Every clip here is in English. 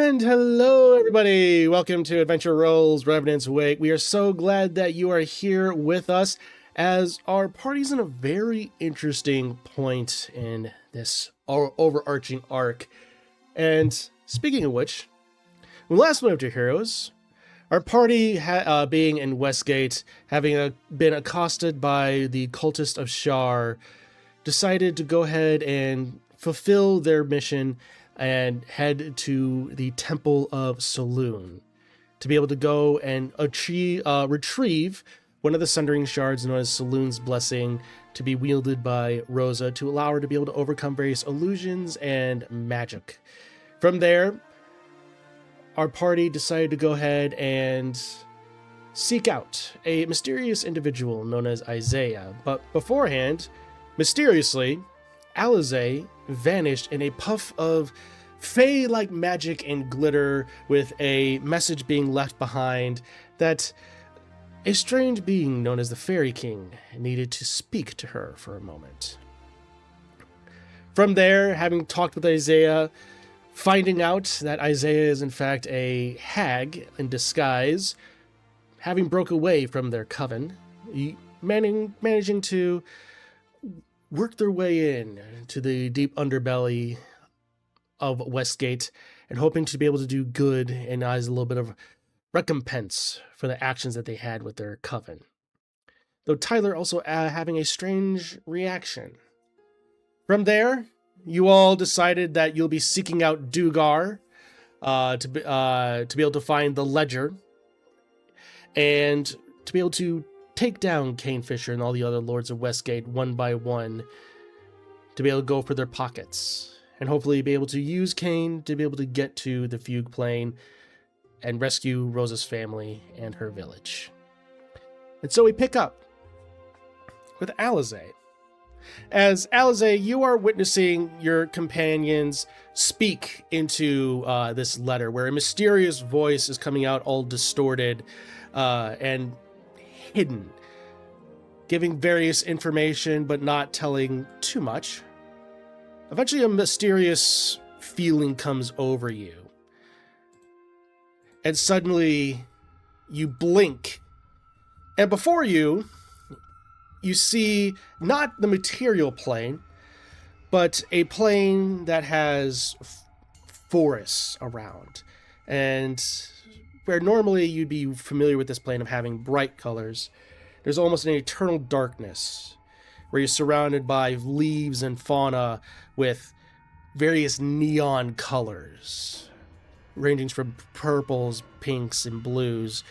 And hello, everybody. Welcome to Adventure Rolls Revenants Wake. We are so glad that you are here with us as our party's in a very interesting point in this overarching arc. And speaking of which, when we last went up to Heroes, our party, being in Westgate, having been accosted by the cultist of Shar, decided to go ahead and fulfill their mission and head to the Temple of Saloon to be able to go and retrieve one of the Sundering Shards known as Saloon's Blessing to be wielded by Rosa to allow her to be able to overcome various illusions and magic. From there, our party decided to go ahead and seek out a mysterious individual known as Isaiah, but beforehand, mysteriously, Alizé vanished in a puff of fey-like magic and glitter, with a message being left behind that a strange being known as the Fairy King needed to speak to her for a moment. From there, having talked with Isaiah, finding out that Isaiah is in fact a hag in disguise, having broke away from their coven, managing to work their way in to the deep underbelly of Westgate and hoping to be able to do good and as a little bit of recompense for the actions that they had with their coven. Though Tyler also having a strange reaction. From there, you all decided that you'll be seeking out Dugar to be able to find the ledger and to be able to take down Cain Fischer and all the other lords of Westgate one by one to be able to go for their pockets and hopefully be able to use Cain to be able to get to the Fugue Plane and rescue Rosa's family and her village. And so we pick up with Alizé. As Alizé, you are witnessing your companions speak into this letter where a mysterious voice is coming out all distorted and hidden, giving various information but not telling too much. Eventually a mysterious feeling comes over you, and suddenly you blink, and before you see not the material plane, but a plane that has forests around, and where normally you'd be familiar with this plane of having bright colors, there's almost an eternal darkness where you're surrounded by leaves and fauna with various neon colors, ranging from purples, pinks, and blues,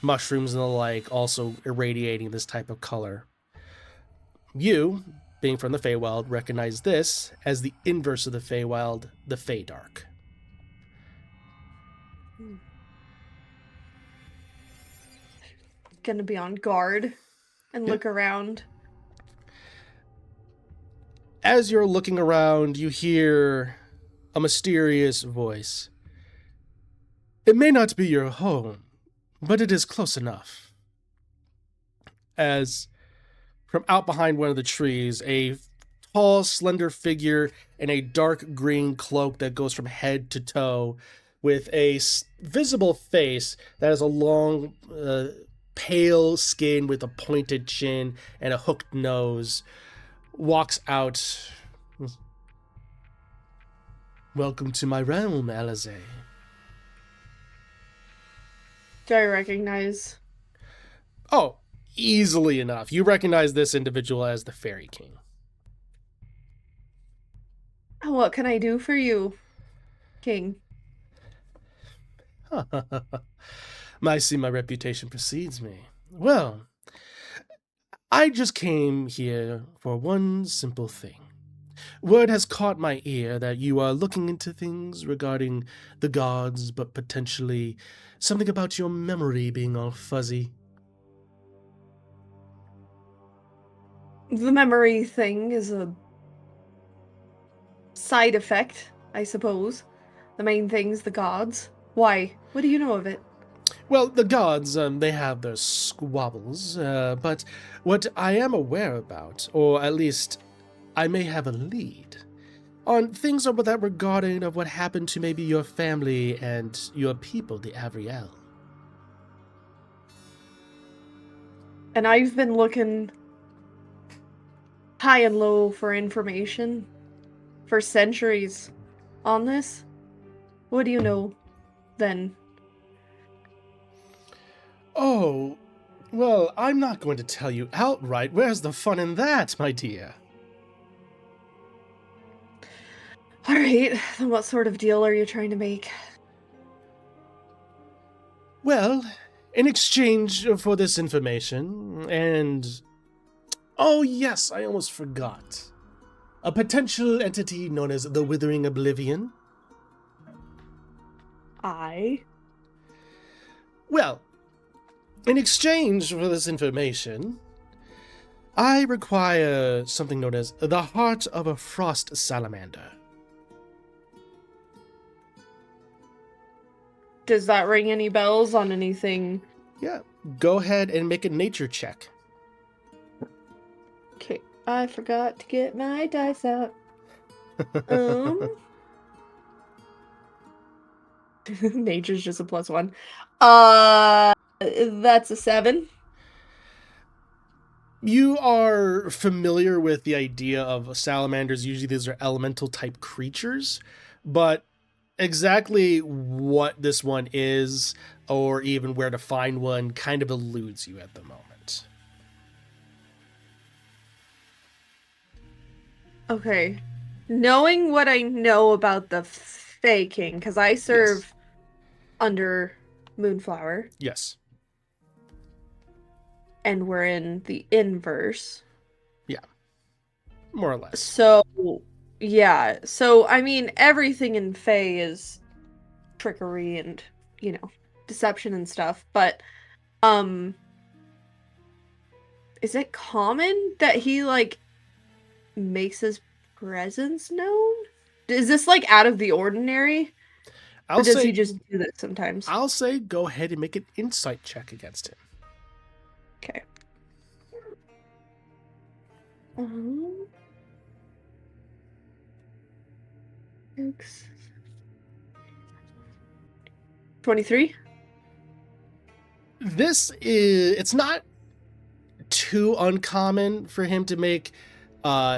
mushrooms and the like, also irradiating this type of color. You, being from the Feywild, recognize this as the inverse of the Feywild, the Feydark. Gonna be on guard and look around. As you're looking around, you hear a mysterious voice. It may not be your home, but it is close enough. As from out behind one of the trees, a tall, slender figure in a dark green cloak that goes from head to toe, with a visible face that has a long, pale skin with a pointed chin and a hooked nose, walks out. Welcome to my realm, Alizé. Do I recognize? Oh, easily enough. You recognize this individual as the Fairy King. What can I do for you, King? I see my reputation precedes me. Well, I just came here for one simple thing. Word has caught my ear that you are looking into things regarding the gods, but potentially something about your memory being all fuzzy. The memory thing is a side effect, I suppose. The main thing's the gods. Why? What do you know of it? Well, the gods, they have their squabbles, but what I am aware about, or at least I may have a lead, on things about that regarding of what happened to maybe your family and your people, the Avriel. And I've been looking high and low for information for centuries on this. What do you know, then? Oh, well, I'm not going to tell you outright. Where's the fun in that, my dear? Alright, then what sort of deal are you trying to make? Well, in exchange for this information, and... Oh, yes, I almost forgot. A potential entity known as the Withering Oblivion. Well, in exchange for this information, I require something known as the heart of a frost salamander. Does that ring any bells on anything? Yeah, go ahead and make a nature check. Okay, I forgot to get my dice out. Nature's just a +1. That's a 7. You are familiar with the idea of salamanders. Usually these are elemental type creatures, but exactly what this one is, or even where to find one, kind of eludes you at the moment. Okay. Knowing what I know about the Fae King, because I serve under Moonflower, Yes. and we're in the inverse. Yeah. More or less. So, yeah. So, I mean, everything in Fae is trickery and, deception and stuff, but, is it common that he, makes his presence known? Is this, out of the ordinary? Or does he just do that sometimes? I'll say go ahead and make an insight check against him. Okay. 23? It's not too uncommon for him to make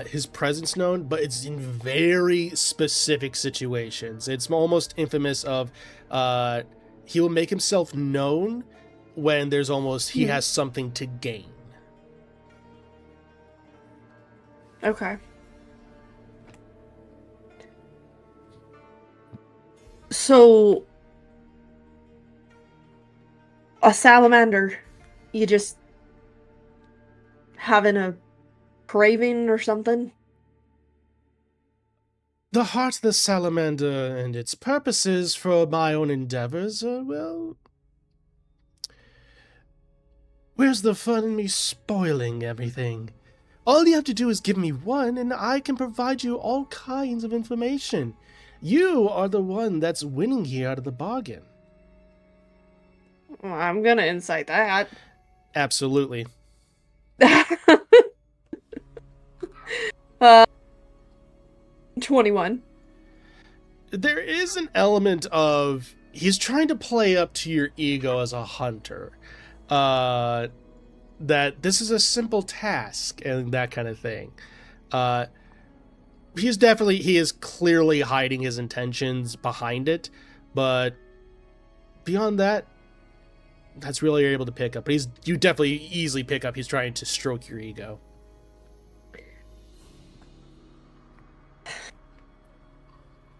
his presence known, but it's in very specific situations. It's almost infamous of he will make himself known when there's almost he has something to gain. Okay. So, a salamander, you just having a craving or something? The heart of the salamander and its purposes for my own endeavors are, well... Where's the fun in me spoiling everything? All you have to do is give me one, and I can provide you all kinds of information. You are the one that's winning here out of the bargain. Well, I'm gonna insight that. Absolutely. 21. There is an element of he's trying to play up to your ego as a hunter. That this is a simple task and that kind of thing. He is clearly hiding his intentions behind it, but beyond that, that's really you're able to pick up. But you definitely easily pick up he's trying to stroke your ego.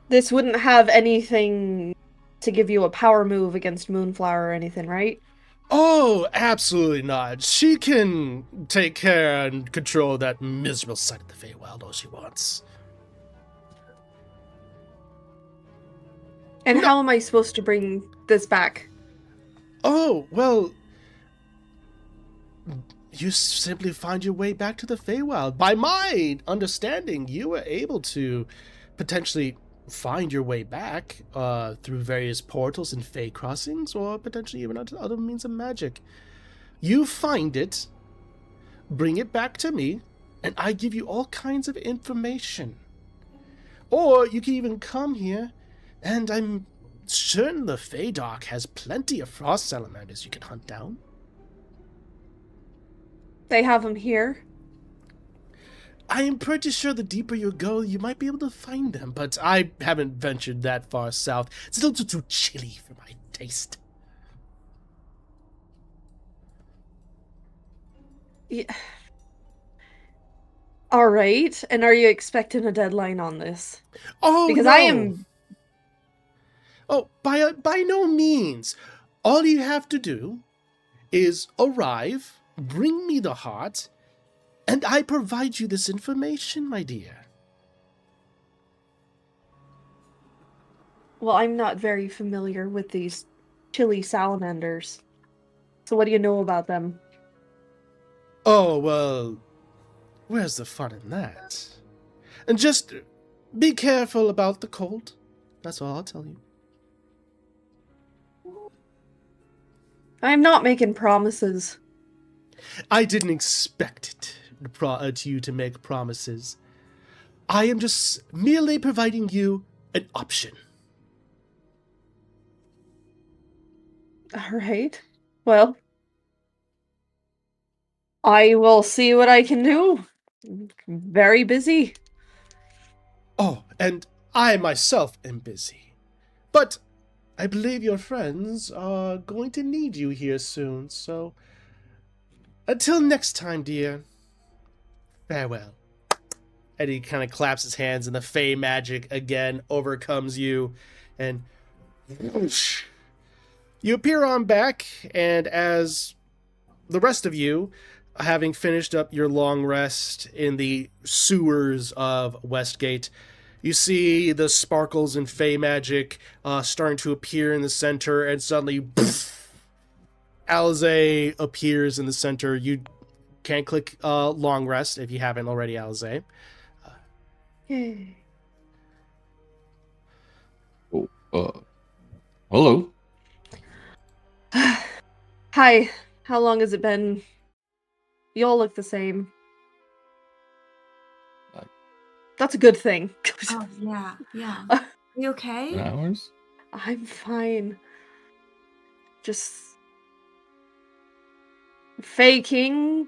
This wouldn't have anything to give you a power move against Moonflower or anything, right? Oh, absolutely not. She can take care and control that miserable side of the Feywild all she wants. And how am I supposed to bring this back? Oh, well... You simply find your way back to the Feywild. By my understanding, you were able to potentially find your way back through various portals and Fey crossings, or potentially even other means of magic. You find it, bring it back to me, and I give you all kinds of information. Or you can even come here, and I'm certain the Feydock has plenty of frost salamanders you can hunt down. They have them here? I am pretty sure the deeper you go, you might be able to find them, but I haven't ventured that far south. It's a little too chilly for my taste. Yeah. All right. And are you expecting a deadline on this? Oh, because no. I am... Oh, by no means. All you have to do is arrive, bring me the heart, and I provide you this information, my dear. Well, I'm not very familiar with these chili salamanders. So what do you know about them? Oh, well, where's the fun in that? And just be careful about the cold. That's all I'll tell you. I'm not making promises. I didn't expect you to make promises. I am just merely providing you an option. All right. Well, I will see what I can do. I'm very busy. Oh, and I myself am busy. But I believe your friends are going to need you here soon, so until next time, dear, farewell. And he kind of claps his hands, and the Fey magic again overcomes you, and whoosh, you appear on back, and as the rest of you, having finished up your long rest in the sewers of Westgate, you see the sparkles and Fey magic starting to appear in the center, and suddenly, poof, Alize appears in the center. You can't click long rest if you haven't already, Alize. Yay. Oh, hello. Hi. How long has it been? You all look the same. That's a good thing. Oh, yeah. Are you okay? Hours? I'm fine. Just... Fey King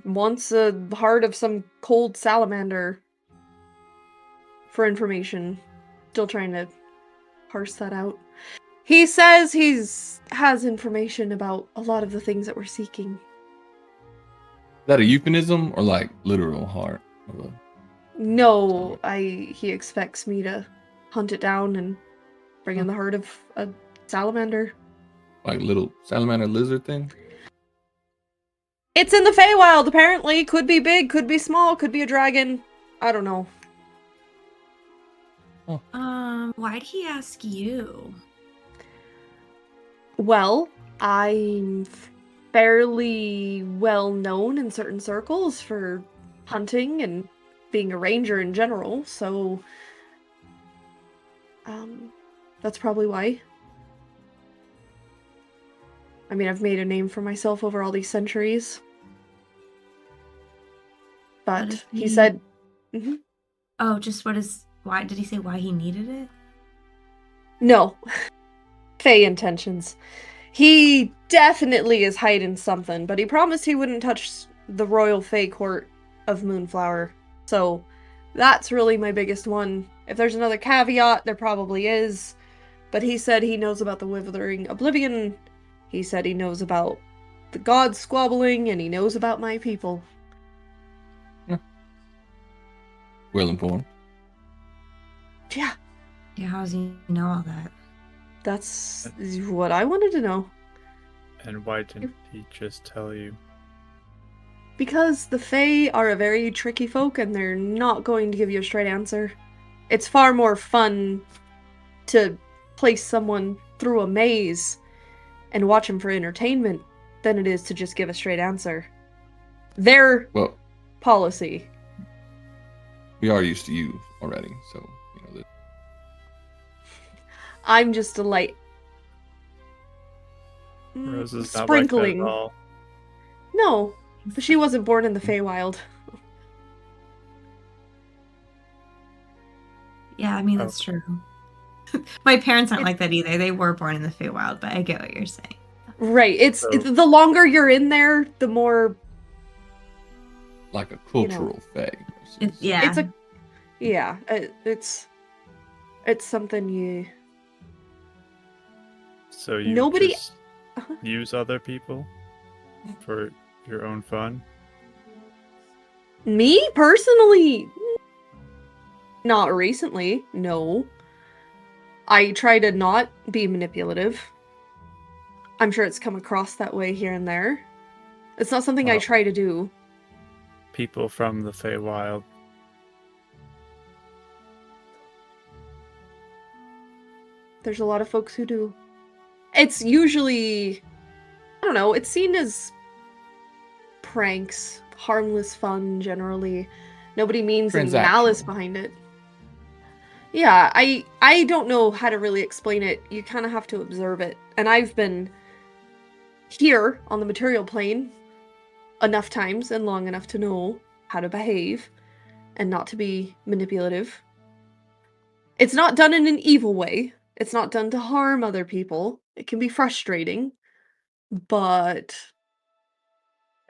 wants a heart of some cold salamander for information. Still trying to parse that out. He says has information about a lot of the things that we're seeking. Is that a euphemism or like literal heart? No, he expects me to hunt it down and bring in the heart of a salamander. Like little salamander lizard thing? It's in the Feywild, apparently. Could be big, could be small, could be a dragon. I don't know. Why'd he ask you? Well, I'm fairly well known in certain circles for hunting and being a ranger in general, so that's probably why. I mean, I've made a name for myself over all these centuries. But he said... Mm-hmm. Oh, why did he say why he needed it? No. Fey intentions. He definitely is hiding something, but he promised he wouldn't touch the royal Fey court of Moonflower. So that's really my biggest one. If there's another caveat, there probably is. But he said he knows about the Withering Oblivion. He said he knows about the gods squabbling, and he knows about my people. Well informed. Yeah. Yeah, how does he know all that? That's what I wanted to know. And why didn't he just tell you? Because the Fae are a very tricky folk, and they're not going to give you a straight answer. It's far more fun to place someone through a maze and watch them for entertainment than it is to just give a straight answer. Their policy. We are used to you already, so you know that. I'm just a light. Rose is not sprinkling. like that at all. No, but she wasn't born in the Feywild. Yeah, Yeah, I mean, that's true. My parents aren't like that either. They were born in the Feywild, but I get what you're saying. Right. It's the longer you're in there, the more like a cultural fae. Yeah. It's something you. So you Nobody just use other people for your own fun? Me personally, not recently. No. I try to not be manipulative. I'm sure it's come across that way here and there. It's not something I try to do. People from the Feywild. There's a lot of folks who do. It's usually, I don't know, it's seen as pranks, harmless fun generally. Nobody means any malice behind it. Yeah, I don't know how to really explain it. You kind of have to observe it. And I've been here on the material plane enough times and long enough to know how to behave and not to be manipulative. It's not done in an evil way. It's not done to harm other people. It can be frustrating, but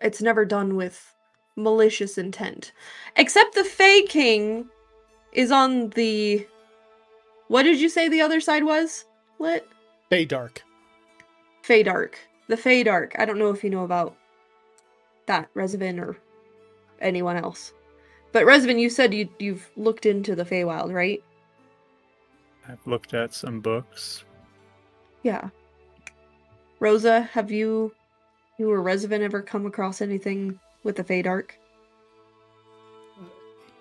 it's never done with malicious intent. Except the Fae King is on the... What did you say the other side was? Lit? Feydark. Feydark. The Feydark. I don't know if you know about that, Resvin, or anyone else. But Resvin, you said you've looked into the Feywild, right? I've looked at some books. Yeah. Rosa, have you or Resvin ever come across anything with the Feydark?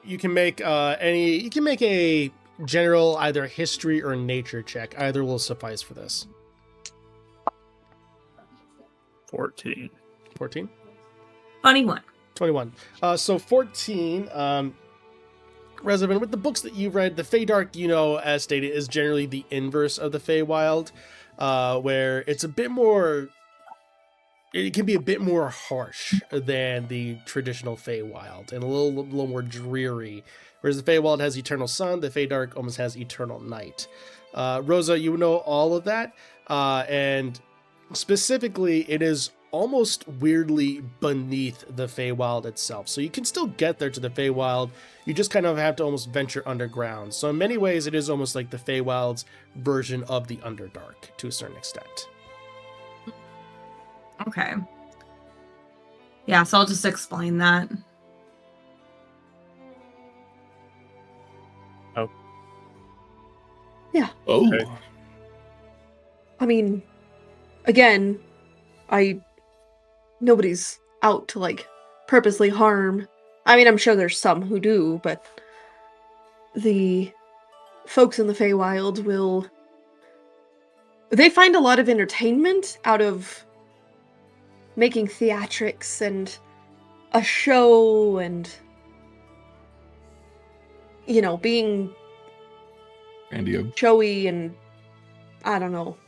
You can make you can make a general either history or nature check. Either will suffice for this. 14. 14? 21. 21. So 14, Resident, with the books that you've read, the Feydark, as stated, is generally the inverse of the Feywild, where it's a bit more... It can be a bit more harsh than the traditional Feywild, and a little more dreary. Whereas the Feywild has eternal sun, the Feydark almost has eternal night. Rosa, you know all of that, and specifically, it is almost weirdly beneath the Feywild itself. So you can still get there to the Feywild, you just kind of have to almost venture underground. So in many ways, it is almost like the Feywild's version of the Underdark, to a certain extent. Okay. Yeah, so I'll just explain that. Oh. Yeah. Oh. Okay. I mean, again, nobody's out to, like, purposely harm. I mean, I'm sure there's some who do, but the folks in the Feywild will... They find a lot of entertainment out of making theatrics and a show and, being grandiose, showy, and I don't know,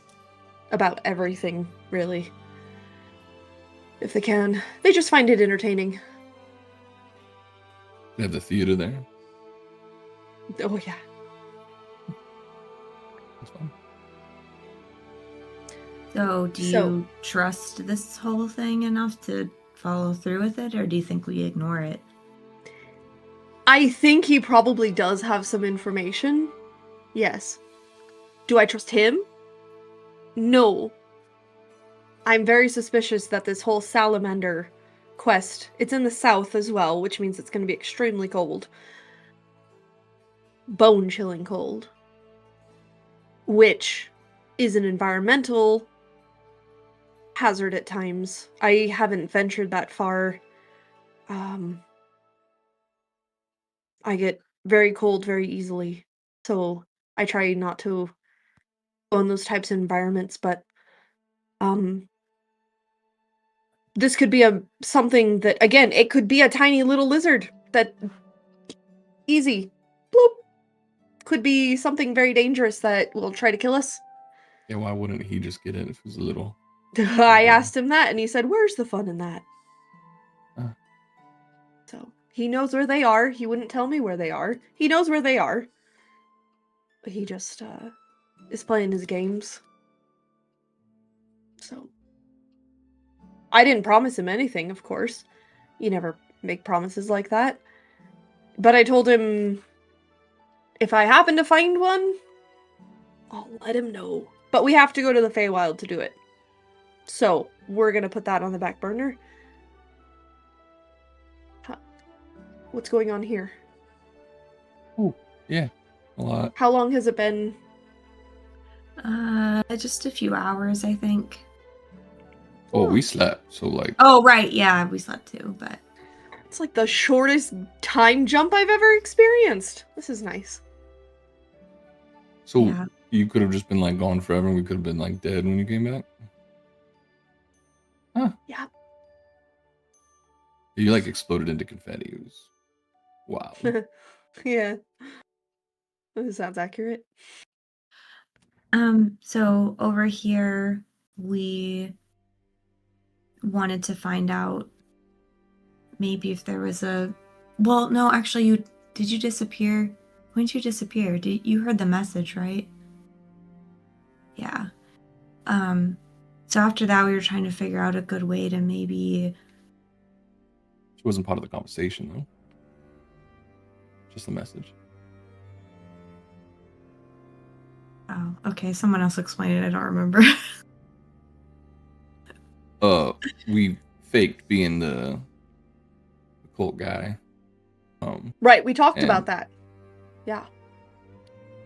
about everything, really. If they can. They just find it entertaining. They have the theater there. Oh, yeah. That's fun. So, do you trust this whole thing enough to follow through with it, or do you think we ignore it? I think he probably does have some information. Yes. Do I trust him? No. I'm very suspicious that this whole salamander quest, it's in the south as well, which means it's going to be extremely cold. Bone-chilling cold. Which is an environmental hazard at times. I haven't ventured that far. I get very cold very easily, so I try not to go in those types of environments, but this could be something that, again, it could be a tiny little lizard that easy bloop could be something very dangerous that will try to kill us. Yeah, why wouldn't he just get in if it was a little? I asked him that, and he said, "Where's the fun in that?" So he knows where they are. He wouldn't tell me where they are. He knows where they are. he just is playing his games. So I didn't promise him anything, of course. You never make promises like that. But I told him if I happen to find one, I'll let him know. But we have to go to the Feywild to do it. So we're gonna put that on the back burner. What's going on here? Oh, yeah, a lot. How long has it been? Just a few hours, I think. Oh, we slept, so like. Oh, right, yeah, we slept too, but It's like the shortest time jump I've ever experienced. This is nice. So yeah. you could have just been like gone forever, and we could have been like dead when you came back. Huh? Yeah. You like exploded into confetti. It was wild. Yeah. That sounds accurate. So over here we wanted to find out maybe if there was well, no, actually did you disappear? When did you disappear? You heard the message, right? Yeah. So after that we were trying to figure out a good way to maybe. She wasn't part of the conversation though. Just the message. Oh, okay. Someone else explained it. I don't remember. We faked being the cult guy. Right, we talked about that. Yeah.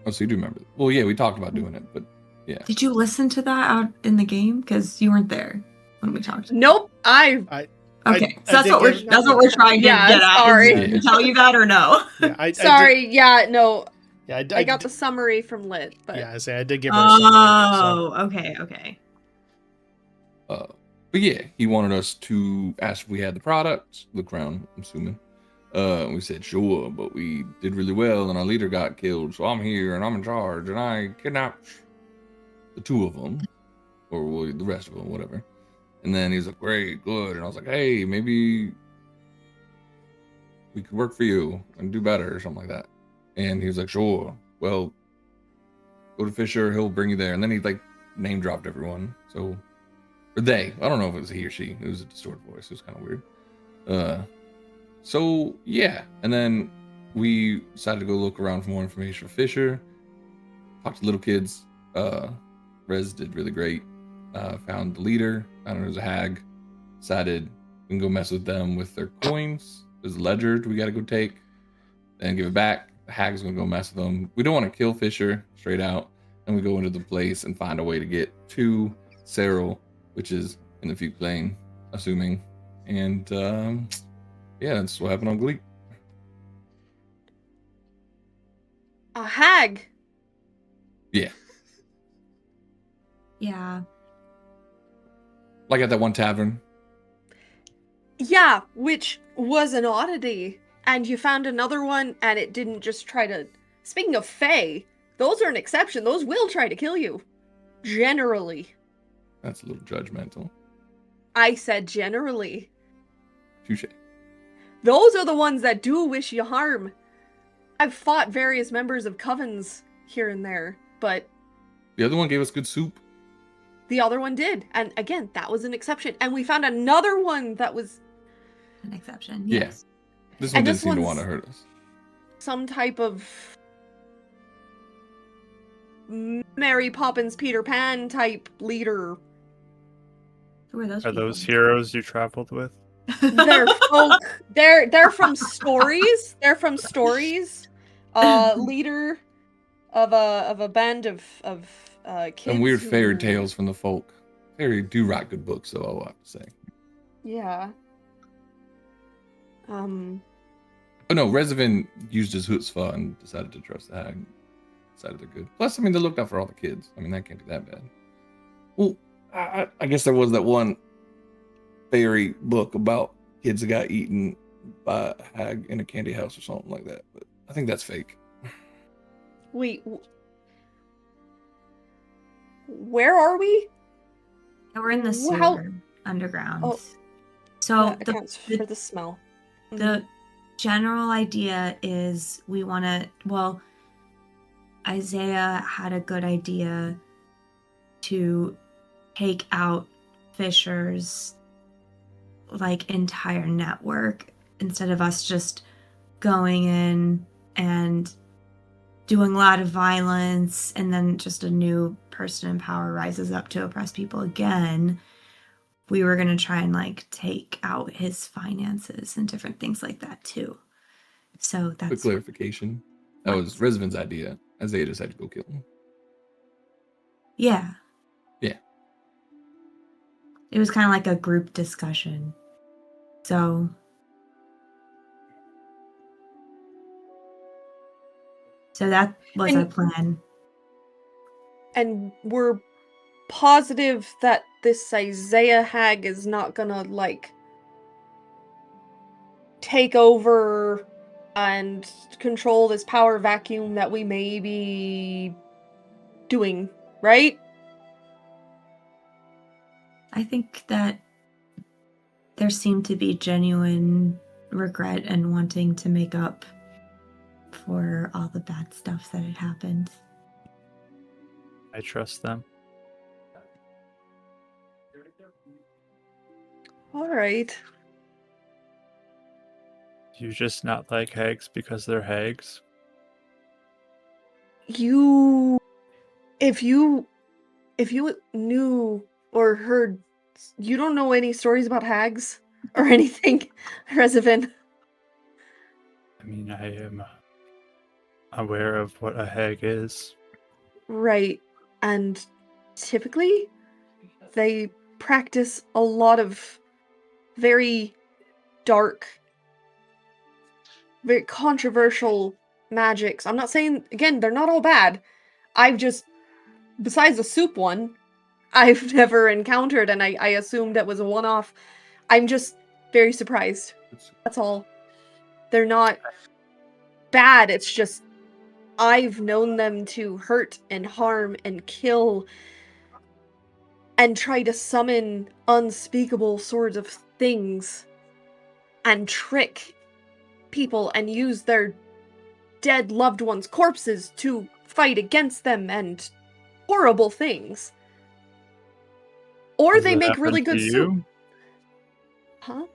Oh, so you do remember? Well, yeah, we talked about doing it, but yeah. Did you listen to that out in the game? Because you weren't there when we talked. Nope. Okay, so that's what we're trying to get at. Sorry. Did we tell you that or no? Yeah, sorry. Yeah, no. Yeah, I got the summary from Lit, but yeah, I did give her a summary. Okay. But yeah, he wanted us to ask if we had the product, look around, I'm assuming. We said sure, but we did really well, and our leader got killed, so I'm here and I'm in charge, and I kidnapped the two of them, or well, the rest of them, whatever. And then he was like, "Great, good," and I was like, "Hey, maybe we could work for you and do better or something like that." And he was like, "Sure. Well, go to Fisher, he'll bring you there." And then he like name dropped everyone. So, or they, I don't know if it was he or she. It was a distorted voice. It was kind of weird. So yeah, and then we decided to go look around for more information for Fisher. Talked to little kids. Rez did really great. Found the leader. I don't know, it was a hag. Decided we can go mess with them with their coins. There's a ledger we got to go take and give it back. The hag's gonna go mess with them. We don't want to kill Fisher straight out. And we go into the place and find a way to get to Cyril, which is in the Fugue Plane, assuming. And yeah, that's what happened on Gleek. a hag. Yeah. Yeah. Like at that one tavern. Yeah, which was an oddity. And you found another one, and it didn't just try to... Speaking of Fae, those are an exception. Those will try to kill you. Generally. That's a little judgmental. I said generally. Touche. Those are the ones that do wish you harm. I've fought various members of covens here and there, but... The other one gave us good soup. The other one did. And again, that was an exception. And we found another one that was... An exception, Yeah. yes. This one didn't seem to want to hurt us. Some type of... Mary Poppins, Peter Pan type leader. Who are those Are people? those heroes you traveled with? They're folk. They're from stories. They're from stories. Leader of a band of kids. Some weird who fairy were- tales from the folk. Fairy do write good books, though, I'll have to say. Yeah. Oh no, Rezivin used his chutzpah and decided to trust the hag. Decided they're good. Plus, I mean, they looked out for all the kids. I mean, that can't be that bad. Well, I guess there was that one fairy book about kids that got eaten by a hag in a candy house or something like that. But I think that's fake. Wait. Where are we? Yeah, we're in the sewer How- underground. Oh. So That accounts for the smell. the general idea is we want to, well, Isaiah had a good idea to take out Fisher's entire network instead of us just going in and doing a lot of violence and then just a new person in power rises up to oppress people again. We were going to try and take out his finances and different things like that too. So that's quick clarification. That was Resvin's idea. Isaiah decided to go kill him. Yeah. Yeah. It was kind of like a group discussion. So that was our plan. And we're positive that this Isaiah hag is not gonna take over and control this power vacuum that we may be doing, right? I think that there seemed to be genuine regret and wanting to make up for all the bad stuff that had happened. I trust them. All right. You just not like hags because they're hags? If you knew or heard, you don't know any stories about hags or anything, Resivin. I mean, I am aware of what a hag is. Right. And typically, they practice a lot of very dark, very controversial magics. I'm not saying, again, they're not all bad. I've just, besides the soup one, I've never encountered, and I assumed that was a one-off. I'm just very surprised. That's all. They're not bad, it's just I've known them to hurt and harm and kill and try to summon unspeakable sorts of things and trick people and use their dead loved ones' corpses to fight against them and horrible things. Or Does they that make happen really to good you? soup. Huh?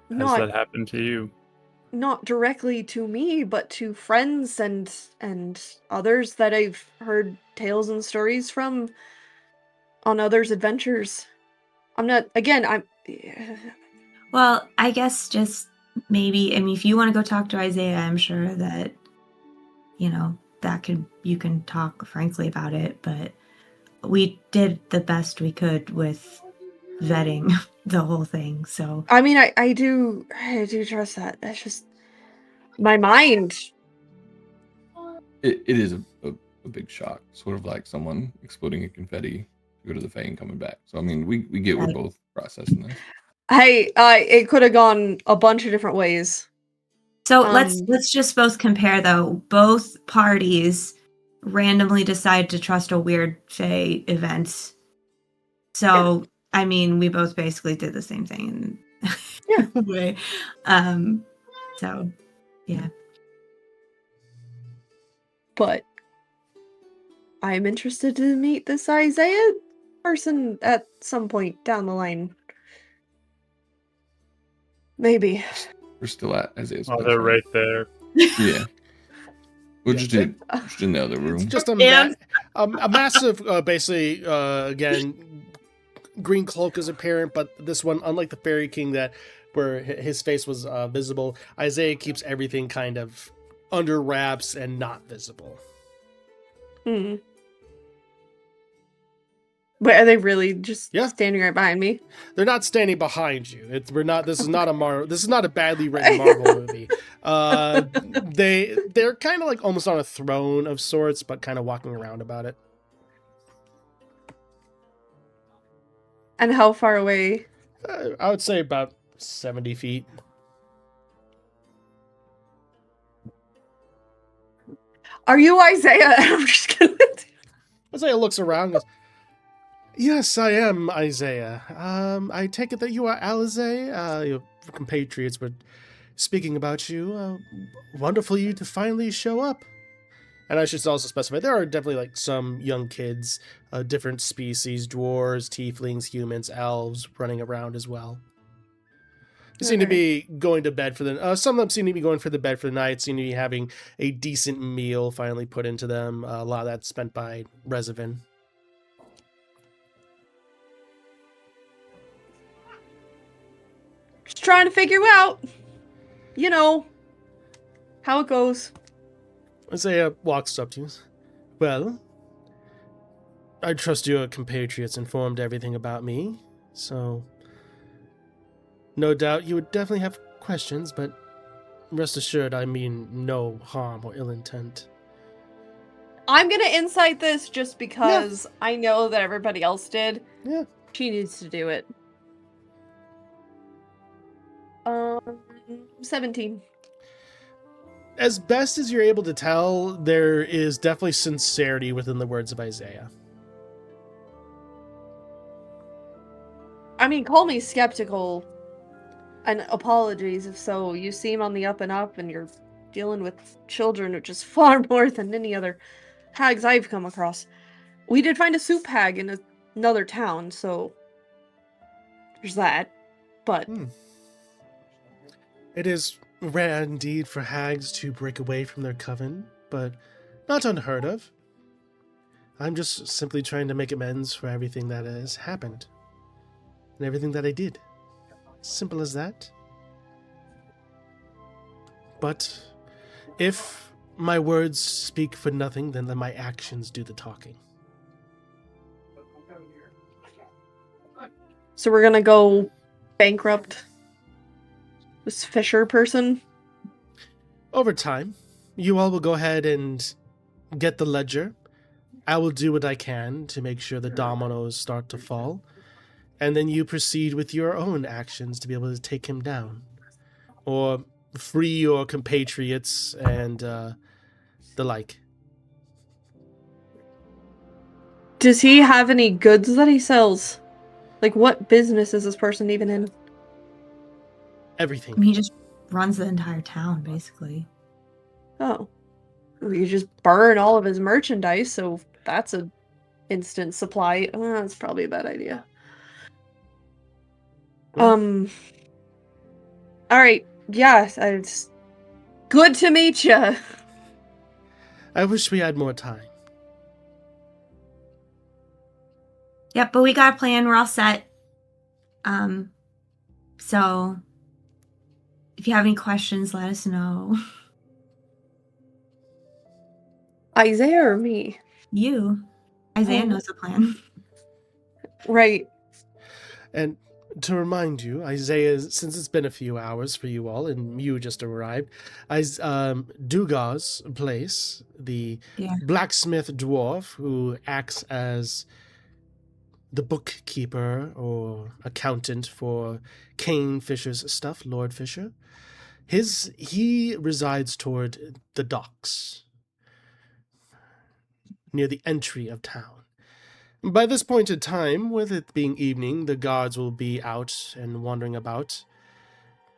Has that happened to you? Not directly to me, but to friends and others that I've heard tales and stories from on others' adventures. I'm not, again, I'm... Well, I guess just maybe, if you want to go talk to Isaiah, I'm sure that, you can talk frankly about it, but we did the best we could with vetting the whole thing, so. I mean, I do trust that. That's just my mind. It is a big shock, sort of like someone exploding a confetti to go to the Fae and coming back. So I mean, we get we're both processing this. Hey, it could have gone a bunch of different ways. So let's just both compare though. Both parties randomly decide to trust a weird Fae event. So I mean, we both basically did the same thing in a way. So yeah. But I'm interested to meet this Isaiah person at some point down the line. Maybe. We're still at Isaiah's place. Oh, they're right there. Yeah. We're just in the other room. It's just a massive, basically, again, green cloak is apparent, but this one, unlike the Fairy King where his face was visible, Isaiah keeps everything kind of under wraps and not visible. Hmm. But are they really just standing right behind me? They're not standing behind you. This is not a badly written Marvel movie. They're kind of like almost on a throne of sorts, but kind of walking around about it. And how far away? I would say about 70 feet. Are you Isaiah? I'm just gonna... Isaiah looks around and goes, "Yes, I am Isaiah. I take it that you are Alizé. Your compatriots were speaking about you. Wonderful you to finally show up. And I should also specify, there are definitely like some young kids, different species, dwarves, tieflings, humans, elves running around as well. They seem to be going to bed for the. Some of them seem to be going for the bed for the night. Seem to be having a decent meal finally put into them. A lot of that's spent by Revenant. Just trying to figure out, how it goes. Isaiah walks up to you. Well, I trust your compatriots informed everything about me, so no doubt you would definitely have questions, but rest assured I mean no harm or ill intent. I'm gonna insight this just because I know that everybody else did. Yeah. She needs to do it. 17. As best as you're able to tell, there is definitely sincerity within the words of Isaiah. I mean, call me skeptical, and apologies if so. You seem on the up and up, and you're dealing with children, which is far more than any other hags I've come across. We did find a soup hag in another town, so there's that. But it is rare indeed for hags to break away from their coven, but not unheard of. I'm just simply trying to make amends for everything that has happened. And everything that I did. Simple as that. But if my words speak for nothing, then let my actions do the talking. So we're gonna go bankrupt this Fisher person? Over time, you all will go ahead and get the ledger. I will do what I can to make sure the dominoes start to fall. And then you proceed with your own actions to be able to take him down. Or free your compatriots and the like. Does he have any goods that he sells? Like, what business is this person even in? Everything. I mean, he just runs the entire town, basically. Oh. You just burn all of his merchandise, so that's an instant supply. That's probably a bad idea. All right. Yes, it's good to meet you. I wish we had more time. Yep, but we got a plan. We're all set. So if you have any questions, let us know. Isaiah or me? You. Isaiah knows the plan. Right. And to remind you, Isaiah, since it's been a few hours for you all, and you just arrived, Dugar's place, the blacksmith dwarf who acts as the bookkeeper or accountant for Cain Fisher's stuff, Lord Fisher, he resides toward the docks, near the entry of town. By this point in time, with it being evening, the guards will be out and wandering about.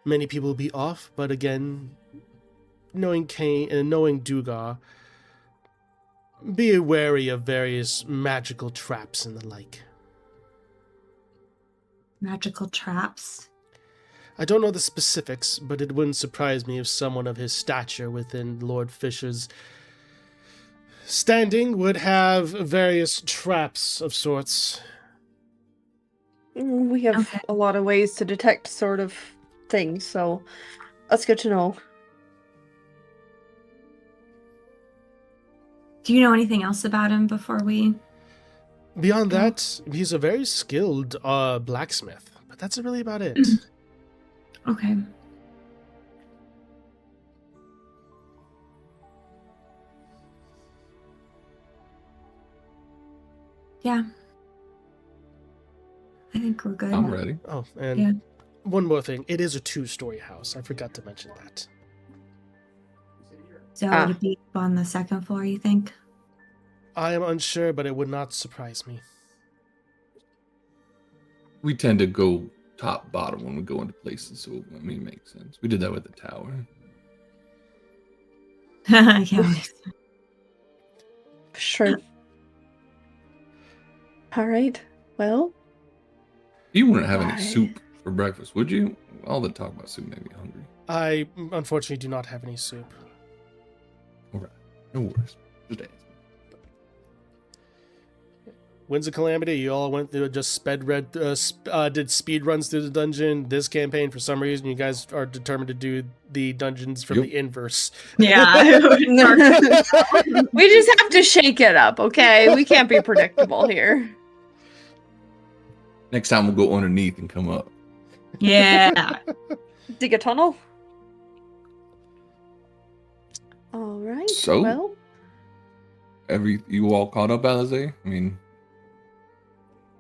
Many people will be off, but again, knowing Cain and knowing Dugar, be wary of various magical traps and the like. Magical traps? I don't know the specifics, but it wouldn't surprise me if someone of his stature within Lord Fisher's standing would have various traps of sorts. We have a lot of ways to detect sort of things, so that's good to know. Do you know anything else about him before we... Beyond that, he's a very skilled blacksmith, but that's really about it. Okay. Yeah. I think we're good. I'm ready. Oh, and one more thing. It is a 2-story house. I forgot to mention that. So would it be on the second floor, you think? I am unsure, but it would not surprise me. We tend to go top bottom when we go into places, so I mean, it makes sense. We did that with the tower. Yeah. Sure. All right. Well, You wouldn't have any soup for breakfast, would you? All the talk about soup made me hungry. I unfortunately do not have any soup. All right. No worries. Just asking. Winds of Calamity, you all went through just did speed runs through the dungeon. This campaign, for some reason, you guys are determined to do the dungeons from the inverse. Yeah. we just have to shake it up, okay? We can't be predictable here. Next time we'll go underneath and come up. Yeah. Dig a tunnel. All right. So, well, you all caught up, Alize? I mean,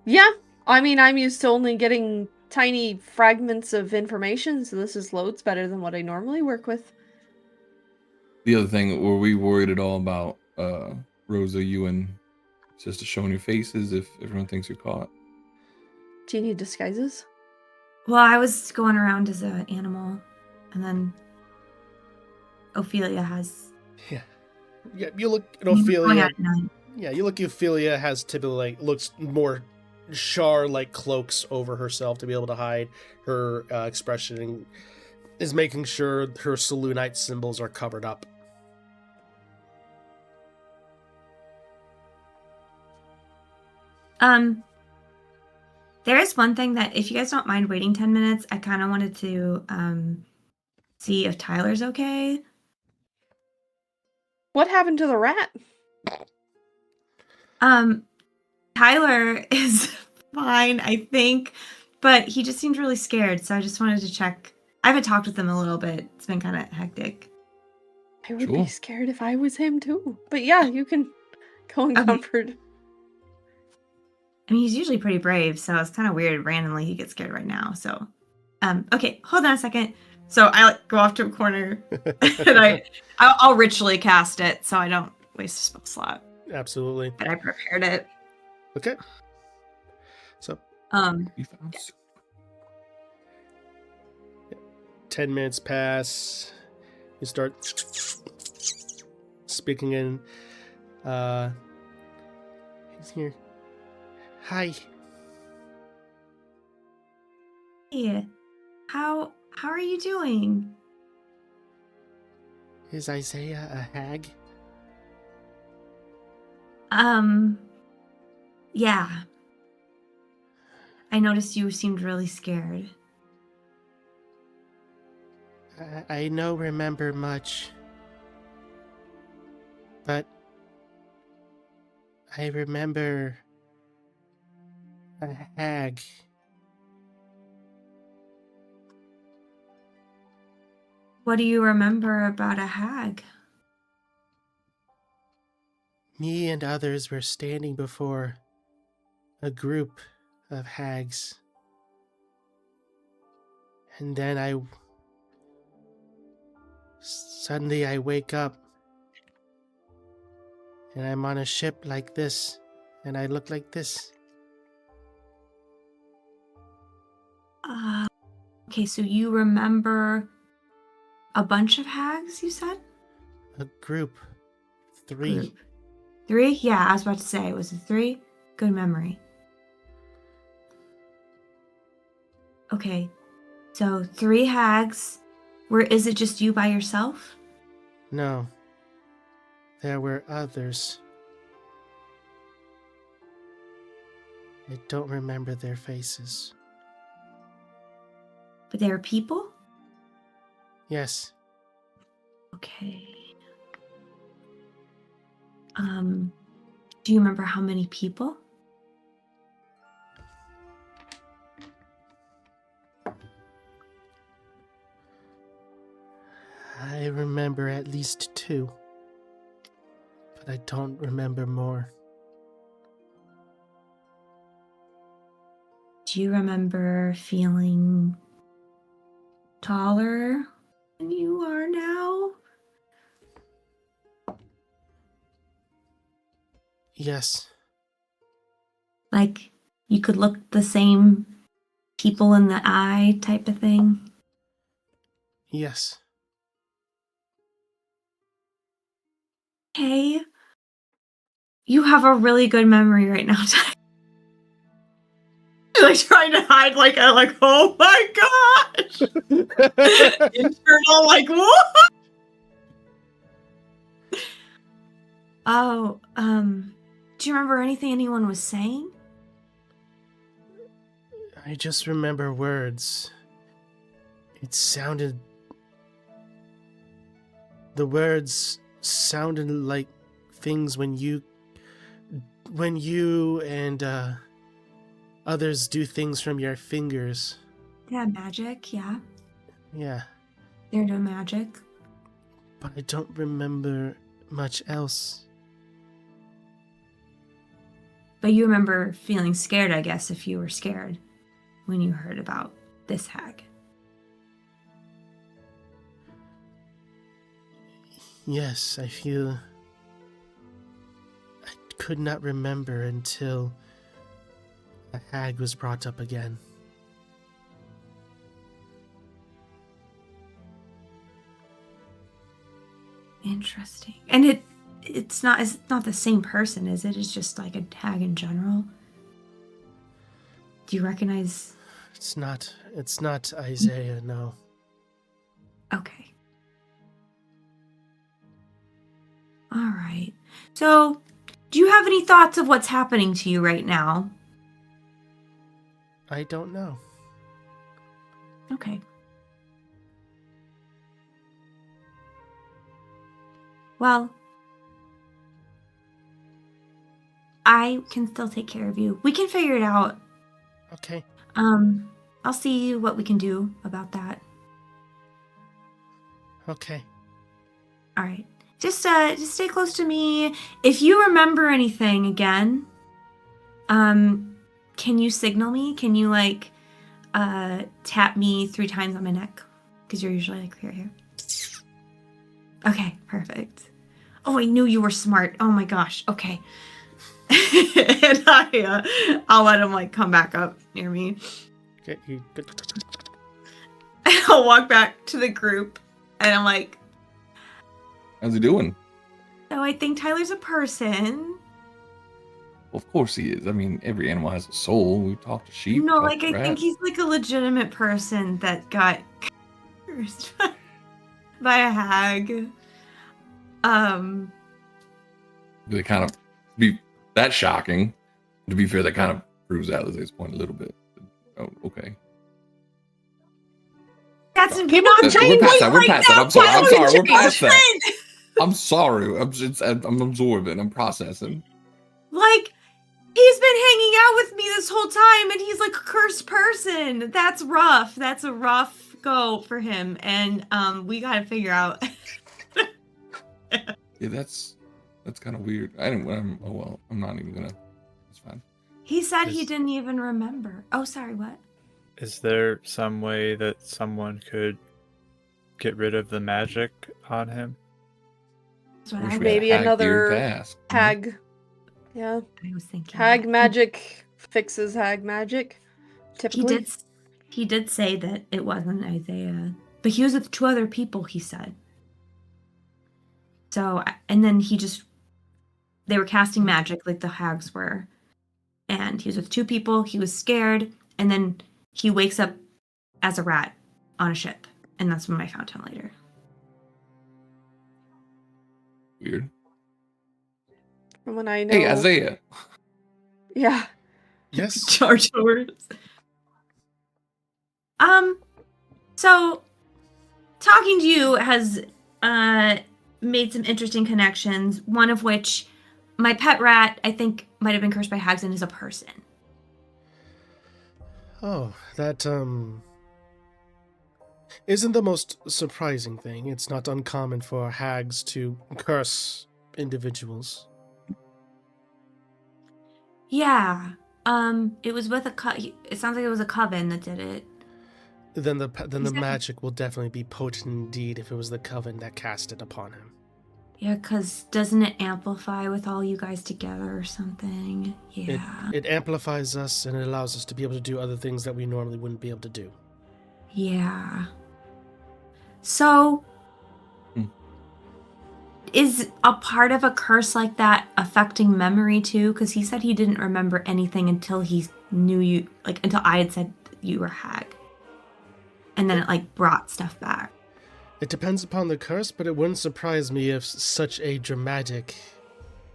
yeah. I mean, I'm used to only getting tiny fragments of information, so this is loads better than what I normally work with. the other thing, were we worried at all about Rosa, you and Sister showing your faces if everyone thinks you're caught? Do you need disguises? Well, I was going around as an animal, and then Ophelia has. Yeah, you look at Ophelia. Going at night. Yeah, you look. Ophelia has typically looks more Char like cloaks over herself to be able to hide her expression, and is making sure her Selûnite symbols are covered up. There is one thing that, if you guys don't mind waiting 10 minutes, I kind of wanted to see if Tyler's okay. What happened to the rat? Tyler is fine, I think, but he just seemed really scared, so I just wanted to check. I haven't talked with him a little bit. It's been kind of hectic. I would be scared if I was him too. But yeah, you can go and comfort. I mean, he's usually pretty brave, so it's kind of weird randomly he gets scared right now. So, okay, hold on a second. So I go off to a corner and I'll ritually cast it so I don't waste a spell slot. Absolutely. But I prepared it. Okay. So, You found soup. 10 minutes pass. You start speaking in. He's here. Hi. Hey, how are you doing? Is Isaiah a hag? Yeah. I noticed you seemed really scared. I don't remember much. But I remember a hag. What do you remember about a hag? Me and others were standing before a group of hags. And then suddenly I wake up. And I'm on a ship like this. And I look like this. Okay, so you remember a bunch of hags, you said? A group. 3. Group. 3? Yeah, I was about to say, was it 3? Good memory. Okay, so 3 hags. Is it just you by yourself? No. There were others. I don't remember their faces. But they were people? Yes. Okay. Do you remember how many people? I remember at least 2. But I don't remember more. Do you remember feeling taller than you are now? Yes. Like you could look the same people in the eye type of thing? Yes. Okay. You have a really good memory right now, Ty. Like trying to hide, like, oh my gosh! Internal, like, what? Oh, do you remember anything anyone was saying? I just remember words. The words sounded like things when you and others do things from your fingers. Yeah, magic, yeah. Yeah, They're no magic. but I don't remember much else. But you remember feeling scared, I guess, if you were scared when you heard about this hag. Yes, I could not remember until a hag was brought up again. Interesting. And it's not the same person, is it? It's just like a hag in general. Do you recognize? It's not Isaiah, no. Okay. All right. So, do you have any thoughts of what's happening to you right now? I don't know. Okay. Well, I can still take care of you. We can figure it out. Okay. I'll see what we can do about that. Okay. All right. Just stay close to me. If you remember anything again, can you signal me? Can you tap me 3 times on my neck? Because you're usually like here. Okay, perfect. Oh, I knew you were smart. Oh my gosh. Okay. And I'll let him come back up near me. Okay. And I'll walk back to the group, and I'm like, How's he doing? "Oh, I think Tyler's a person." Well, of course he is. I mean, every animal has a soul. We talk to sheep. No, talk to I rats. think he's a legitimate person that got cursed by a hag. They kind of be that shocking. To be fair, that kind of proves Alize's point a little bit. Oh, okay. That's We're not past that. We're past that. I'm sorry. We're past that. that. I'm sorry. I'm absorbing. I'm processing. He's been hanging out with me this whole time, and he's a cursed person. That's rough. That's a rough go for him, and we gotta figure out. Yeah, that's kind of weird. I'm not even gonna. It's fine. He said he didn't even remember. Oh, sorry, what? Is there some way that someone could get rid of the magic on him? That's what Wish I we had Maybe a hag here to another ask. hag. Yeah. I was thinking. Hag that. magic fixes hag magic. Typically. He did say that it wasn't Isaiah, but he was with 2 other people, he said. So, and then they were casting magic like the hags were. And he was with 2 people, he was scared, and then he wakes up as a rat on a ship. And that's when I found him later. Weird. From when I know. Hey, Isaiah. Yeah. Yes. Charge words. So talking to you has made some interesting connections, one of which my pet rat, I think, might have been cursed by hags and is a person. Oh, that isn't the most surprising thing. It's not uncommon for hags to curse individuals. Yeah. It was with it sounds like it was a coven that did it. Then the magic will definitely be potent indeed if it was the coven that cast it upon him. Yeah, because doesn't it amplify with all you guys together or something? Yeah. It amplifies us and it allows us to be able to do other things that we normally wouldn't be able to do. Yeah. So, is a part of a curse like that affecting memory too? Because he said he didn't remember anything until he knew you, like until I had said you were hag. And then it like brought stuff back. It depends upon the curse, but it wouldn't surprise me if such a dramatic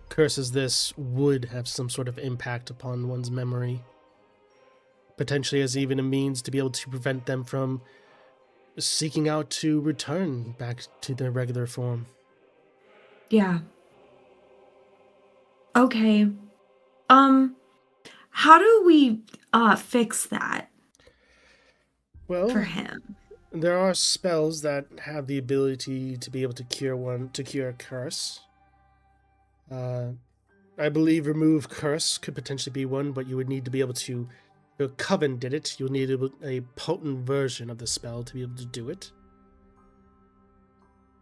curse as this would have some sort of impact upon one's memory. Potentially as even a means to be able to prevent them from seeking out to return back to their regular form. Yeah. Okay. How do we fix that for him? There are spells that have the ability to be able to cure a curse. I believe remove curse could potentially be one, but you would need to be able to. If Coven did it, you'll need a potent version of the spell to be able to do it.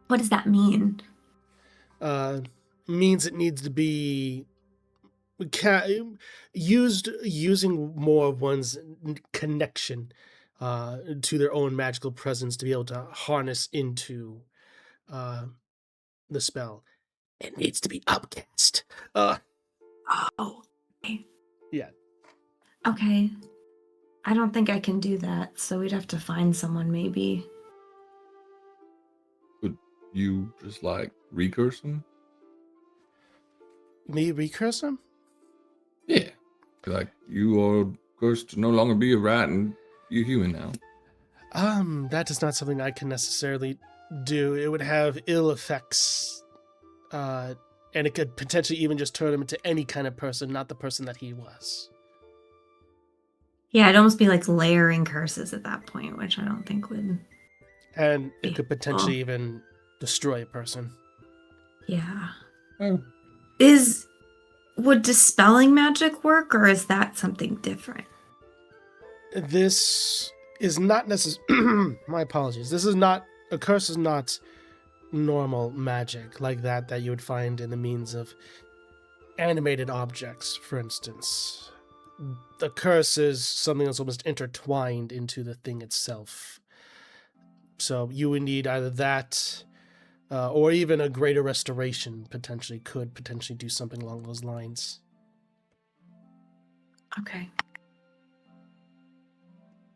What does that mean? Means it needs to be used using more of one's connection to their own magical presence to be able to harness into the spell. It needs to be upcast. Oh, okay. Yeah. Okay. I don't think I can do that, so we'd have to find someone maybe. Would you just like recurse him? Me recurse him? Yeah. Like, you are cursed to no longer be a rat and you're human now. That is not something I can necessarily do. It would have ill effects. And it could potentially even just turn him into any kind of person, not the person that he was. Yeah, it'd almost be like layering curses at that point, which I don't think would. And it could potentially even destroy a person. Yeah. Oh. Would dispelling magic work, or is that something different? This is not necessarily... My apologies. A curse is not normal magic like that you would find in the means of animated objects, for instance. The curse is something that's almost intertwined into the thing itself. So you would need either that, or even a greater restoration could potentially do something along those lines. Okay.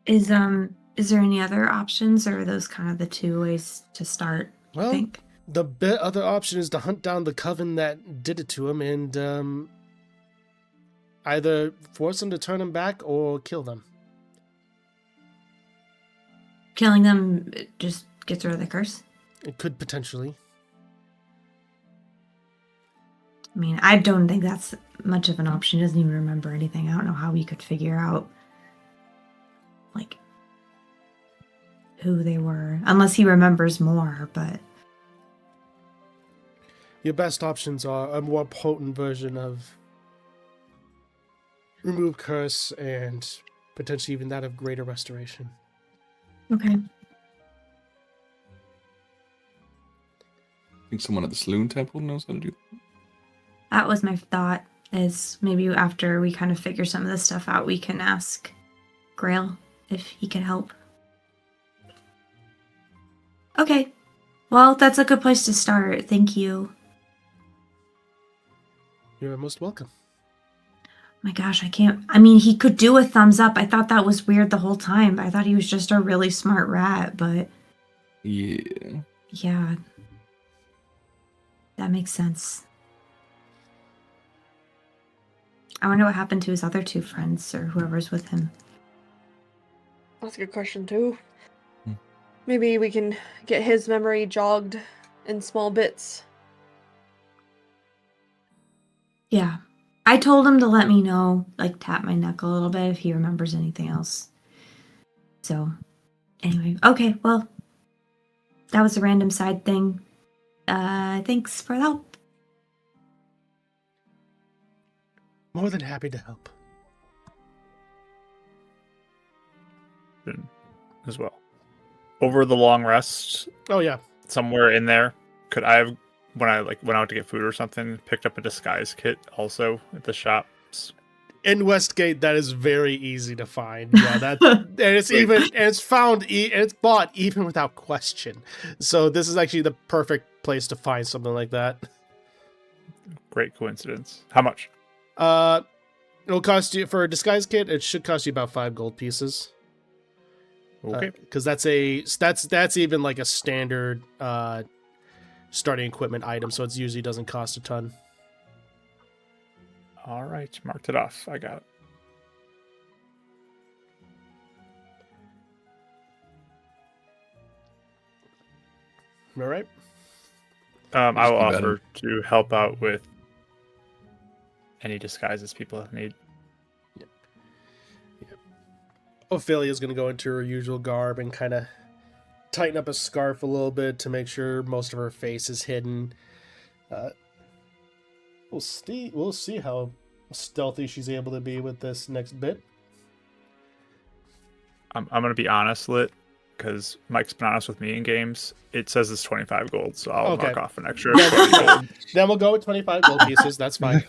Is there any other options, or are those kind of the two ways to start? Well, I think the other option is to hunt down the coven that did it to him and either force them to turn him back or kill them. killing them just gets rid of the curse. It could potentially. I mean, I don't think that's much of an option. He doesn't even remember anything. I don't know how we could figure out, like, who they were. Unless he remembers more, but... Your best options are a more potent version of remove curse and potentially even that of greater restoration. Okay. I think someone at the Saloon Temple knows how to do that. That was my thought, is maybe after we kind of figure some of this stuff out, we can ask Grail if he can help. Okay. Well, that's a good place to start. Thank you. You're most welcome. My gosh, I mean, he could do a thumbs up. I thought that was weird the whole time. I thought he was just a really smart rat, but... Yeah. Yeah. That makes sense. I wonder what happened to his other two friends, or whoever's with him. That's a good question, too. Hmm. Maybe we can get his memory jogged in small bits. Yeah. I told him to let me know, like tap my neck a little bit if he remembers anything else. So, anyway. Okay, well, that was a random side thing. Thanks for the help. More than happy to help. As well. Over the long rest, Oh, yeah. somewhere in there, could I have, when I went out to get food or something, picked up a disguise kit also at the shops? In Westgate, that is very easy to find. Yeah, that's and it's found and it's bought even without question. So this is actually the perfect place to find something like that. Great coincidence. How much? It'll cost you for a disguise kit. It should cost you about 5 gold pieces. Okay. Because that's even like a standard starting equipment item, so it usually doesn't cost a ton. All right, marked it off. I got it. All right. I will do better. offer to help out with any disguises people need. Ophelia's going to go into her usual garb and kind of tighten up a scarf a little bit to make sure most of her face is hidden. We'll see how stealthy she's able to be with this next bit. I'm going to be honest, Lit, because Mike's been honest with me in games. It says it's 25 gold, so I'll Okay. mark off an extra 20 gold. Then we'll go with 25 gold pieces. That's fine.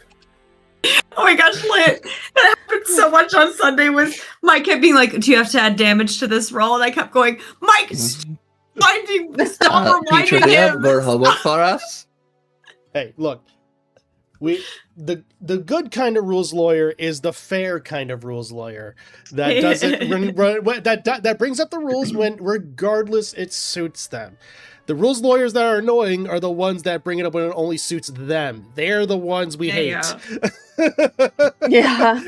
Oh my gosh, Lit. That happened so much on Sunday with Mike kept being like, do you have to add damage to this roll? And I kept going, Mike, stop Peter, reminding do you have him. more homework for us? Hey, look. The good kind of rules lawyer is the fair kind of rules lawyer that doesn't that brings up the rules when regardless it suits them. The rules lawyers that are annoying are the ones that bring it up when it only suits them. They're the ones we hate. Yeah.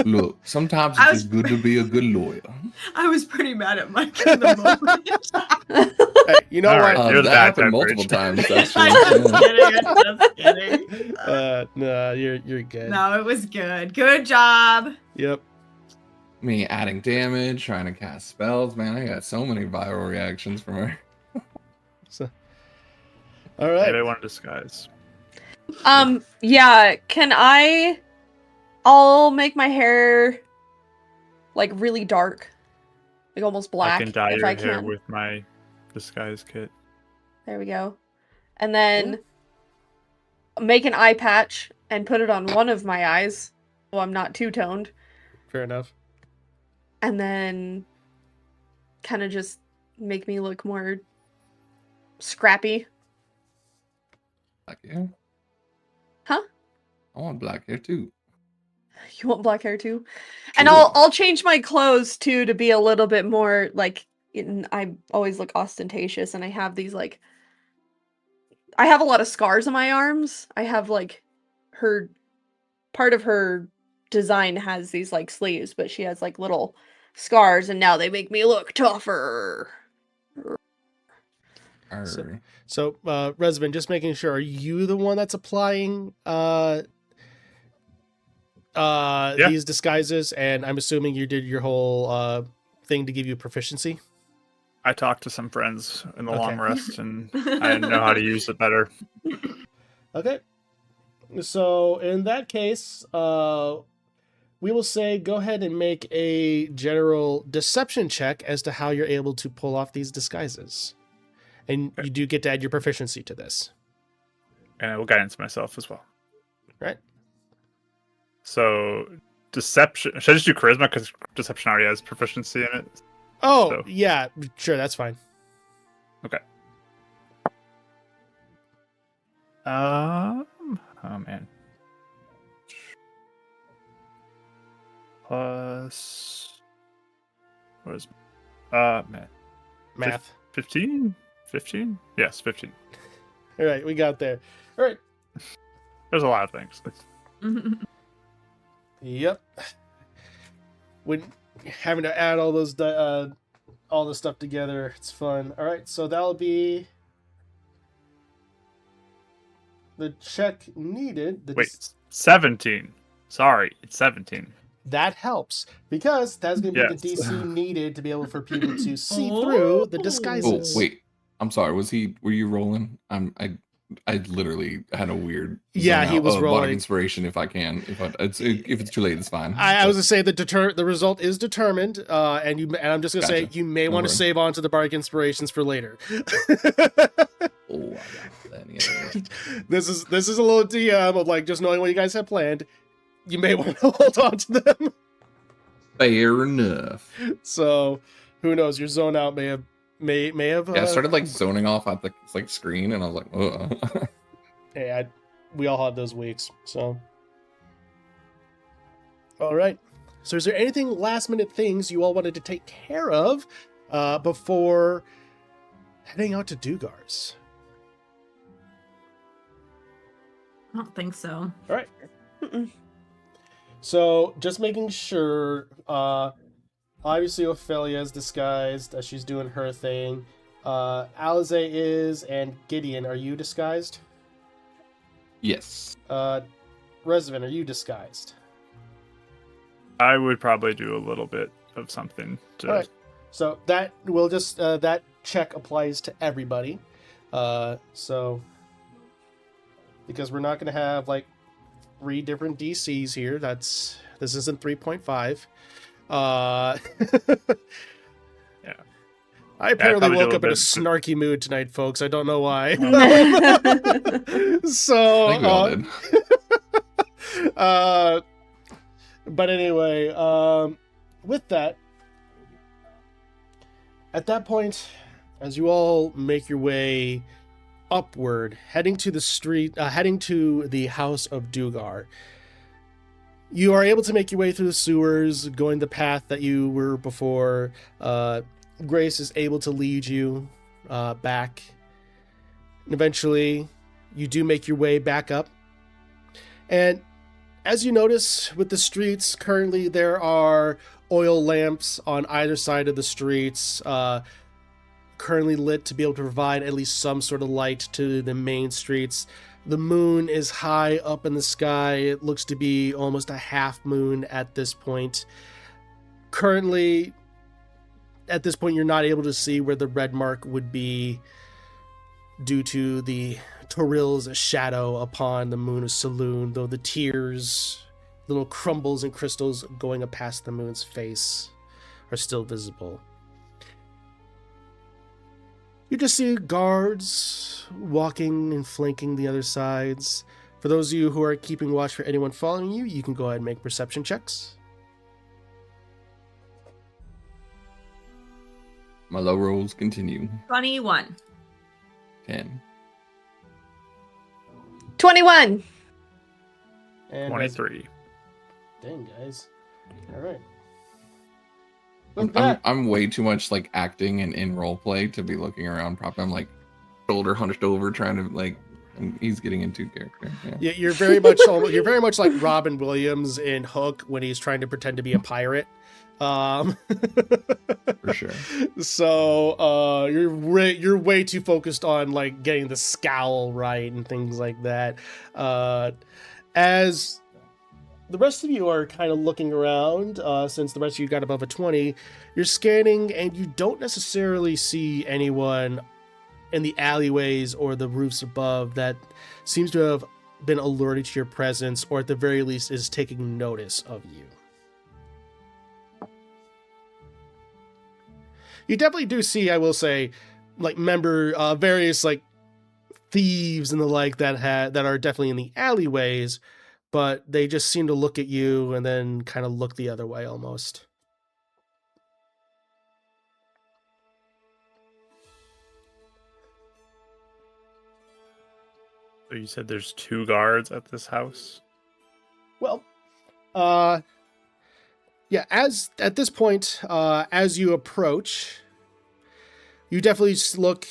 Look, sometimes it's just good to be a good lawyer. I was pretty mad at Mike in the moment. Hey, you know All what? right, you're that the bad happened type, multiple Rich. times. I'm just kidding. No, you're good. No, it was good. Good job. Yep. Me adding damage, trying to cast spells, man. I got so many viral reactions from her. So, all right. Maybe I want to disguise. Yeah, I'll make my hair like really dark. Like almost black. I can dye if your I hair can. with my disguise kit. There we go. And then make an eye patch and put it on one of my eyes so I'm not two-toned. Fair enough. And then kind of just make me look more scrappy. Black hair? Huh? I want black hair too. You want black hair too? And Sure. I'll change my clothes too to be a little bit more like I always look ostentatious, and I have these like I have a lot of scars on my arms. I have like part of her design has these like sleeves, but she has like little scars, and now they make me look tougher. Arr. So, Resvin, just making sure, are you the one that's applying these disguises? And I'm assuming you did your whole thing to give you proficiency? I talked to some friends in the Okay. long rest, and I know how to use it better. Okay. So, in that case, we will say go ahead and make a general deception check as to how you're able to pull off these disguises. And you do get to add your proficiency to this. And I will guidance myself as well. Right. So, deception. Should I just do charisma? Because deception already has proficiency in it. Oh, So- yeah, sure, that's fine. Okay. Oh man. Plus, what is? Man, Math. 15. 15? Yes, 15. All right, we got there. All right. There's a lot of things. Yep. When having to add all those all the stuff together, it's fun. All right, so that'll be the check needed. Wait, 17. Sorry, it's 17. That helps because that's going to be the Yes. DC needed to be able for people to see through the Oh, disguises. wait. I'm sorry. Were you rolling? I literally had a weird. Yeah, zone he out. was Bardic rolling. Inspiration, if I can. If it's too late, it's fine. I was going to say the result is determined, and I'm just going to say Gotcha. you may No want to worries. save on to the Bardic Inspirations for later. Oh, I got plenty of those. This is a little DM of like just knowing what you guys have planned. You may want to hold on to them. Fair enough. So who knows? Your zone out may may have. Yeah, I started like zoning off at the like screen, and I was like, ugh. Hey, we all have those weeks. So, all right. So, is there anything last minute things you all wanted to take care of before heading out to Dugar's? I don't think so. All right. Mm-mm. So, just making sure. Obviously, Ophelia is disguised as she's doing her thing. Alize is, and Gideon, are you disguised? Yes. Resvin, are you disguised? I would probably do a little bit of something to. All right. So that will just that check applies to everybody. So because we're not going to have like 3 different DCs here. This isn't 3.5. Yeah. I apparently probably do woke a up in a bit- snarky mood tonight, folks. I don't know why. I So, think we all did. but anyway, with that, at that point, as you all make your way upward, heading to the house of Dugar, you are able to make your way through the sewers, going the path that you were before. Grace is able to lead you back. And eventually, you do make your way back up. And as you notice with the streets, currently there are oil lamps on either side of the streets, currently lit to be able to provide at least some sort of light to the main streets. The moon is high up in the sky. It looks to be almost a half moon at this point. Currently, at this point, you're not able to see where the red mark would be due to the Terellis shadow upon the moon of Saloon, though the tears, little crumbles and crystals going past the moon's face, are still visible. You just see guards walking and flanking the other sides. For those of you who are keeping watch for anyone following you, you can go ahead and make perception checks. My low rolls continue. 21. 10. 21. And 23. Dang, guys. All right. I'm way too much like acting and in role play to be looking around properly. I'm like shoulder hunched over trying to like he's getting into character. Yeah, you're very much like Robin Williams in Hook when he's trying to pretend to be a pirate. For sure. So you're way too focused on like getting the scowl right and things like that. As the rest of you are kind of looking around, since the rest of you got above a 20, you're scanning and you don't necessarily see anyone in the alleyways or the roofs above that seems to have been alerted to your presence, or at the very least is taking notice of you. You definitely do see, I will say, like various like thieves and the like that are definitely in the alleyways, but they just seem to look at you and then kind of look the other way almost. So you said there's 2 guards at this house? Well, yeah, at this point, as you approach, you definitely look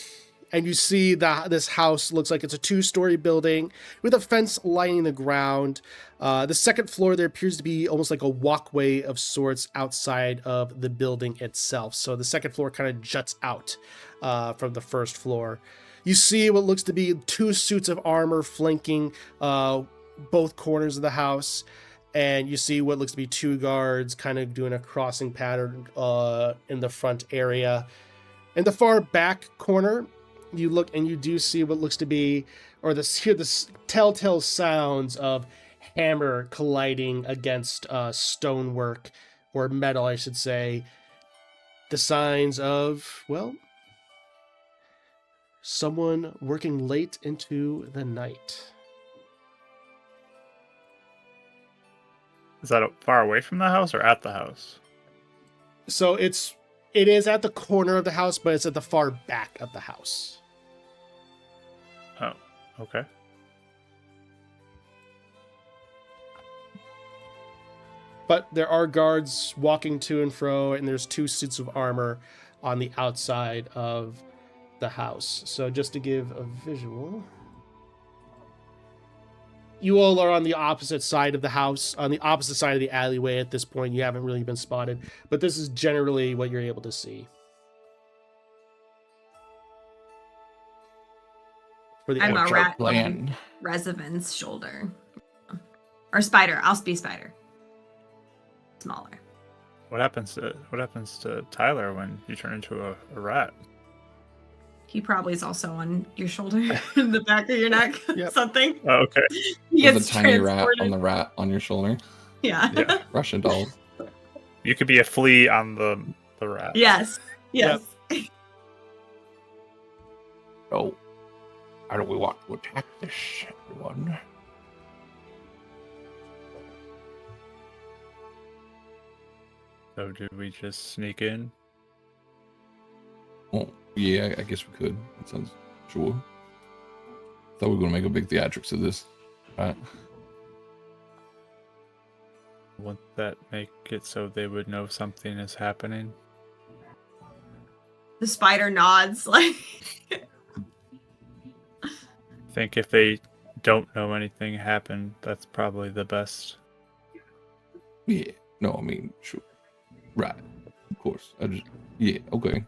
and you see that this house looks like it's a 2-story building with a fence lining the ground. The second floor, there appears to be almost like a walkway of sorts outside of the building itself. So the second floor kind of juts out from the first floor. You see what looks to be 2 suits of armor flanking both corners of the house. And you see what looks to be 2 guards kind of doing a crossing pattern in the front area. In the far back corner, you look and you do see what looks to be, or hear the telltale sounds of hammer colliding against stonework, or metal, I should say. The signs of, well, someone working late into the night. Is that far away from the house or at the house? So it's It is at the corner of the house, but it's at the far back of the house. Oh, okay. But there are guards walking to and fro, and there's 2 suits of armor on the outside of the house. So just to give a visual, you all are on the opposite side of the house, on the opposite side of the alleyway at this point. You haven't really been spotted, but this is generally what you're able to see. For the I'm a What's our rat on plan? Revenant's shoulder. Or spider. I'll be spider. Smaller. What happens to Tyler when you turn into a rat? He probably is also on your shoulder, in the back of your neck, Yep. something. Oh, okay. He There's gets a tiny rat transported. on the rat on your shoulder. Yeah. Yeah. Russian doll. You could be a flea on the rat. Yes. Yes. Oh, how do we want to attack this, everyone? So do we just sneak in? Oh, yeah, I guess we could. That sounds sure. Thought we were gonna make a big theatrics of this, right? Wouldn't that make it so they would know something is happening? The spider nods like I think if they don't know anything happened, that's probably the best. Yeah. No, I mean, sure. Right. Of course. Yeah, okay.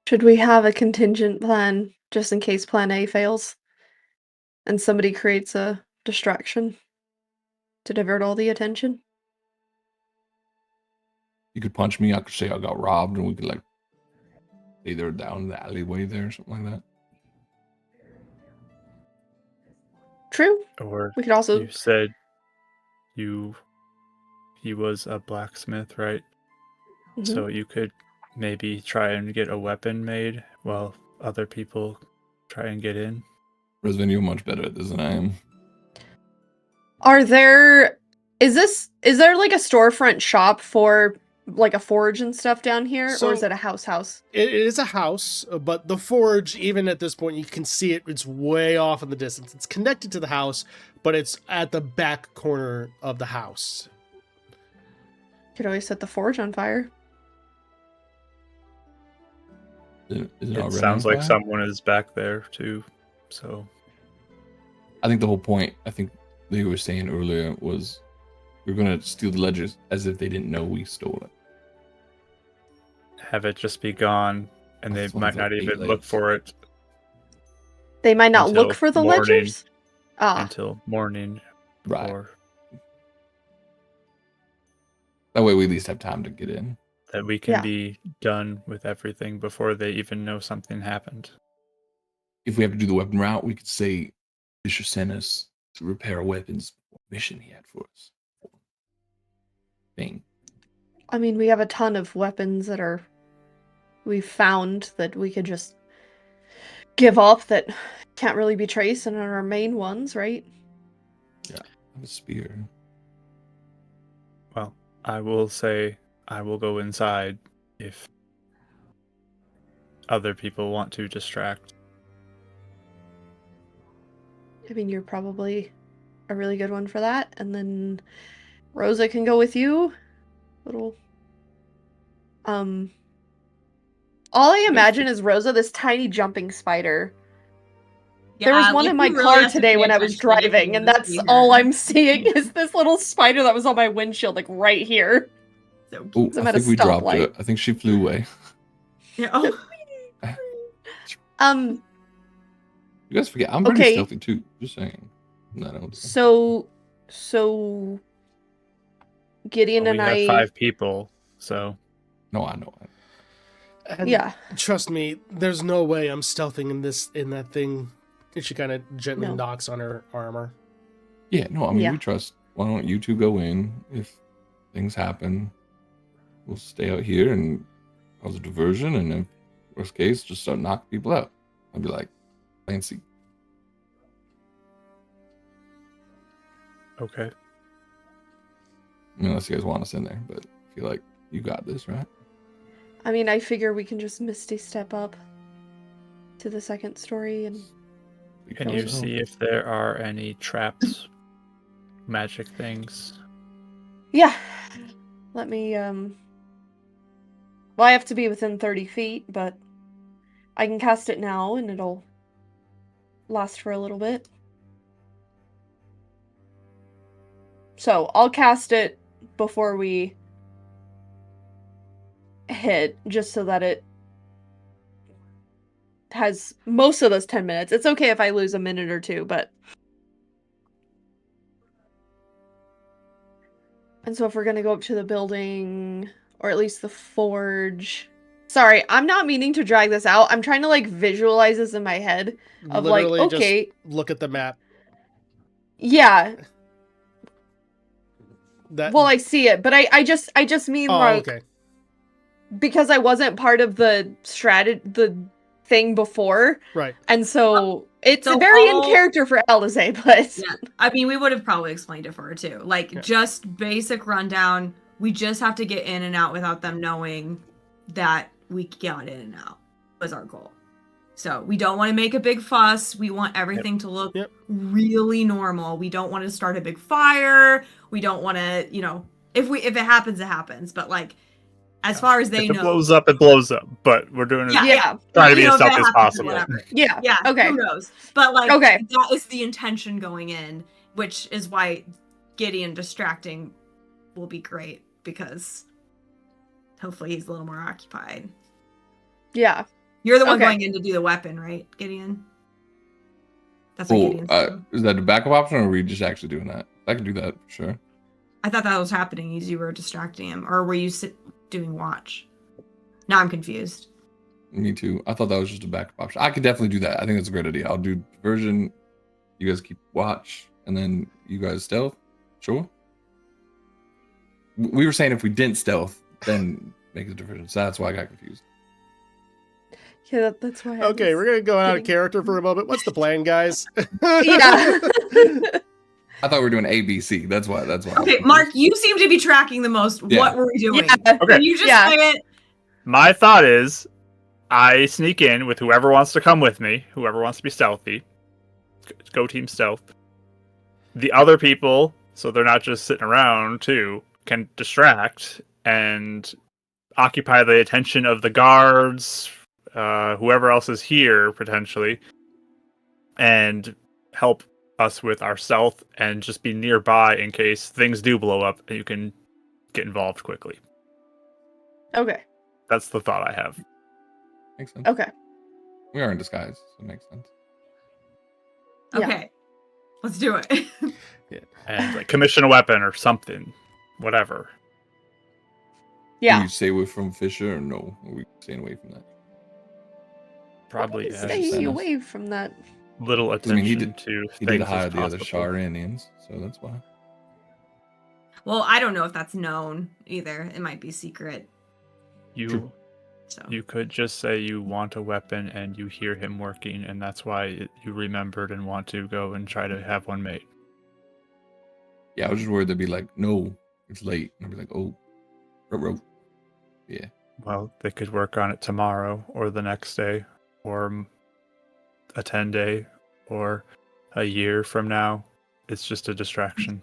Should we have a contingent plan just in case plan A fails? And somebody creates a distraction to divert all the attention? You could punch me, I could say I got robbed, and we could, like, either down the alleyway there or something like that. True. Or We could also. you said he was a blacksmith, right? Mhm. So you could maybe try and get a weapon made while other people try and get in. Resvin, you're much better at this than I am. Is there like a storefront shop for like a forge and stuff down here, So- or is it a house? It is a house, but the forge, even at this point, you can see it. It's way off in the distance. It's connected to the house, but it's at the back corner of the house. Could always set the forge on fire. Is it It already sounds on like fire? someone is back there too. So I think the whole point, I think they were saying earlier, was we're going to steal the ledgers as if they didn't know we stole it. have it just be gone, and they That's one might of the not 8 even look legs. for it They might not Until look for the morning. ledgers. Ah, until morning. Right. Or That way we at least have time to get in. that we can Yeah. be done with everything before they even know something happened. If we have to do the weapon route, we could say Fisher sent us to repair a weapons mission he had for us. Thing. I mean, we have a ton of weapons that we've found that we could just give up that can't really be traced, and are our main ones, right? I have a spear. Well, I will say I will go inside if other people want to distract. I mean, you're probably a really good one for that, and then Rosa can go with you. Little. All I imagine is Rosa, this tiny jumping spider. There was one in my car today when I was driving, and that's all I'm seeing is this little spider that was on my windshield, like right here. So cute. Oh, I'm I at a think we dropped stoplight. it. I think she flew away. Yeah, oh, Um, You guys forget, I'm pretty Okay. stealthy too. Just saying. No, no. so Gideon Well, and we have I, 5 people, so No, I know. And yeah, trust me, there's no way I'm stealthing in that thing. And she kind of gently No. knocks on her armor. Yeah, no, I mean, Yeah. we trust. Why don't you two go in? If things happen, we'll stay out here and cause a diversion. And if worst case, just start knocking people out. I'd be like, fancy. okay. Unless you guys want us in there, but I feel like you got this, right? I mean, I figure we can just Misty step up to the second story and... Can you see if there are any traps, magic things? Yeah. Let me, Well, I have to be within 30 feet, but I can cast it now and it'll last for a little bit. So, I'll cast it before we hit, just so that it has most of those 10 minutes. It's okay if I lose a minute or two, but... And so if we're gonna go up to the building, or at least the forge... Sorry, I'm not meaning to drag this out. I'm trying to, like, visualize this in my head. Of, Literally, like, okay... just look at the map. Yeah. Well, I see it, but I just mean, like... okay. Because I wasn't part of the thing before. Right. And so... It's very in character for Elle to say, but... Yeah, I mean, we would have probably explained it for her, too. Like, just basic rundown. We just have to get in and out without them knowing that we got in and out was our goal. So, we don't want to make a big fuss. We want everything to look really normal. We don't want to start a big fire. We don't want to, you know... If it happens, it happens. But, like... As far as they if know, it blows up, it blows up. But we're doing it. Trying to be as stealthy as possible. Yeah. Okay. Who knows? But like, okay. That is the intention going in, which is why Gideon distracting will be great because hopefully he's a little more occupied. Yeah. You're the one going in to do the weapon, right, Gideon? That's what Gideon's doing. Is that a backup option, or are we just actually doing that? I can do that for sure. I thought that was happening as you were distracting him, or were you doing watch? Now I'm confused. Me too. I thought that was just a backup option. I could definitely do that. I think that's a great idea. I'll do diversion. You guys keep watch, and then you guys stealth. Sure. We were saying if we didn't stealth, then make a diversion. So that's why I got confused. Yeah, that's why. Okay, we're gonna go out of character for a moment. What's the plan, guys? Yeah. I thought we were doing ABC. That's why. Okay, Mark, you seem to be tracking the most. Yeah. What were we doing? Yeah. Okay. Can you just say it? My thought is, I sneak in with whoever wants to come with me, whoever wants to be stealthy. Go team stealth. The other people, so they're not just sitting around too, can distract and occupy the attention of the guards, whoever else is here potentially, and help us with our stealth and just be nearby in case things do blow up and you can get involved quickly. Okay. That's the thought I have. Makes sense. Okay. We are in disguise, so it makes sense. Okay. Let's do it. And like commission a weapon or something. Whatever. Yeah. Do you stay away from Fisher or no? Are we staying away from that? Probably stay away from that. Little attention to he did hire the other Shar Indians, so that's why. Well, I don't know if that's known either. It might be secret. You could just say you want a weapon and you hear him working, and that's why you remembered and want to go and try to have one made. Yeah, I was just worried they'd be like, no, it's late. And I'd be like, oh, rope. Yeah. Well, they could work on it tomorrow or the next day or a 10-day or a year from now. It's just a distraction.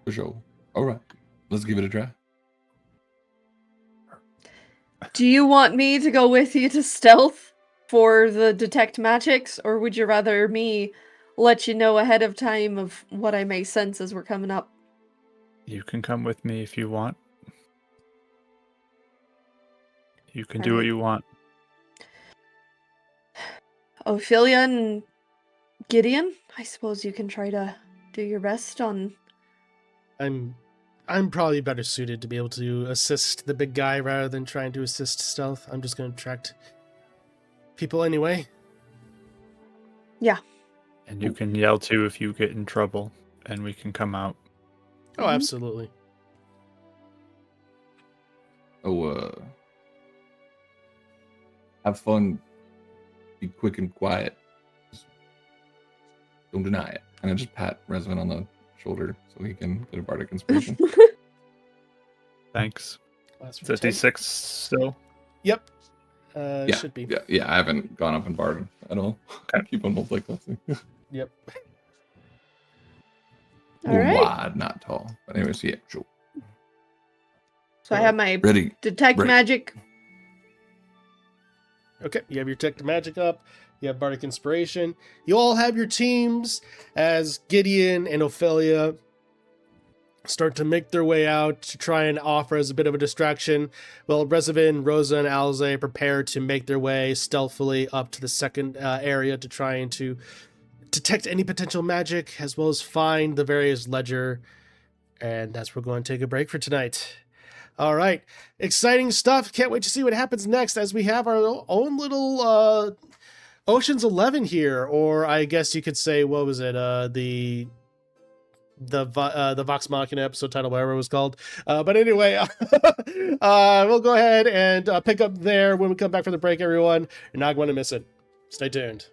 For sure. All right. Let's give it a try. Do you want me to go with you to stealth for the detect magics, or would you rather me let you know ahead of time of what I may sense as we're coming up? You can come with me if you want. You can do what you want. Ophelia and Gideon, I suppose you can try to do your best on... I'm probably better suited to be able to assist the big guy rather than trying to assist stealth. I'm just going to attract people anyway. Yeah. And you can yell too if you get in trouble, and we can come out. Oh, absolutely. Have fun. Be quick and quiet. Just don't deny it. And I just pat Resvin on the shoulder so he can get a bardic inspiration. Thanks. Is it D6 still? Yep. Yeah, Should be. Yeah. I haven't gone up in Bard at all. I keep on multiclassing. Yep. All right. Wide, not tall. But anyways, yeah, sure. So I have my Ready. detect Ready. magic. Okay, you have your Detect Magic up. You have Bardic Inspiration. You all have your teams as Gideon and Ophelia start to make their way out to try and offer as a bit of a distraction. Well, Rezavin, Rosa, and Alze prepare to make their way stealthily up to the second area to try and to detect any potential magic, as well as find the various ledger. And that's where we're going to take a break for tonight. All right, exciting stuff. Can't wait to see what happens next as we have our own little Ocean's 11 here, or I guess you could say, what was it? The Vox Machina episode title, whatever it was called. But anyway, we'll go ahead and pick up there when we come back from the break, everyone. You're not going to miss it. Stay tuned.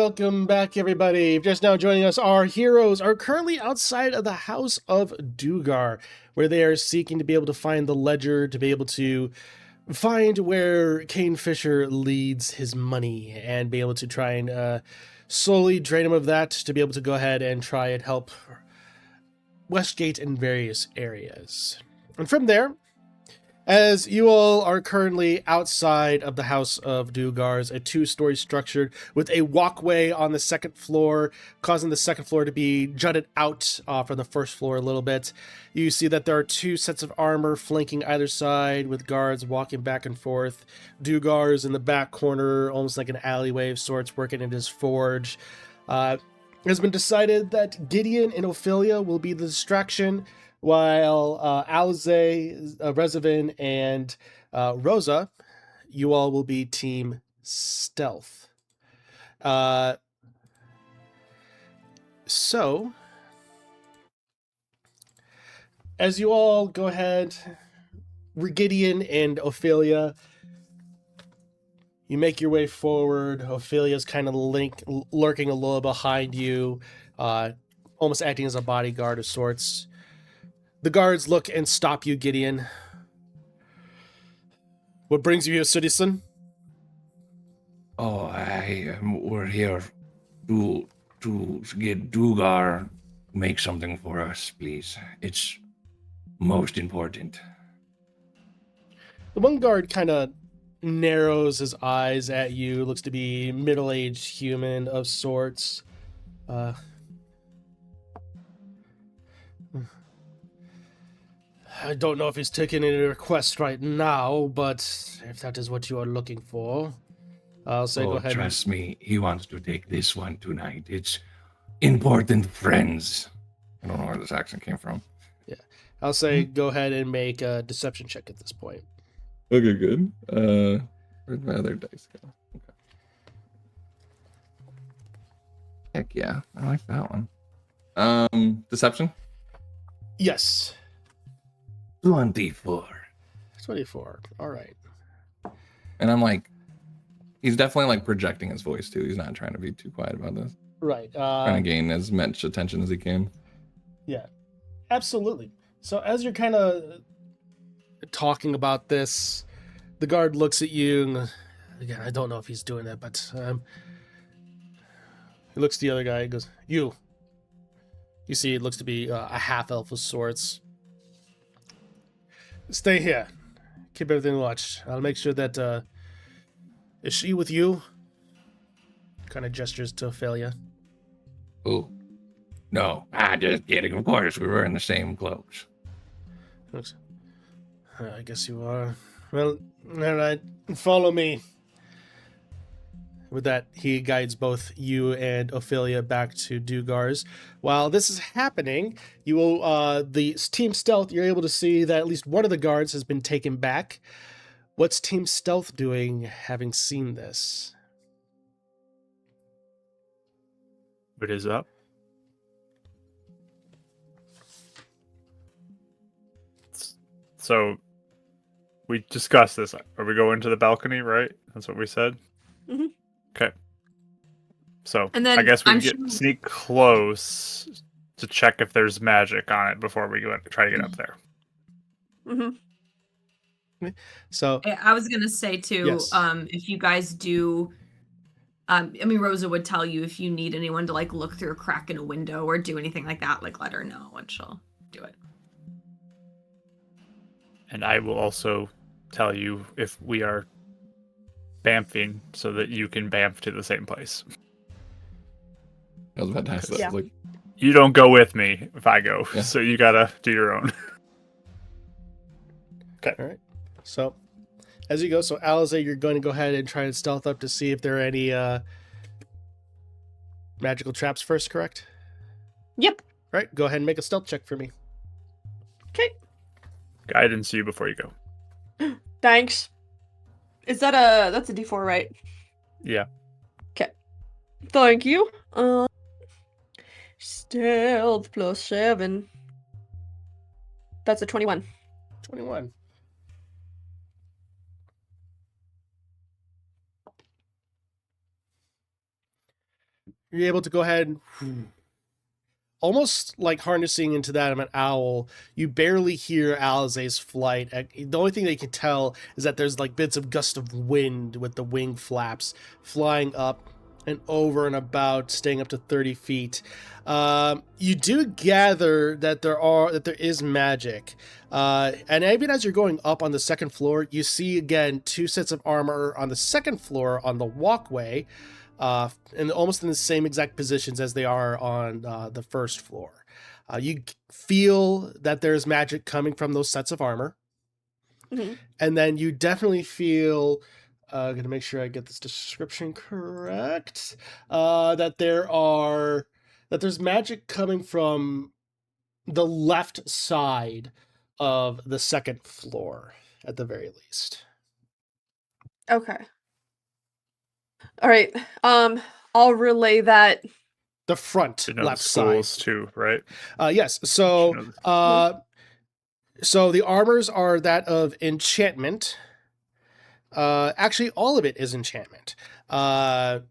welcome back, everybody. Just now joining us, our heroes are currently outside of the house of Dugar, where they are seeking to be able to find the ledger, to be able to find where Cain Fischer leads his money, and be able to try and slowly drain him of that, to be able to go ahead and try and help Westgate in various areas. And from there, as you all are currently outside of the House of Dugars, a two-story structure with a walkway on the second floor, causing the second floor to be jutted out from the first floor a little bit. You see that there are two sets of armor flanking either side, with guards walking back and forth. Dugars in the back corner, almost like an alleyway of sorts, working in his forge. It has been decided that Gideon and Ophelia will be the distraction, while Alize, Rezavin, and Rosa, you all will be Team Stealth. So, as you all go ahead, Gideon and Ophelia, you make your way forward. Ophelia's kind of lurking a little behind you, almost acting as a bodyguard of sorts. The guards look and stop you, Gideon. What brings you here, citizen? Oh, we're here to get Dugar make something for us, please. It's most important. The one guard kind of narrows his eyes at you, looks to be middle-aged human of sorts. I don't know if he's taking any requests right now, but if that is what you are looking for, I'll say go ahead. Trust me, he wants to take this one tonight. It's important, friends. I don't know where this accent came from. Yeah, I'll say go ahead and make a deception check at this point. Okay, good. Where'd my other dice go? Okay. Heck yeah, I like that one. Deception? Yes. 24. 24. All right. And I'm like, he's definitely like projecting his voice too. He's not trying to be too quiet about this. Right. Trying to gain as much attention as he can. Yeah, absolutely. So as you're kind of talking about this, the guard looks at you, and again, I don't know if he's doing that, but he looks at the other guy and goes, You see, it looks to be a half-elf of sorts. Stay here. Keep everything watched. I'll make sure that, is she with you? Kind of gestures to Ophelia. Oh, no, just kidding. Of course, we were in the same clothes. Looks, I guess you are. Well, all right. Follow me. With that, he guides both you and Ophelia back to Dugar's. While this is happening, you will, the Team Stealth, you're able to see that at least one of the guards has been taken back. What's Team Stealth doing, having seen this? What is up? So, we discussed this. Are we going to the balcony, right? That's what we said? Mm-hmm. Okay. So, And then I guess we I'm can sure- sneak close to check if there's magic on it before we go try to get up there. Mm-hmm. So, I was gonna say too, Yes. if you guys do, I mean, Rosa would tell you if you need anyone to like look through a crack in a window or do anything like that, like let her know and she'll do it. And I will also tell you if we are bamfing so that you can bamf to the same place. I was about to ask that. Yeah. Like, You don't go with me if I go, Yeah. so you gotta do your own. okay, all right. So, as you go, so Alize, you're going to go ahead and try and stealth up to see if there are any magical traps first, correct? Yep. All right, go ahead and make a stealth check for me. Okay. Guidance you before you go. Thanks. Is that that's a D4, right? Yeah. Thank you. Stealth plus 7. That's a 21. 21. you're able to go ahead and almost like harnessing into that of an owl. You barely hear Alizé's flight. The only thing that you can tell is that there's like bits of gust of wind with the wing flaps flying up and over and about, staying up to 30 feet. You do gather that there is magic. And even as you're going up on the second floor, you see again 2 sets of armor on the second floor on the walkway, and almost in the same exact positions as they are on the first floor. You feel that there's magic coming from those sets of armor. Mm-hmm. And then you definitely feel, I'm going to make sure I get this description correct, that there's magic coming from the left side of the second floor, at the very least. Okay. All right. I'll relay that. The front left the side. schools too, right? Yes. So, so the armors are that of enchantment. Actually, all of it is enchantment. Okay.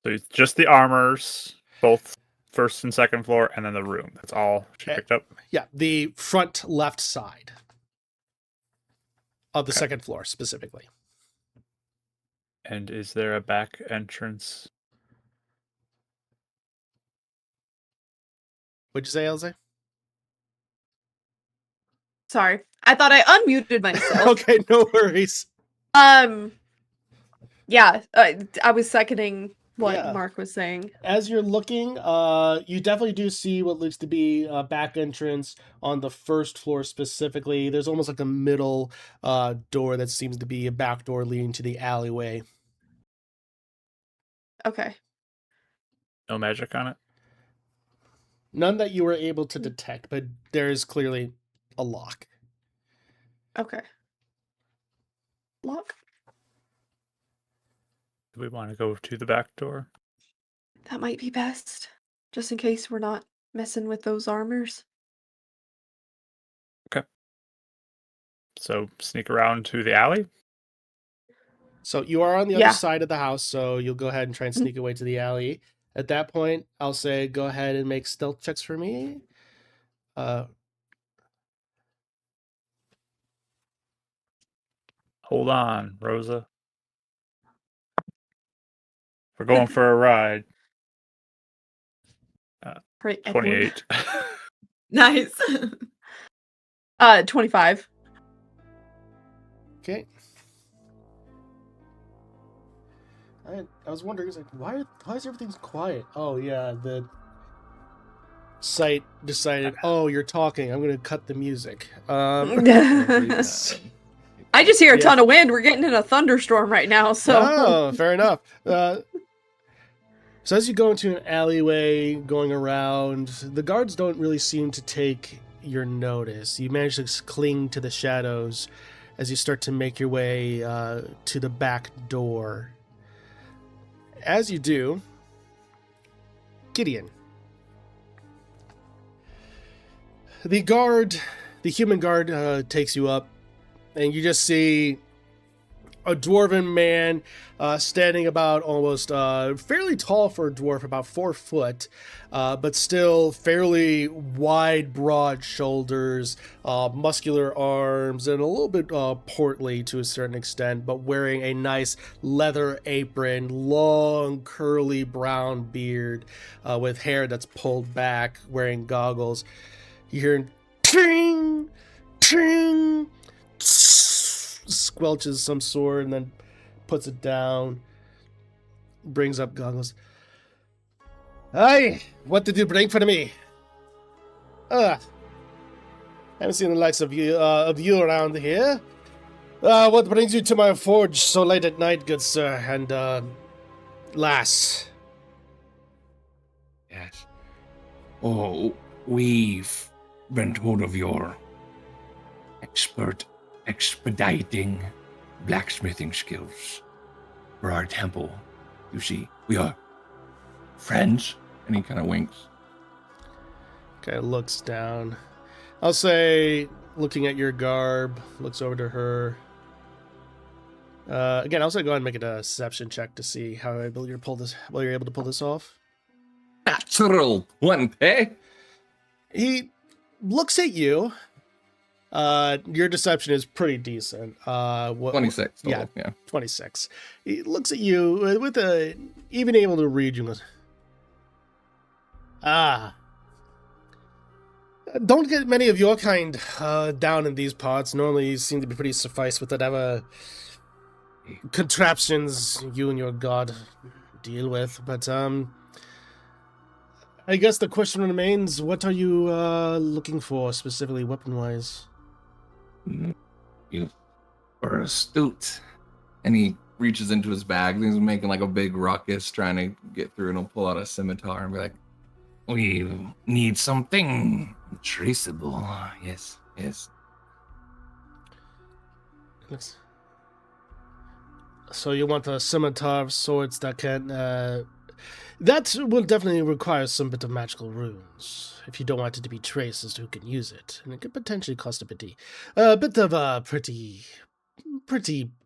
So it's just the armors, both first and second floor, and then the room. That's all she picked up? Yeah, the front left side of the second floor, specifically. And is there a back entrance? What'd you say, Elze? Sorry. I thought I unmuted myself. Okay, no worries. Yeah, I was seconding what Mark was saying. As you're looking, you definitely do see what looks to be a back entrance on the first floor specifically. There's almost like a middle door that seems to be a back door leading to the alleyway. Okay. No magic on it? None that you were able to detect, but there's clearly a lock. Okay. Lock? Do we want to go to the back door? That might be best. Just in case we're not messing with those armors. Okay. So sneak around to the alley? So you are on the other side of the house, so you'll go ahead and try and sneak away to the alley. At that point, I'll say go ahead and make stealth checks for me. Hold on, Rosa. We're going for a ride. 28. Nice. 25. Okay. I was wondering, like, why is everything quiet? Oh yeah, the site decided, oh, you're talking, I'm gonna cut the music. I just hear a ton of wind. We're getting in a thunderstorm right now, so. Oh, fair enough. So as you go into an alleyway going around, the guards don't really seem to take your notice. You manage to cling to the shadows as you start to make your way to the back door. As you do, Gideon. The human guard takes you up, and you just see a dwarven man standing about almost fairly tall for a dwarf, about 4 foot, but still fairly wide, broad shoulders, muscular arms, and a little bit portly to a certain extent, but wearing a nice leather apron, long, curly brown beard with hair that's pulled back, wearing goggles. You hear ting, ting, squelches some sort and then puts it down, brings up goggles. Aye, what did you bring for me? Haven't seen the likes of you around here. What brings you to my forge so late at night, good sir, and lass? Yes. Oh, we've been told of your expediting blacksmithing skills for our temple. You see, we are friends. And he kind of winks. Kind of looks down. I'll say, looking at your garb, looks over to her. Again, I'll say go ahead and make a deception check to see how you're able to pull this off. Natural 20. He looks at you. Your deception is pretty decent. 26 total, yeah. 26. He looks at you with even able to read you. Don't get many of your kind down in these parts. Normally you seem to be pretty suffice with whatever contraptions you and your god deal with. But I guess the question remains, what are you looking for specifically weapon-wise? You are astute. And he reaches into his bag and he's making like a big ruckus trying to get through, and he'll pull out a scimitar and be like, we need something traceable. Yes. So you want a scimitar of sorts that can... that will definitely require some bit of magical runes, if you don't want it to be traced as to who can use it. And it could potentially cost a bit of a pretty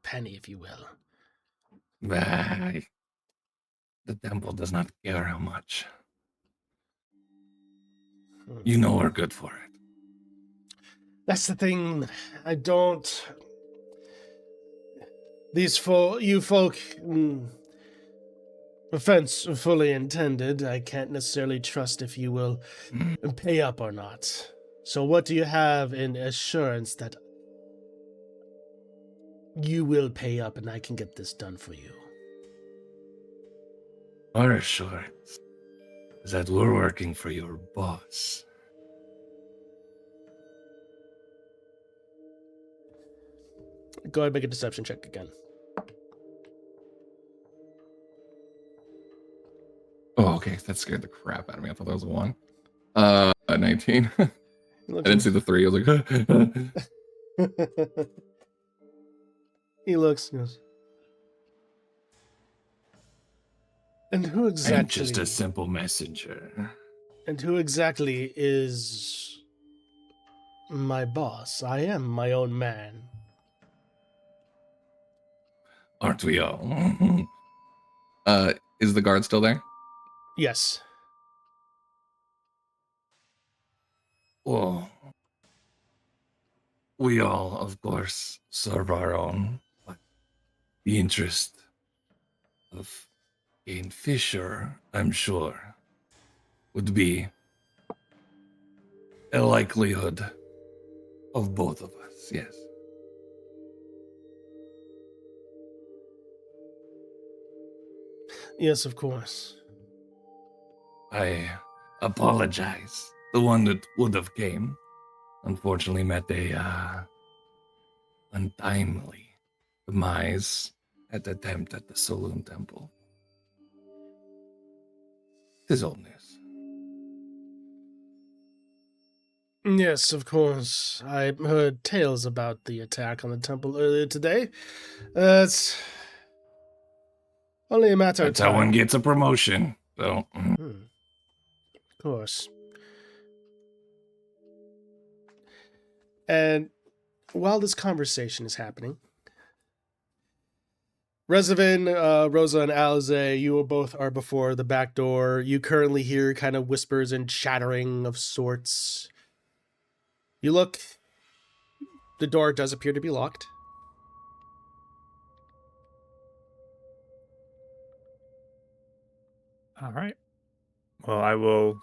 penny, if you will. The temple does not care how much. You know we're good for it. That's the thing. I don't... You folk... Offense fully intended. I can't necessarily trust if you will pay up or not. So what do you have in assurance that you will pay up and I can get this done for you? Our assurance is that we're working for your boss. Go ahead and make a deception check again. Oh, okay. That scared the crap out of me. I thought that was a 1. 19. I didn't see the 3. I was like, He looks, goes, and who exactly... I'm just a simple messenger. And who exactly is my boss? I am my own man. Aren't we all? Is the guard still there? Yes. Well, we all, of course, serve our own, but the interest of Cain Fischer, I'm sure, would be a likelihood of both of us, yes. Yes, of course. I apologize. The one that would have came, unfortunately, met a untimely demise at the attempt at the Saloon Temple. It is old news. Yes, of course. I heard tales about the attack on the temple earlier today. It's only a matter of time. That's how one gets a promotion. So, Of course. And while this conversation is happening, Rezavin, Rosa, and Alize, you both are before the back door. You currently hear kind of whispers and chattering of sorts. You look. The door does appear to be locked. All right. Well, I will,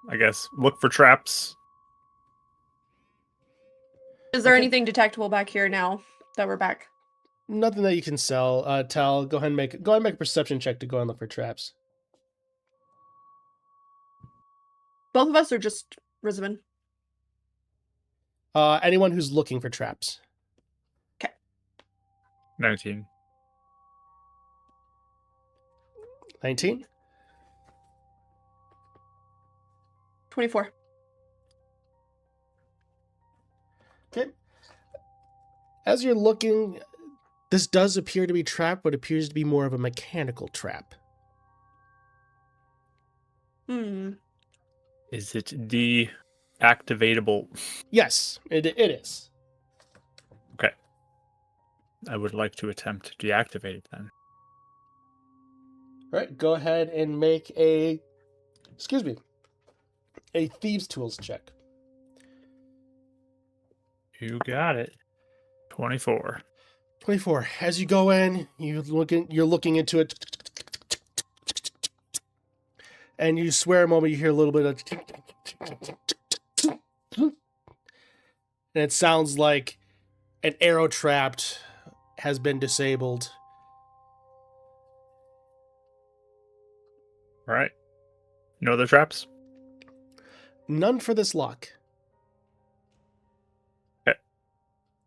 I guess, look for traps. Is there anything detectable back here now that we're back? Nothing that you can sell. Tal, go ahead and make a perception check to go and look for traps. Both of us, or just Rizabin? Anyone who's looking for traps. Okay. 19. 19? 24. Okay. As you're looking, this does appear to be trap, but appears to be more of a mechanical trap. Hmm. Is it the activatable? Yes, it is. Okay. I would like to attempt to deactivate it then. All right, go ahead and make a thieves tools check. You got it. 24. 24. As you go in, you're looking into it, and you swear a moment. You hear a little bit of, and it sounds like an arrow trapped has been disabled. All right. No other traps? None for this lock.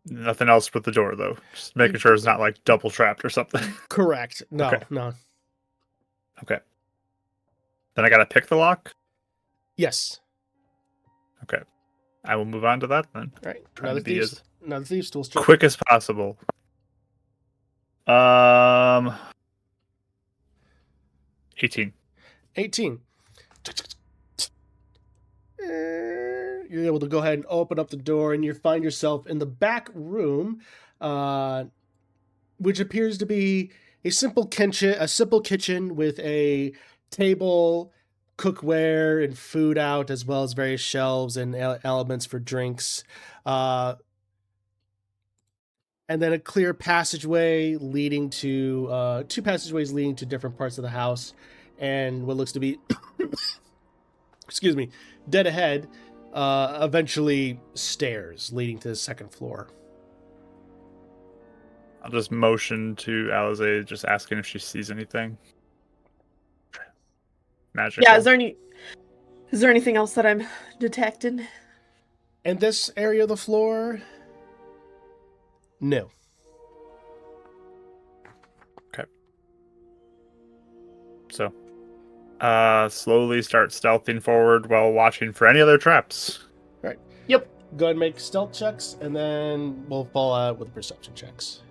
Nothing else with the door, though. Just making sure it's not like double trapped or something. Correct. No, Okay. no. Okay. Then I gotta pick the lock? Yes. Okay. I will move on to that then. All right. Trying to be as Another thieves tools check. quick as possible. 18. 18. You're able to go ahead and open up the door, and you find yourself in the back room, which appears to be a simple kitchen with a table, cookware, and food out, as well as various shelves and elements for drinks. And then a clear passageway leading to two passageways leading to different parts of the house, and what looks to be excuse me, dead ahead, eventually stairs leading to the second floor. I'll just motion to Alize, just asking if she sees anything. Magic. Yeah, is there anything else that I'm detecting? In this area of the floor, no. Okay. So, slowly start stealthing forward while watching for any other traps. Right. Yep. Go ahead and make stealth checks, and then we'll fall out with perception checks.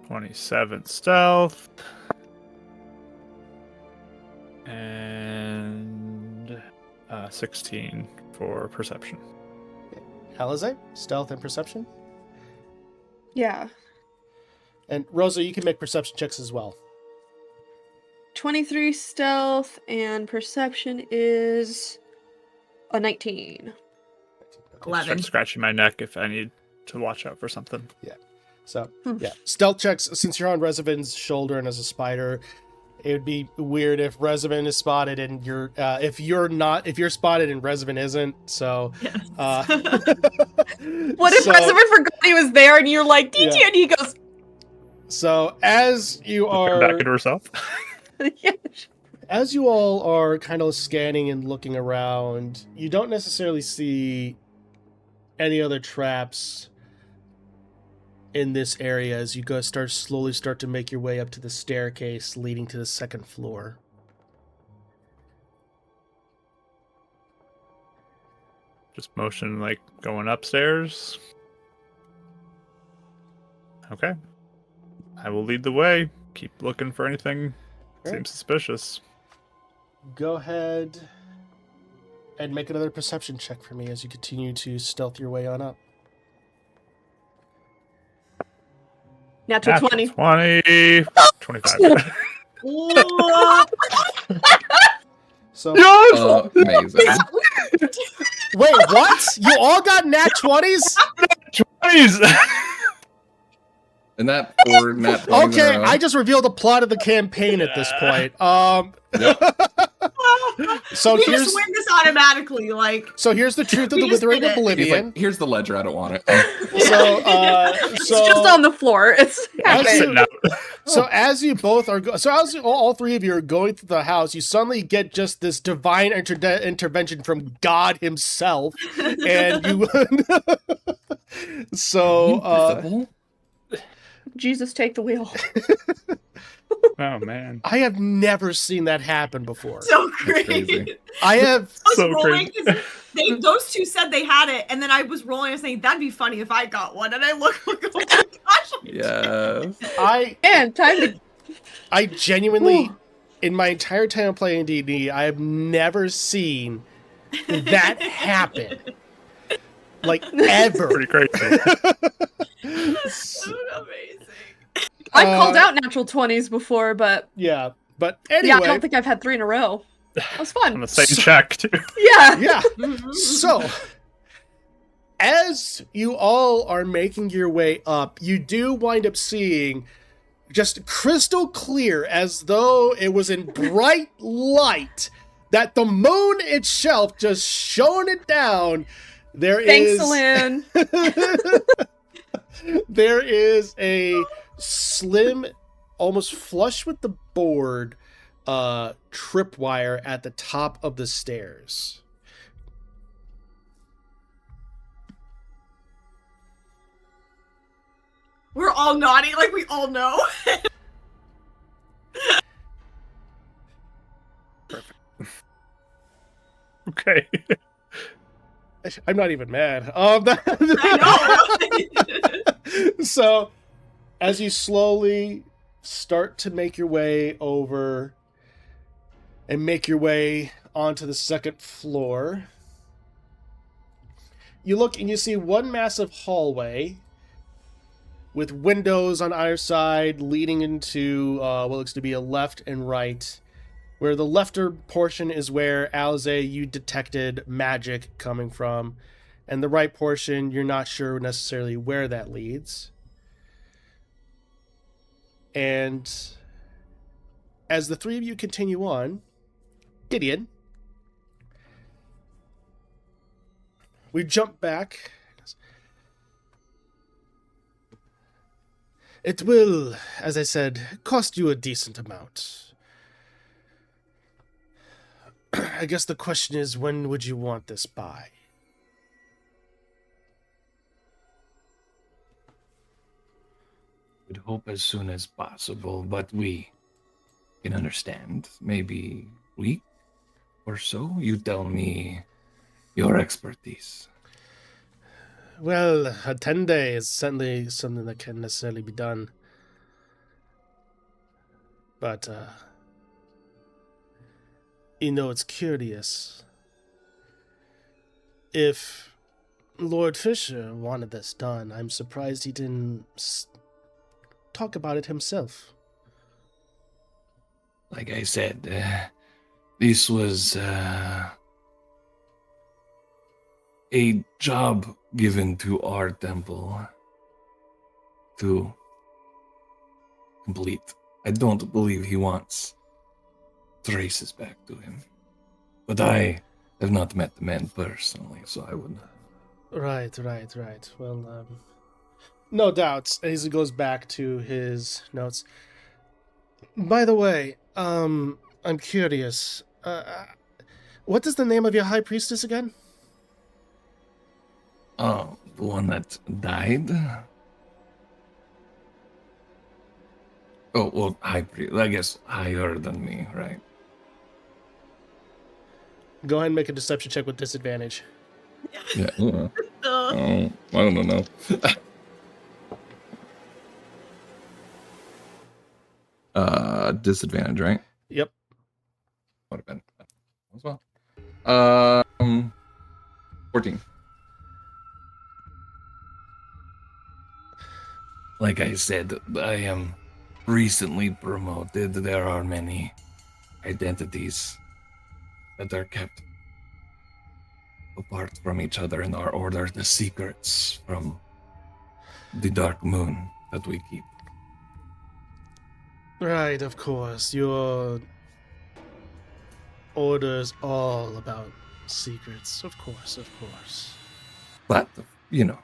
27 stealth. And 16 for perception. Alize, stealth and perception. Yeah. And Rosa, you can make perception checks as well. 23 stealth and perception is a 19. 11. Start scratching my neck if I need to watch out for something. So, yeah. Stealth checks, since you're on Rezavin's shoulder and as a spider, it would be weird if Rezavin is spotted and you're, if you're spotted and Rezavin isn't, so. Yes. What if Rezavin forgot he was there and you're like, DT, Yeah. and he goes, So, as you are. Back into herself. yeah. As you all are kind of scanning and looking around, you don't necessarily see any other traps in this area as you slowly start to make your way up to the staircase leading to the second floor. Just motion like going upstairs. Okay. I will lead the way. Keep looking for anything. Right. Seems suspicious. Go ahead and make another perception check for me as you continue to stealth your way on up. Natural 20. 20. 25. So, Amazing. wait, what? You all got nat 20s? 20s! And that or nat 20s in a Okay, row. I just revealed the plot of the campaign at this point. So We here's just win this automatically, like. here's the truth of We the just Withering did it. He's Oblivion. like, here's the ledger. I don't want it. So, It's just on the floor. It's As happening. Sitting out. So as you both are, as all three of you are going through the house, you suddenly get just this divine intervention from God Himself, and you. So, Invisible? Jesus, take the wheel. Oh, man. I have never seen that happen before. So That's great. crazy. I have. I was So rolling 'cause those two said they had it, and then I was rolling and saying that'd be funny if I got one, and I look, oh my gosh. Yes. I Man, time to. genuinely, in my entire time playing D&D, I have never seen that happen. Like, ever. Pretty crazy. So amazing. I've called out natural 20s before, but yeah. But anyway, yeah, I don't think I've had 3 in a row. That was fun. On the same check, too. Yeah. yeah. So, as you all are making your way up, you do wind up seeing just crystal clear, as though it was in bright light, that the moon itself just shone it down. Thanks, Lynn. There is a slim, almost flush with the board, tripwire at the top of the stairs. We're all nodding, like we all know. Okay. I'm not even mad. I know. So, as you slowly start to make your way over and make your way onto the second floor, you look and you see one massive hallway with windows on either side leading into what looks to be a left and right, where the lefter portion is where, Alize, you detected magic coming from, and the right portion, you're not sure necessarily where that leads. And as the three of you continue on, Gideon, we jump back. It will, as I said, cost you a decent amount. I guess the question is, when would you want this by? Would hope as soon as possible, but we can understand. Maybe week or so? You tell me your expertise. Well, a 10 day is certainly something that can't necessarily be done. But, you know, it's curious. If Lord Fischer wanted this done, I'm surprised he didn't talk about it himself. Like I said, this was a job given to our temple to complete. I don't believe he wants traces back to him. But I have not met the man personally, so I would... Right. Well, no doubts. As he goes back to his notes. By the way, I'm curious. What is the name of your high priestess again? Oh, the one that died? Oh, well, I guess higher than me, right? Go ahead and make a deception check with disadvantage. Yeah. I don't know. Disadvantage, right? Yep. Would have been as well. 14. Like I said, I am recently promoted. There are many identities that are kept apart from each other in our order, the secrets from the dark moon that we keep. Right, of course. Your order's all about secrets. Of course. But, you know,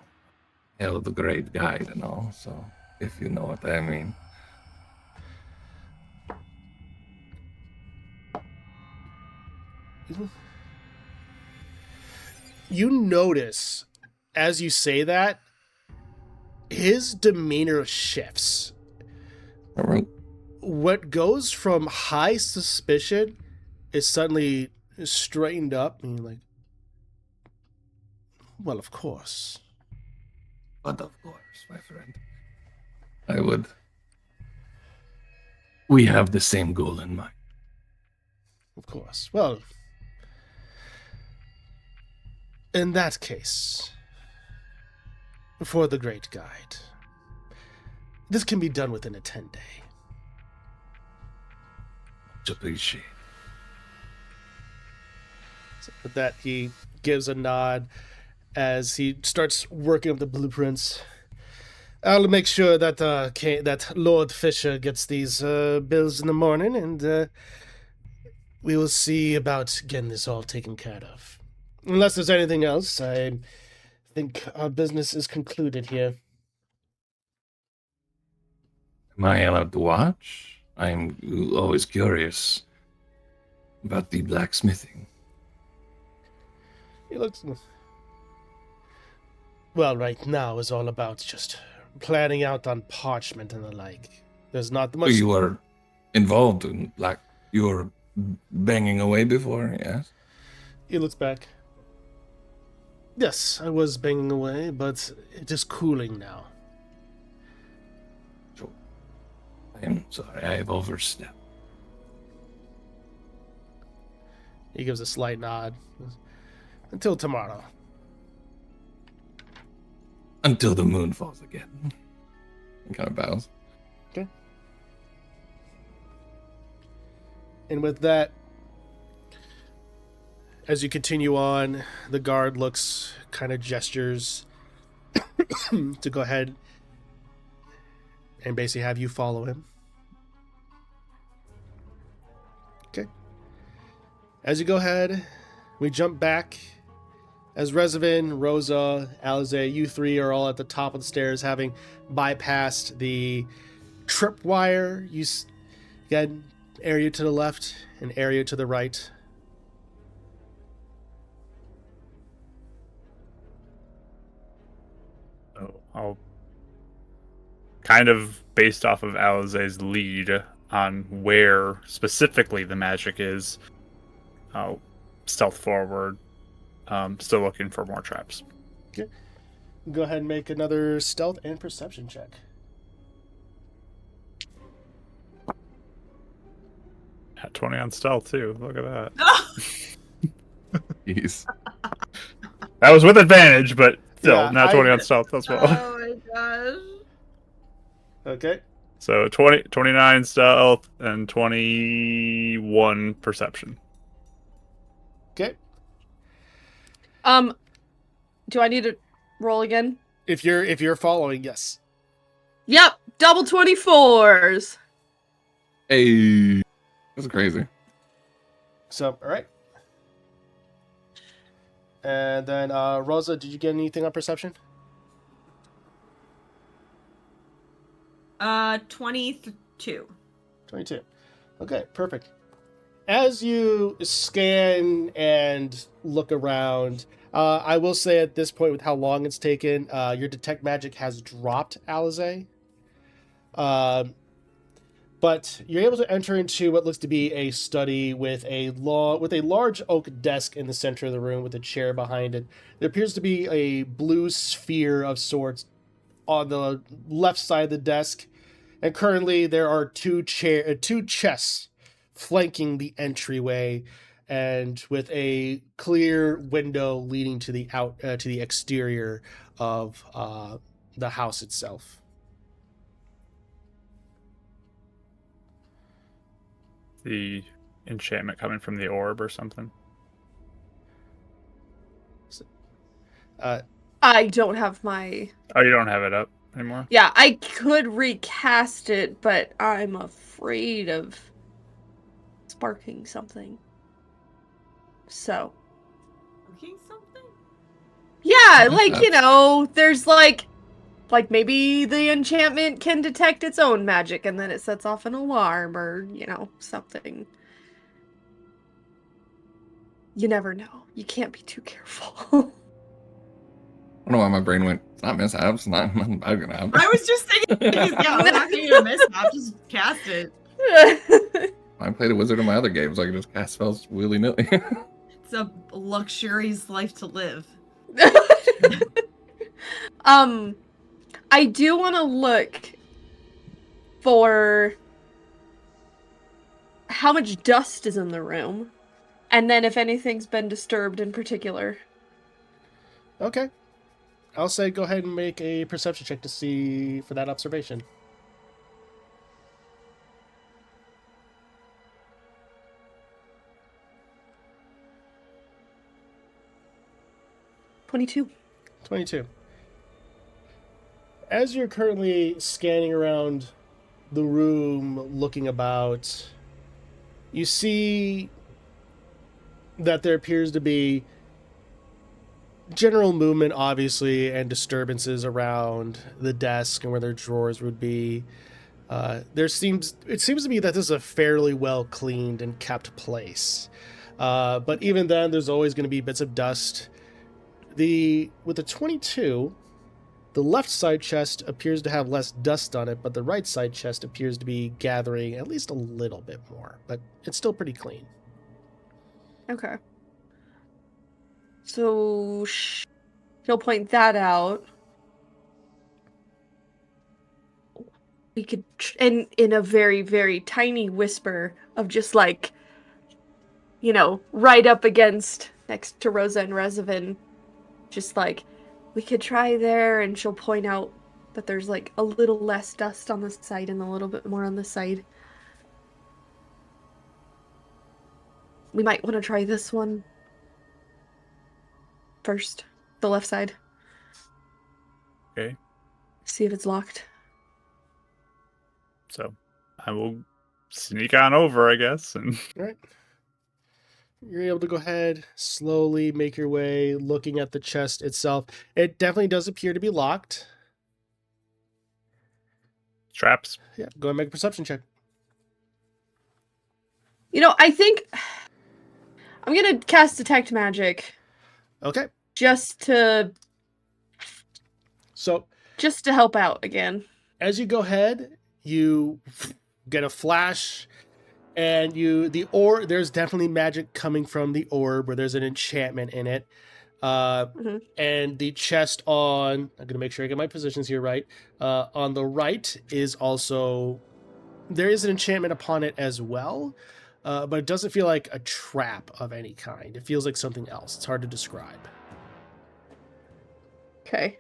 hell, the great guide and all, so if you know what I mean. You notice, as you say that, his demeanor shifts. All right. What goes from high suspicion is suddenly straightened up, and you're like, well, of course. But of course, my friend. We have the same goal in mind. Of course. Well, in that case, for the Great Guide, this can be done within a 10-day. Much appreciate. So with that, he gives a nod as he starts working up the blueprints. I'll make sure that that Lord Fischer gets these bills in the morning, and we will see about getting this all taken care of. Unless there's anything else, I think our business is concluded here. Am I allowed to watch? I'm always curious about the blacksmithing. He looks... Well, right now is all about just planning out on parchment and the like. There's not much... You were involved in you were banging away before, yes? He looks back. Yes, I was banging away, but it is cooling now. Sure. I am sorry, I have overstepped. He gives a slight nod. Until tomorrow. Until the moon falls again. He kind of bows. Okay. And with that, as you continue on, the guard looks, kind of gestures to go ahead and basically have you follow him. Okay. As you go ahead, we jump back. As Rezavan, Rosa, Alize, you three are all at the top of the stairs, having bypassed the tripwire. You get an area to the left, an area to the right. So I'll kind of based off of Alize's lead on where specifically the magic is. I'll stealth forward. Still looking for more traps. Okay. Go ahead and make another stealth and perception check. At 20 on stealth too. Look at that. Jeez. That was with advantage, but still, Yeah, not 20 on stealth as well. Oh my gosh. Okay. So 29 stealth and 21 perception. Okay. Do I need to roll again? If you're following, yes. Yep, double 24s. Hey, that's crazy. So, all right. And then, Rosa, did you get anything on perception? 22. 22. Okay, perfect. As you scan and look around, I will say at this point, with how long it's taken, your detect magic has dropped, Alize. But you're able to enter into what looks to be a study with a large oak desk in the center of the room with a chair behind it. There appears to be a blue sphere of sorts on the left side of the desk, and currently there are two chests flanking the entryway, and with a clear window leading to the exterior of the house itself. The enchantment coming from the orb or something. I don't have my... Oh, you don't have it up anymore? Yeah, I could recast it, but I'm afraid of sparking something. So. Sparking something? Yeah, like, you know, there's like maybe the enchantment can detect its own magic and then it sets off an alarm or, you know, something. You never know. You can't be too careful. I don't know why my brain went, it's not mishaps, not nothing bad gonna happen. I was just thinking, yeah, I'm not getting a mishap, just cast it. I played a wizard in my other games, I could just cast spells willy-nilly. It's a luxurious life to live. I do want to look for... how much dust is in the room, and then if anything's been disturbed in particular. Okay. I'll say go ahead and make a perception check to see for that observation. $22. 22. As you're currently scanning around the room, looking about, you see that there appears to be general movement, obviously, and disturbances around the desk and where their drawers would be. It seems to be that this is a fairly well cleaned and kept place. But even then, there's always going to be bits of dust. With the 22, the left side chest appears to have less dust on it, but the right side chest appears to be gathering at least a little bit more. But it's still pretty clean. Okay. So she'll point that out. We could, in a very, very tiny whisper of just like, right up against next to Rosa and Rezavan, just like, we could try there, and she'll point out that there's like a little less dust on this side and a little bit more on this side. We might want to try this one first, the left side. Okay. See if it's locked. So I will sneak on over, I guess. And All right. You're able to go ahead, slowly make your way, looking at the chest itself. It definitely does appear to be locked. traps. Yeah, go ahead and make a perception check. I think I'm gonna cast Detect Magic. Okay. Just to help out again. As you go ahead, you get a flash, and there's definitely magic coming from the orb, where there's an enchantment in it. And the chest I'm going to make sure I get my positions here right. On the right is also, there is an enchantment upon it as well, but it doesn't feel like a trap of any kind. It feels like something else. It's hard to describe. Okay.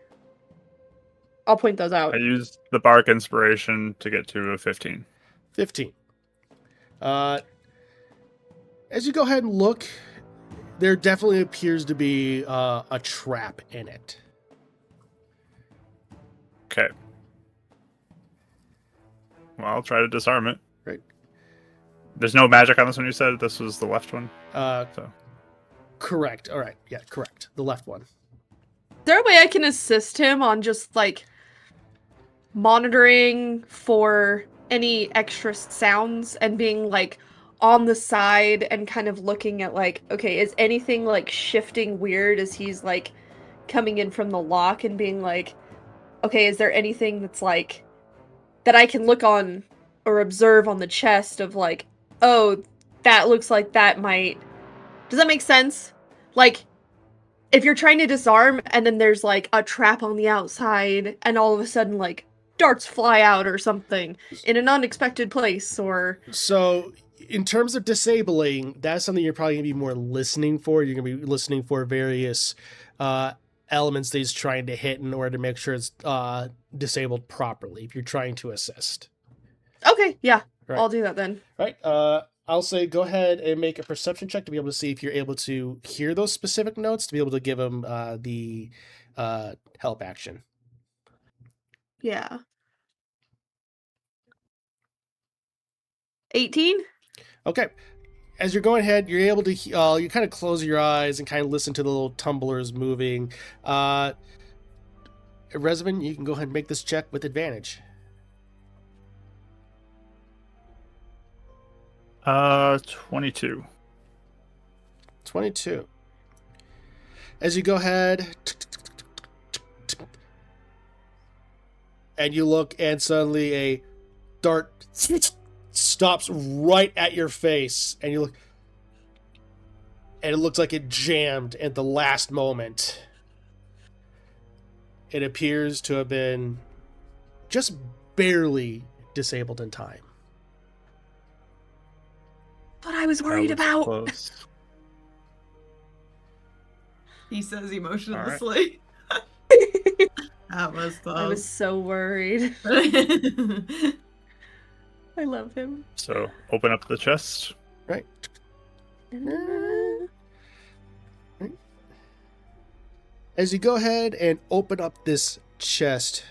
I'll point those out. I used the Bark Inspiration to get to a 15. 15. As you go ahead and look, there definitely appears to be a trap in it. Okay. Well, I'll try to disarm it. Right. There's no magic on this one, you said? This was the left one? Correct. All right. Yeah, correct. The left one. Is there a way I can assist him on just, like, monitoring for any extra sounds and being, like, on the side and kind of looking at, like, okay, is anything, like, shifting weird as he's, like, coming in from the lock and being like, okay, is there anything that's, like, that I can look on or observe on the chest of, like, oh, that looks like that might... Does that make sense? Like, if you're trying to disarm and then there's, like, a trap on the outside and all of a sudden, like, darts fly out or something in an unexpected place, or... So, in terms of disabling, that's something you're probably going to be more listening for. You're going to be listening for various elements that he's trying to hit in order to make sure it's disabled properly if you're trying to assist. Okay, yeah. Right. I'll do that then. Right. I'll say go ahead and make a perception check to be able to see if you're able to hear those specific notes, to be able to give him the help action. Yeah. 18? Okay. As you're going ahead, you're able to, you kind of close your eyes and kind of listen to the little tumblers moving. Rezavan, you can go ahead and make this check with advantage. 22. 22. As you go ahead and you look, and suddenly a dart stops right at your face, and you look, and it looks like it jammed at the last moment. It appears to have been just barely disabled in time. what I was That worried was about. close. He says emotionlessly. All That was close. I was so worried. right. I love him. So open up the chest. Right. As you go ahead and open up this chest,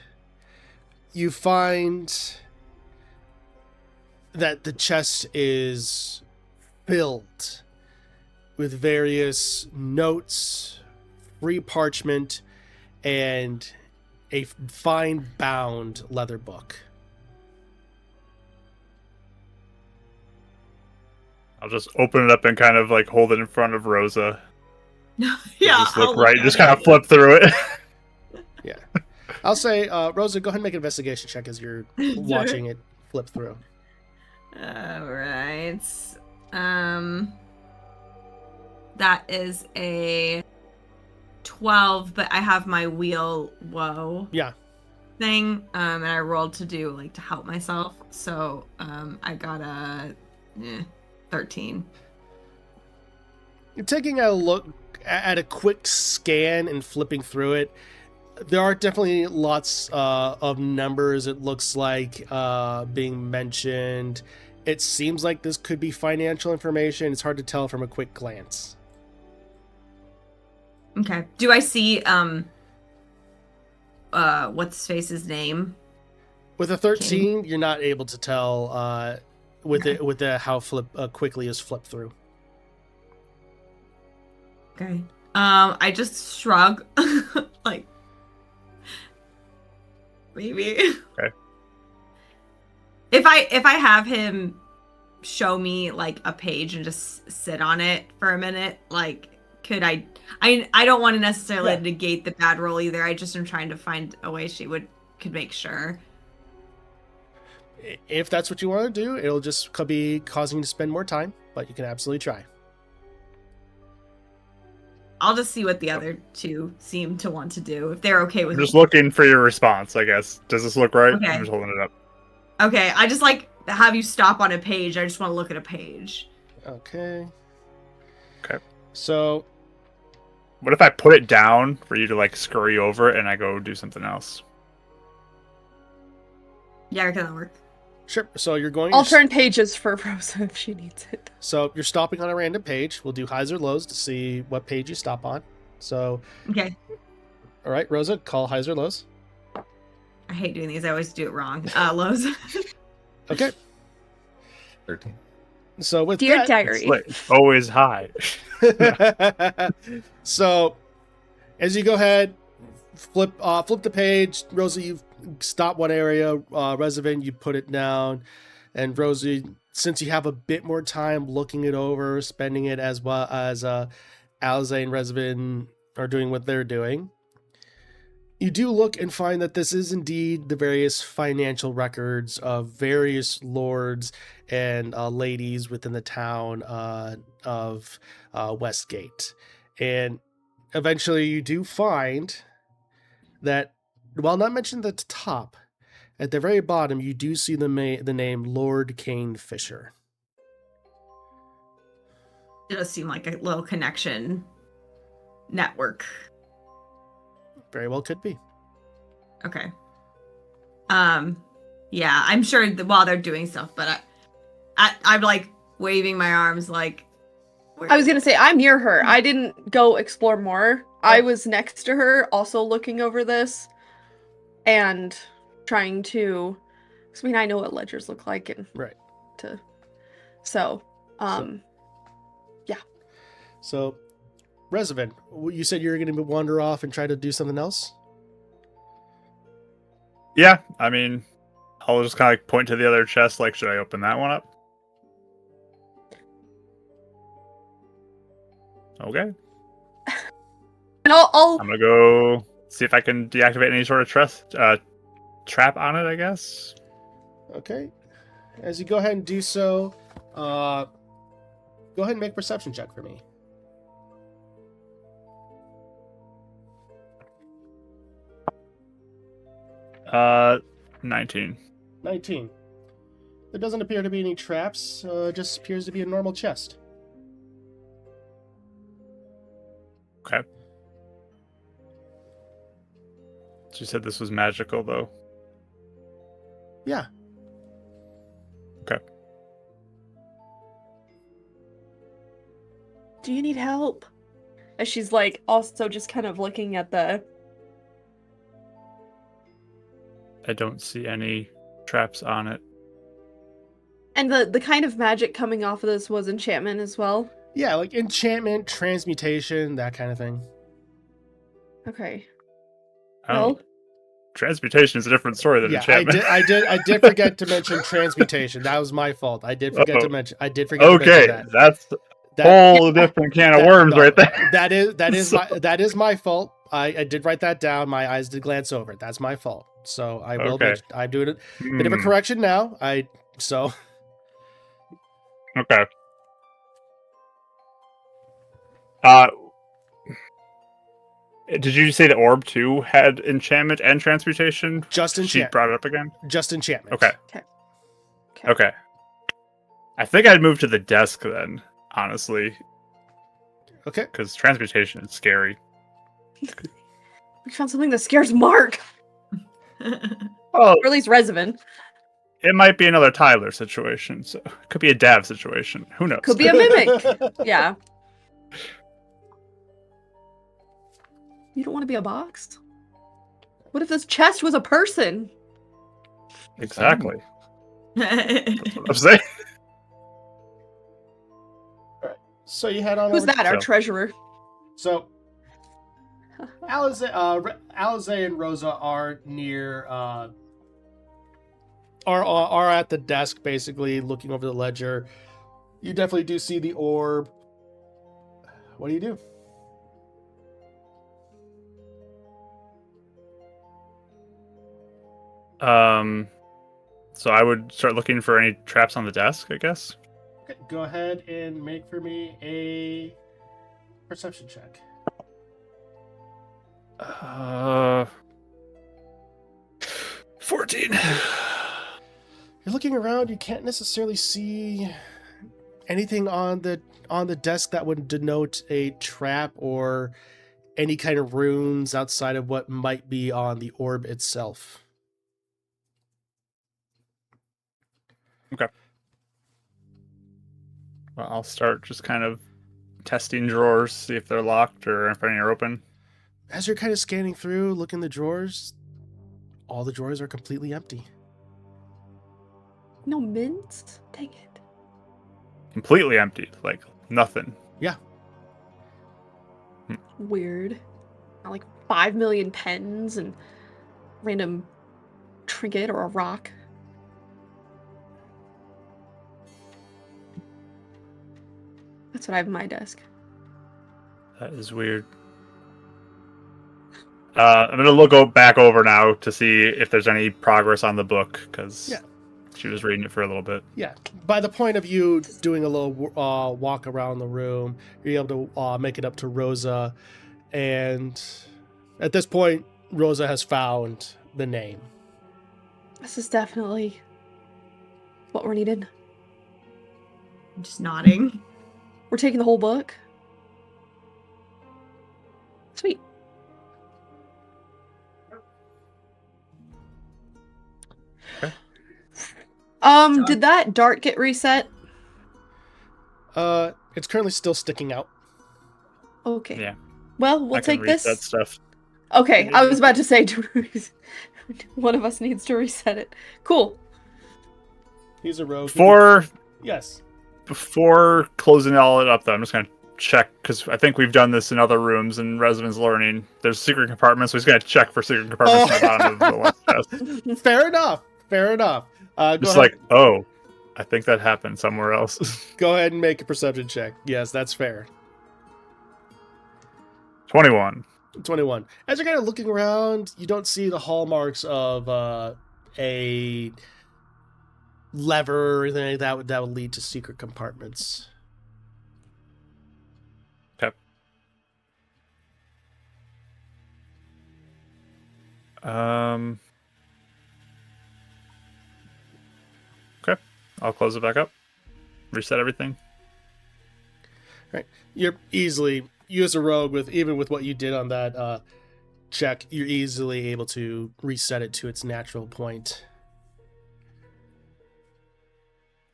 you find that the chest is filled with various notes, free parchment, and a fine bound leather book. I'll just open it up and kind of like hold it in front of Rosa. Yeah, Just look I'll right, at just it. kind of flip through it. Yeah. I'll say, Rosa, go ahead and make an investigation check as you're watching it flip through. Alright. That is a 12, but I have my wheel Yeah. thing, and I rolled to do like to help myself. So I got a 13. You're taking a look at a quick scan and flipping through it. There are definitely lots of numbers, it looks like, being mentioned. It seems like this could be financial information. It's hard to tell from a quick glance. Okay. Do I see what's his face's name? With a 13, you're not able to tell with Okay. it with the how quickly is flipped through. Okay. I just shrug, like maybe. Okay. If I have him show me like a page and just sit on it for a minute, like could I don't want to necessarily negate the bad roll either. I just am trying to find a way she could make sure. If that's what you want to do, it'll just be causing you to spend more time, but you can absolutely try. I'll just see what the other two seem to want to do. If they're okay with I'm just looking for your response, I guess. Does this look right? Okay. I'm just holding it up. Okay, I just like have you stop on a page. I just want to look at a page. Okay. Okay. So, What if I put it down for you to like scurry over it and I go do something else? Yeah, can that work? sure. So you're going. I'll turn pages for Rosa if she needs it. So you're stopping on a random page. We'll do highs or lows to see what page you stop on. So, Okay. all right, Rosa, call highs or lows. I hate doing these. I always do it wrong. Lows. Okay. 13. So with Dear that, diary. It's like always high. so as you go ahead, flip the page. Rosa, you stop one area. Reservin, you put it down. And Rosie, since you have a bit more time looking it over, spending it as well as Alize and Reservin are doing what they're doing, you do look and find that this is indeed the various financial records of various lords and ladies within the town of Westgate. And eventually you do find that, while not mentioned at the top, at the very bottom, you do see the name Lord Cain Fischer. It does seem like a little connection network. Very well could be. Okay. Yeah, I'm sure while they're doing stuff, but I'm like waving my arms like. I was gonna say, I'm near her. I didn't go explore more. I was next to her, also looking over this, and trying to. Cause, I mean, I know what ledgers look like, and Right. So. Yeah. So, Reservin, you said you were going to wander off and try to do something else? Yeah, I mean, I'll just kind of like point to the other chest, like, should I open that one up? Okay. And I'll I'm gonna go see if I can deactivate any sort of trap on it, I guess. Okay. As you go ahead and do so, go ahead and make a perception check for me. 19. 19. There doesn't appear to be any traps. Just appears to be a normal chest. Okay. She said this was magical, though. Yeah. Okay. Do you need help? As she's like also just kind of looking at the. I don't see any traps on it. And the kind of magic coming off of this was enchantment as well. Yeah, like enchantment, transmutation, that kind of thing. Okay. Oh, Well, transmutation is a different story than Yeah, enchantment. I did forget to mention transmutation. That was my fault. I did forget to Uh-oh. mention. I did forget to Okay, mention that. that's That whole different can of worms no, right there. that is So- that is my fault. I did write that down. My eyes did glance over it. That's my fault. So I will. Okay. I'm doing a bit of a Hmm, correction now. okay. Did you say the orb too had enchantment and transmutation? Just She enchantment. brought it up again. Just enchantment. Okay. Okay. I think I'd move to the desk then, honestly, Okay. because transmutation is scary. we found something that scares Mark, Well, or at least Rezavan. it might be another Tyler situation, so it could be a Dav situation. Who knows? Could be a mimic. Yeah. You don't want to be a box? What if this chest was a person? Exactly. I'm saying. So you head on Who's over. that? Our So- treasurer. So Alize and Rosa are near are at the desk, basically looking over the ledger. You definitely do see the orb. What do you do? So I would start looking for any traps on the desk, I guess. Okay, go ahead and make for me a perception check. 14. You're looking around, you can't necessarily see anything on the desk that would denote a trap or any kind of runes outside of what might be on the orb itself. Okay. Well, I'll start just kind of testing drawers, see if they're locked or if any are open. As you're kind of scanning through, looking in the drawers, all the drawers are completely empty. No mints? Dang it. Completely empty, like nothing. Yeah. Weird. Not like 5 million pens and random trinket or a rock. That's what I have on my desk. That is weird. I'm gonna back over now to see if there's any progress on the book because Yeah. she was reading it for a little bit. Yeah. By the point of you doing a little walk around the room, you're able to make it up to Rosa. And at this point, Rosa has found the name. This is definitely what we're needed. I'm just nodding. We're taking the whole book. Sweet. Okay. Did that dart get reset? It's currently still sticking out. Okay. Yeah. Well, we'll I can take this. reset stuff. Okay, I was about to say one of us needs to reset it. Cool. He's a rogue. Yes. Before closing all it up, though, I'm just gonna check because I think we've done this in other rooms in Residence Learning. There's secret compartments, so he's gonna check for secret compartments at the bottom of the last chest. Fair enough. Just like, oh, I think that happened somewhere else. Go ahead and make a perception check. Yes, that's fair. 21. 21. As you're kind of looking around, you don't see the hallmarks of a lever or anything like that would lead to secret compartments. Okay. Okay. I'll close it back up. Reset everything. Right. You're easily, you as a rogue, even with what you did on that check, you're easily able to reset it to its natural point.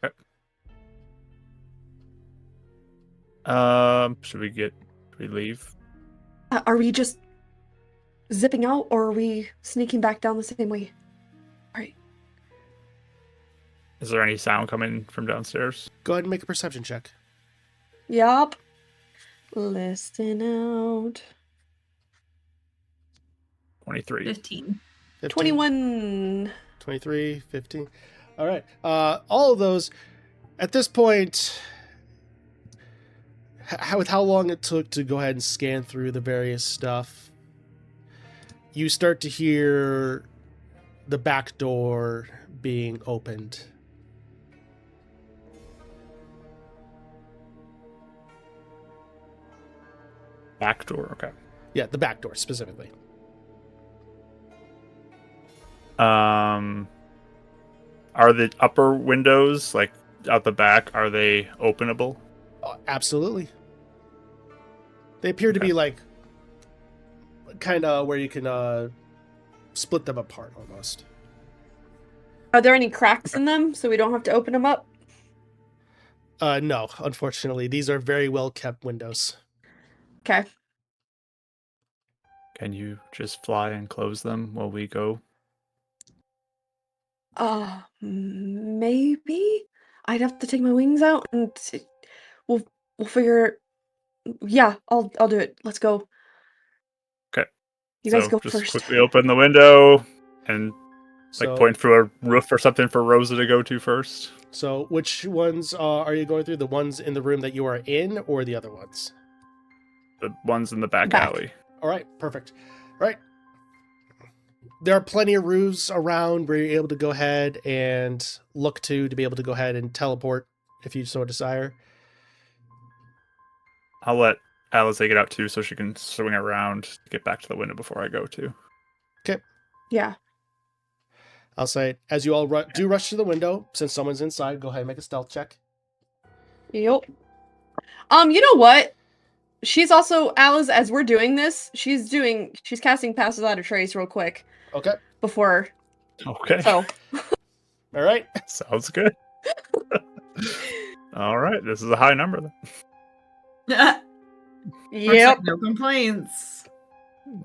Okay. Should we leave? Are we just zipping out, or are we sneaking back down the same way? All right. Is there any sound coming from downstairs? Go ahead and make a perception check. Yup. Listen out. 23. 15. 15, 21. 23, 15. All right. All of those, at this point, with how long it took to go ahead and scan through the various stuff, you start to hear the back door being opened. Back door, okay. Yeah, the back door specifically. Are the upper windows, like out the back, are they openable? Absolutely. They appear to be like kind of where you can split them apart almost. Are there any cracks in them so we don't have to open them up? No, unfortunately. These are very well kept windows. Okay. Can you just fly and close them while we go? Maybe I'd have to take my wings out and we'll figure. Yeah, I'll do it. Let's go. Okay. You guys go just first. quickly open the window and So, point for a roof or something for Rosa to go to first. So which ones are you going through? The ones in the room that you are in or the other ones? The ones in the back Back. alley. All right, perfect. All right. There are plenty of roofs around where you're able to go ahead and look to be able to go ahead and teleport if you so desire. I'll let Alice get out too so she can swing around to get back to the window before I go too. Yeah. I'll say, as you all do rush to the window, since someone's inside, go ahead and make a stealth check. Yep. You know what? She's also, Alice, as we're doing this, she's casting Pass Without a Trace real quick. Okay. Before. Okay. So. All right. Sounds good. All right. This is a high number then. Looks Yep. like no complaints.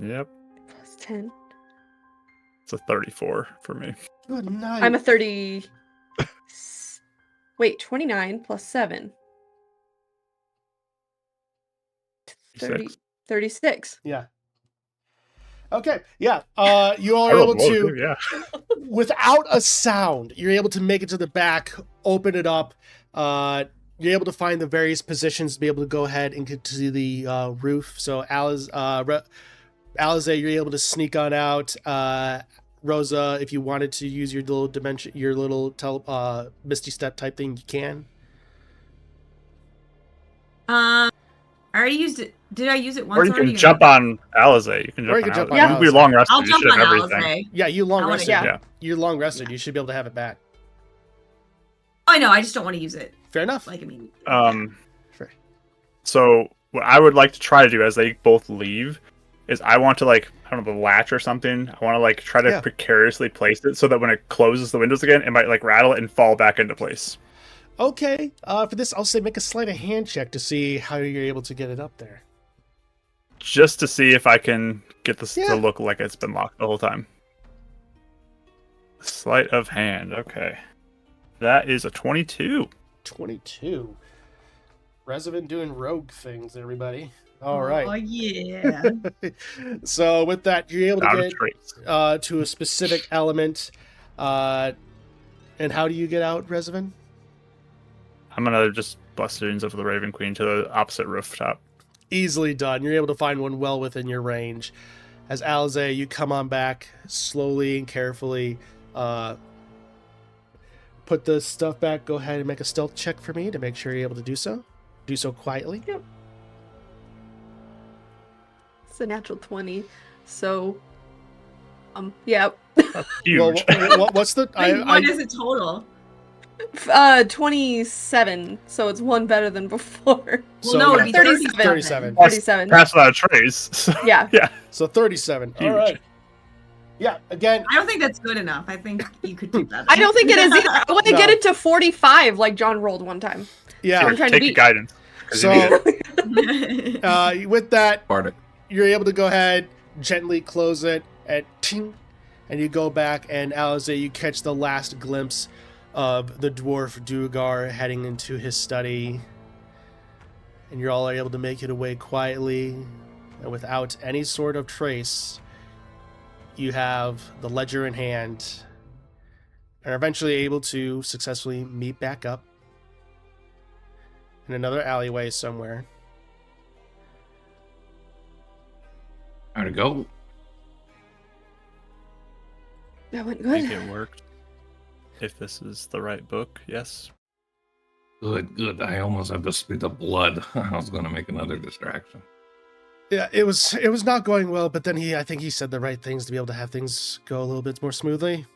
Yep. Plus 10. It's a 34 for me. Good night. I'm a 30. Wait, 29 plus 7. 30, 36. Yeah. Okay. Yeah. You all I are rolled able low, to, too, yeah. without a sound, you're able to make it to the back, open it up. You're able to find the various positions to be able to go ahead and get to the roof. So Alize, you're able to sneak on out. Rosa, if you wanted to use your little dimension, your little misty step type thing, you can. I already used it. Did I use it once Or you already? can jump on Alize. You can Or you jump can on jump Alize. on You'll be Alize. long rested. I'll You jump should on have everything. Alize. Yeah, you long I wanna rested. get- Yeah. You're long rested. You should be able to have it back. I know. I just don't want to use it. Fair enough. Like, I mean. Sure. So what I would like to try to do as they both leave is I want to I don't know, the latch or something. I want to try to precariously place it so that when it closes the windows again, it might rattle it and fall back into place. Okay. For this, I'll say make a sleight of hand check to see how you're able to get it up there. Just to see if I can get this Yeah. to look like it's been locked the whole time. Sleight of hand. Okay. That is a 22. 22. Resident doing rogue things, everybody. All right. Oh, yeah. So with that, you're able to Out of get traits. to a specific element. And how do you get out, Resident? I'm going to just bust it into the Raven Queen to the opposite rooftop. Easily done. You're able to find one well within your range. As Alize, you come on back slowly and carefully. Put the stuff back. Go ahead and make a stealth check for me to make sure you're able to do so. Do so quietly. Yep. It's a natural 20. So, yeah. Huge. Well, what's the? Wait, what is it total? 27, so it's one better than before. So no, yeah, it'd be 37. 37. 37. Pass without a trace. So, Yeah. yeah. So 37. All Huge. right. Yeah, again, I don't think that's good enough. I think you could do better. I don't think it is either. I want to No. get it to 45 like John rolled one time. yeah. I'm trying to Take beat. guidance. 'cause you So need it. with that, Bardic. you're able to go ahead, gently close it, and ting, and you go back, and Alize, you catch the last glimpse of the dwarf Dugar heading into his study, and you're all able to make it away quietly and without any sort of trace. You have the ledger in hand and are eventually able to successfully meet back up in another alleyway somewhere. How'd it go? That went I think good. it worked. If this is the right book, yes. Good, good. I almost had to spit up blood. I was going to make another distraction. Yeah, it was not going well, but then I think he said the right things to be able to have things go a little bit more smoothly.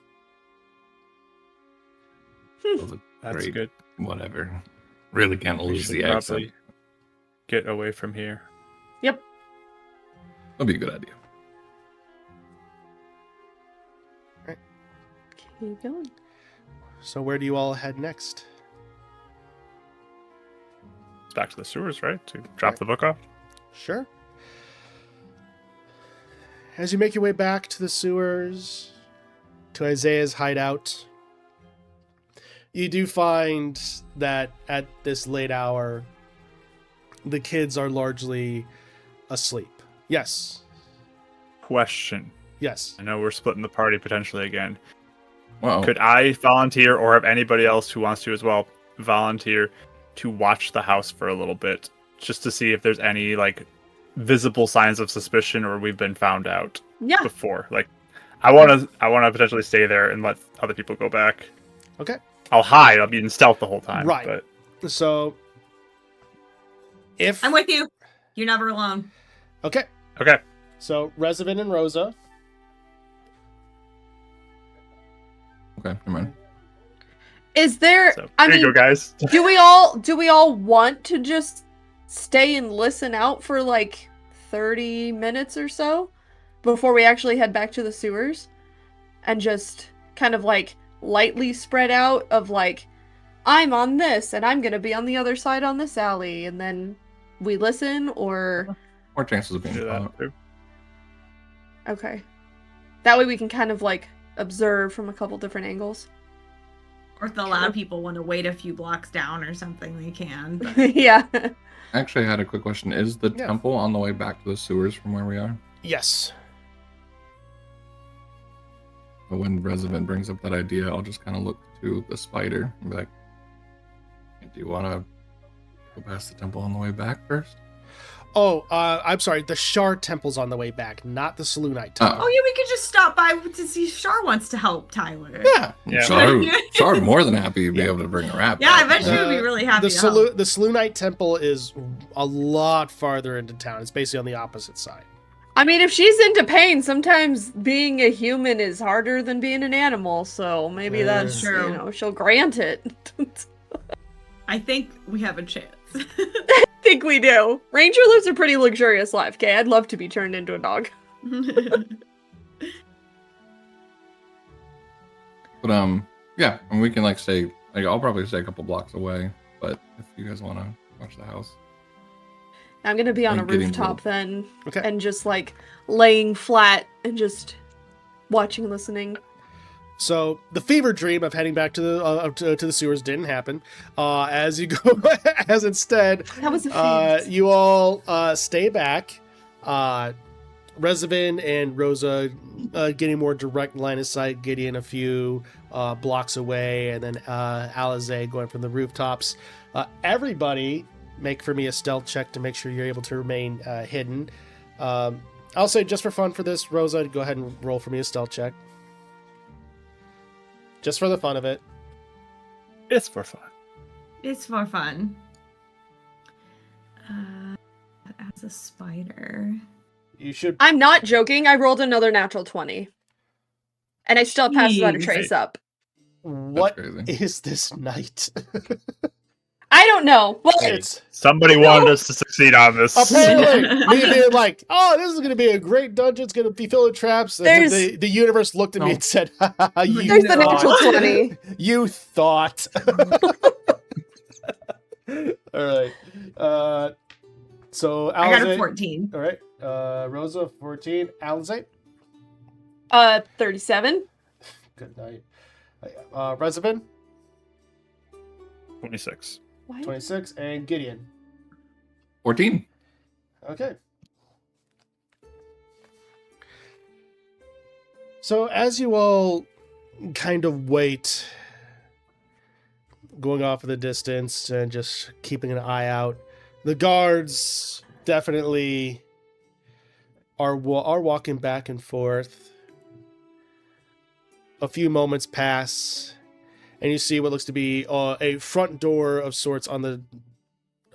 That's Great. good. Whatever. Really can't We lose should the accent. probably get away from here. Yep. That'd be a good idea. Keep going. So where do you all head next? It's back to the sewers, right? To drop the book off. Sure. As you make your way back to the sewers, to Isaiah's hideout, you do find that at this late hour, the kids are largely asleep. Yes. Question. Yes. I know we're splitting the party potentially again. Wow. Could I volunteer, or have anybody else who wants to as well, volunteer to watch the house for a little bit, just to see if there's any like visible signs of suspicion or we've been found out Yeah. before? Like, I want to potentially stay there and let other people go back. Okay. I'll hide. I'll be in stealth the whole time. Right. But So, if... I'm with you. You're never alone. Okay. okay. So, Revenant and Rosa. Okay, never mind. Is there? So I there mean, you go, guys. do we all want to just stay and listen out for like 30 minutes or so before we actually head back to the sewers, and just kind of like lightly spread out of like, I'm on this and I'm gonna be on the other side on this alley, and then we listen? Or More chances of being Do that caught. too. okay, that way we can kind of like observe from a couple different angles. Or if the loud people want to wait a few blocks down or something, they can. But Yeah. Actually, I had a quick question. Is the Yeah. temple on the way back to the sewers from where we are? Yes. But when Resident brings up that idea, I'll just kind of look to the spider and be like, do you want to go past the temple on the way back first? Oh, I'm sorry. The Shard Temple's on the way back, not the Selûnite Temple. oh yeah, we could just stop by to see if Shar wants to help Tyler. Yeah. Yeah. Char more than happy to be able to bring a rap. Yeah, I back. bet she would be really happy. The to help. the Selûnite Temple is a lot farther into town. It's basically on the opposite side. I mean, if she's into pain, sometimes being a human is harder than being an animal, so maybe that's True. you know, she'll grant it. I think we have a chance. I think we do. Ranger lives a pretty luxurious life, okay? I'd love to be turned into a dog. But yeah, and we can like stay. Like, I'll probably stay a couple blocks away. But if you guys want to watch the house, I'm gonna be on a I'm getting rooftop then, Okay. and just like laying flat and just watching, listening. So the fever dream of heading back to the sewers didn't happen. As you go, as instead, That was a feast. you all stay back. Resident and Rosa getting more direct line of sight, Gideon a few blocks away, and then Alize going from the rooftops. Everybody make for me a stealth check to make sure you're able to remain hidden. I'll say just for fun for this, Rosa, go ahead and roll for me a stealth check. Just for the fun of it. It's for fun. It's for fun. As a spider. You should. I'm not joking. I rolled another natural 20, and I still passed without a Jeez. trace up. What crazy. is this night? I don't know. Well, It's Somebody wanted us to succeed on this. apparently me being like, "Oh, this is going to be a great dungeon. It's going to be filled with traps." And There's- the universe looked at me No. and said, "You there's the natural thought. 20. You thought." All right. So I got a Alize- 14. All right. Rosa 14. Alize? 37. Good night. Rezavin 26. What? 26 and Gideon. 14. Okay. So as you all kind of wait, going off in the distance and just keeping an eye out, the guards definitely are walking back and forth. A few moments pass, and you see what looks to be a front door of sorts on the.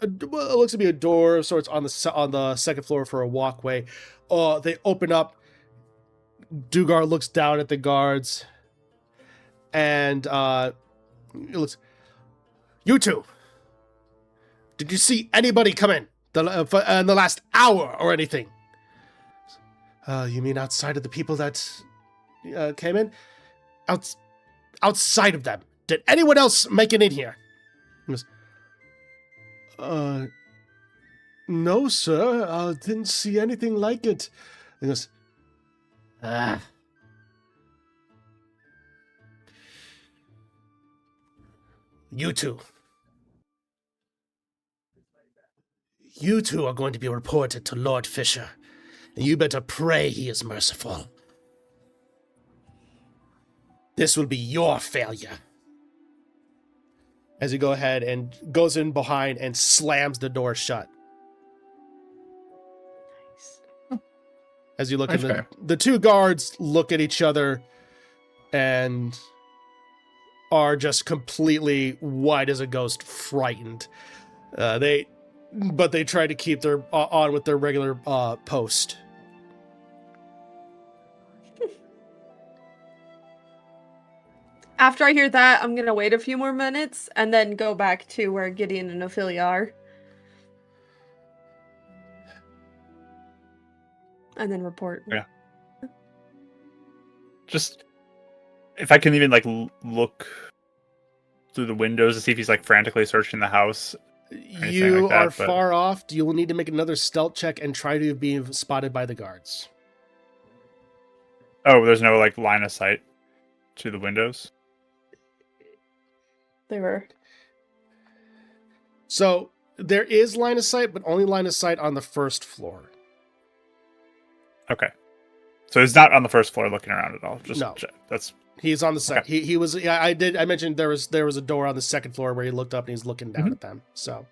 It looks to be a door of sorts on the second floor for a walkway. They open up. Dugar looks down at the guards, and it looks. You two. Did you see anybody come in in the last hour or anything? You mean outside of the people that came in? Outside of them. Did anyone else make it in here? He goes, no, sir. Didn't see anything like it. He goes, You two. You two are going to be reported to Lord Fischer. And you better pray he is merciful. This will be your failure. As you go ahead and goes in behind and slams the door shut. As you look at the two guards look at each other and are just completely white as a ghost, frightened. They try to keep their on with their regular post. After I hear that, I'm gonna wait a few more minutes and then go back to where Gideon and Ophelia are. And then report. Yeah. Just if I can even like look through the windows to see if he's like frantically searching the house. You like are far off. You will need to make another stealth check and try to be spotted by the guards. Oh, there's no like line of sight to the windows? They were. So there is line of sight, but only line of sight on the first floor. Okay. So he's not on the first floor looking around at all. Just no. That's he's on the second. Okay. He was. Yeah, I mentioned there was a door on the second floor where he looked up and he's looking down at them. So.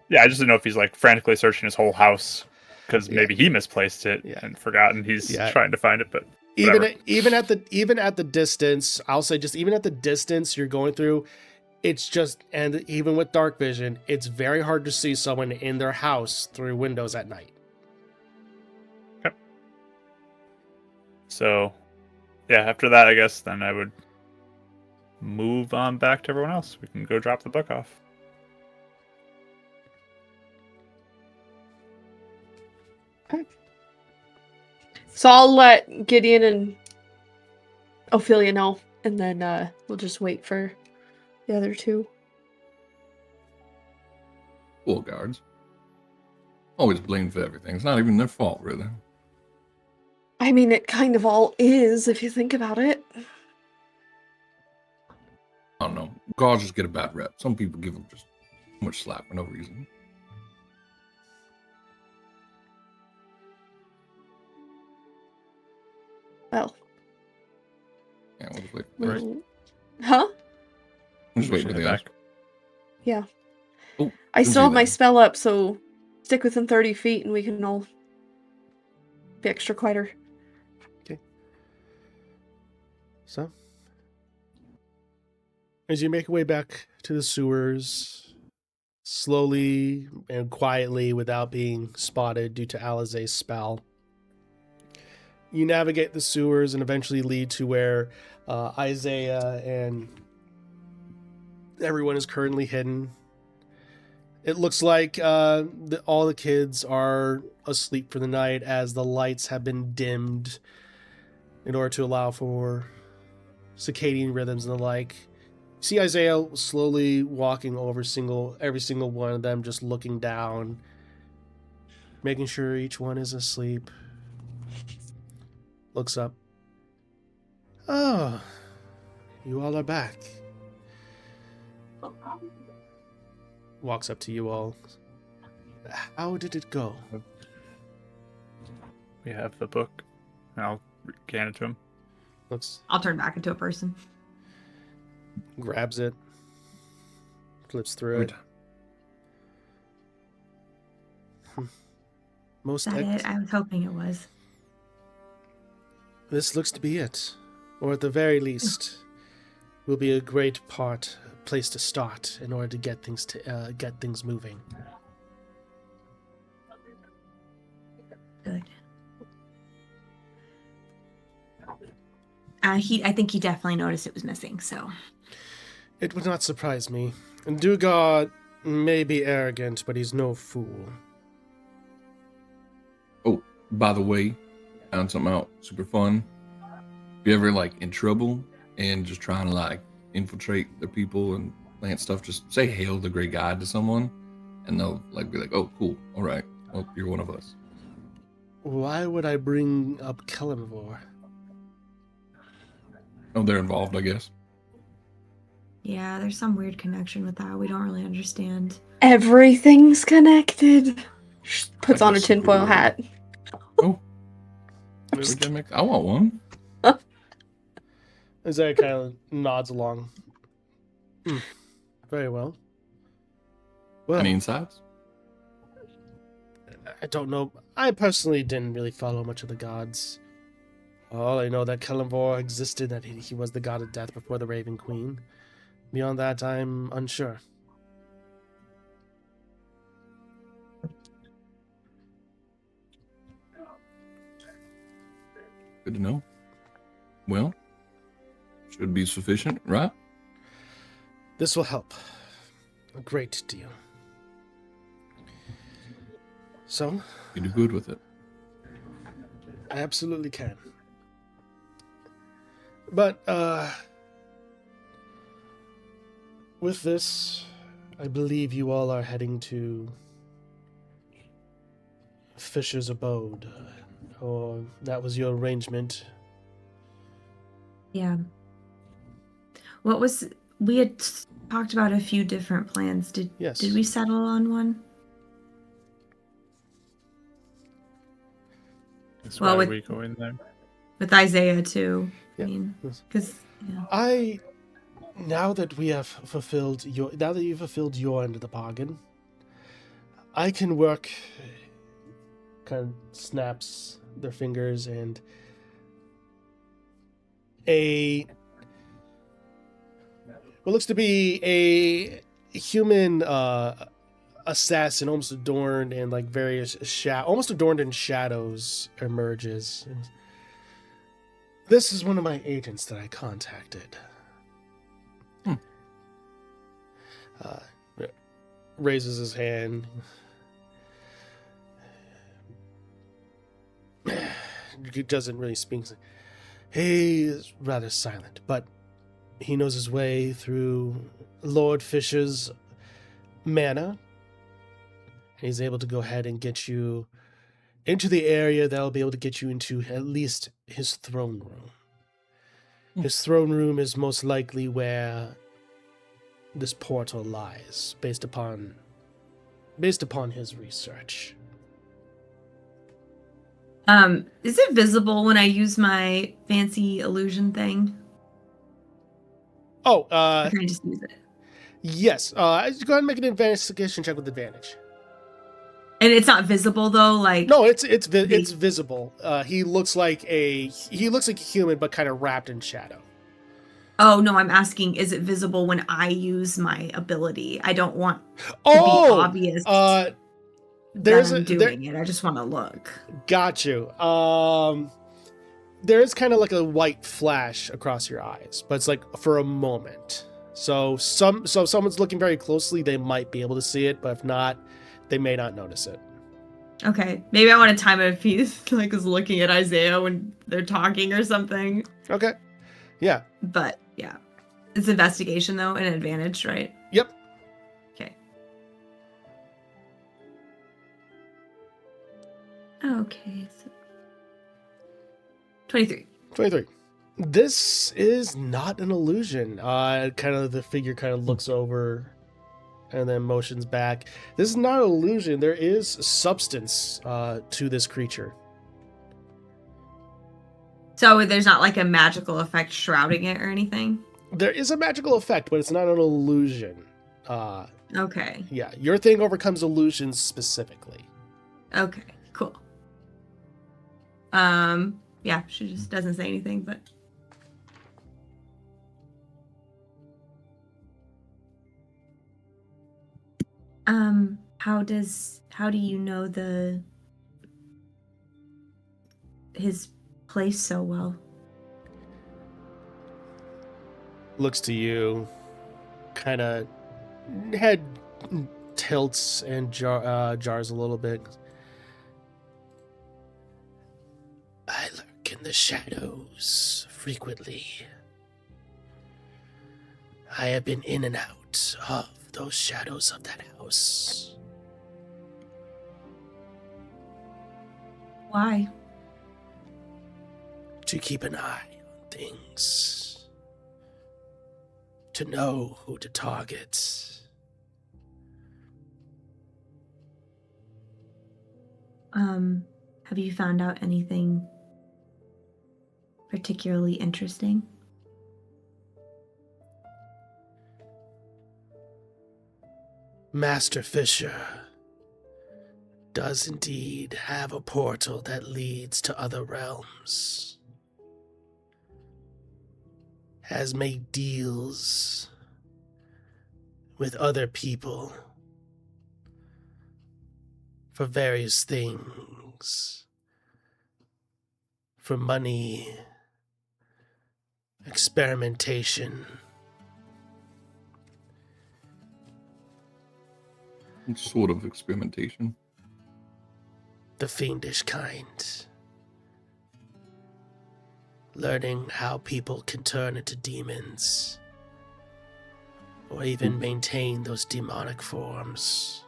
Yeah, I just didn't know if he's like frantically searching his whole house because maybe he misplaced it and forgotten he's trying to find it. But even at the distance, I'll say just even at the distance you're going through, it's just, and even with dark vision, it's very hard to see someone in their house through windows at night. Okay. So, yeah, after that, I guess then I would move on back to everyone else. We can go drop the book off. So I'll let Gideon and Ophelia know, and then we'll just wait for the other two. Poor guards. Always blamed for everything. It's not even their fault, really. I mean, it kind of all is, if you think about it. I don't know. Guards just get a bad rep. Some people give them just too much slack for no reason. Well. Yeah, we'll just wait. Huh? We'll just wait for the guys. Yeah. Oh, I still have my spell up, so stick within 30 feet and we can all be extra quieter. Okay. So, as you make your way back to the sewers, slowly and quietly without being spotted due to Alize's spell, you navigate the sewers and eventually lead to where Isaiah and everyone is currently hidden. It looks like all the kids are asleep for the night as the lights have been dimmed in order to allow for circadian rhythms and the like. You see Isaiah slowly walking over every single one of them, just looking down, making sure each one is asleep. Looks up. Oh, you all are back. Walks up to you all. How did it go? We have the book, and I'll hand it to him. I'll turn back into a person. Grabs it. Flips through it. Is that it? I was hoping it was. This looks to be it. Or at the very least, will be a great place to start in order to get things moving. Good. I think he definitely noticed it was missing, so. It would not surprise me. And Dugar may be arrogant, but he's no fool. Oh, by the way, found something out super fun. If you ever like in trouble and just trying to like infiltrate the people and plant stuff, just say hail the great god to someone and they'll like be like, oh cool, all right, well you're one of us. Why would I bring up Kelimvor? Oh, they're involved, I guess. Yeah, there's some weird connection with that. We don't really understand. Everything's connected. Puts on a tinfoil hat. Oh, I want one. Isaiah kind of nods along. Very well. Well, Any insights? I don't know. I personally didn't really follow much of the gods. All I know that Kelimvor existed, that he was the god of death before the Raven Queen. Beyond that, I'm unsure. Good to know. Well, should be sufficient, right? This will help a great deal. So? You do good with it. I absolutely can. But, with this, I believe you all are heading to Fisher's abode. Or that was your arrangement. Yeah. We had talked about a few different plans. Yes. Did we settle on one? That's why we go in there. With Isaiah too. Yeah. I mean, because now that you've fulfilled your end of the bargain, I can work. Kind of snaps their fingers, and what looks to be a human assassin, almost adorned in like various almost adorned in shadows, emerges. This is one of my agents that I contacted. Raises his hand. He doesn't really speak. He is rather silent, but he knows his way through Lord Fisher's manor. And he's able to go ahead and get you into the area that will be able to get you into at least his throne room. His throne room is most likely where this portal lies, based upon his research. Is it visible when I use my fancy illusion thing? Oh, or can I just use it? Yes. Go ahead and make an investigation check with advantage. And it's not visible though, like no, it's visible. He looks like a human, but kind of wrapped in shadow. Oh no, I'm asking, is it visible when I use my ability? I don't want to be obvious. There's that I'm doing it. I just want to look. Got you. there is kind of like a white flash across your eyes, but it's like for a moment. So if someone's looking very closely, they might be able to see it, but if not, they may not notice it. Okay, maybe I want to time it if he's like is looking at Isaiah when they're talking or something. Okay. Yeah. But yeah, it's investigation though, an advantage, right? Yep. Okay. Okay. So 23. 23. This is not an illusion. Kind of the figure kind of looks over and then motions back. This is not an illusion. There is substance to this creature. So there's not like a magical effect shrouding it or anything? There is a magical effect, but it's not an illusion. Okay. Yeah, your thing overcomes illusions specifically. Okay, cool. Yeah, she just doesn't say anything, but how do you know his place so well? Looks to you, kind of head tilts and jars a little bit. I lurk in the shadows frequently. I have been in and out of those shadows of that house. Why? To keep an eye on things. To know who to target. Have you found out anything particularly interesting? Master Fischer does indeed have a portal that leads to other realms. Has made deals with other people for various things. For money, experimentation. What sort of experimentation? The fiendish kind. Learning how people can turn into demons. Or even maintain those demonic forms.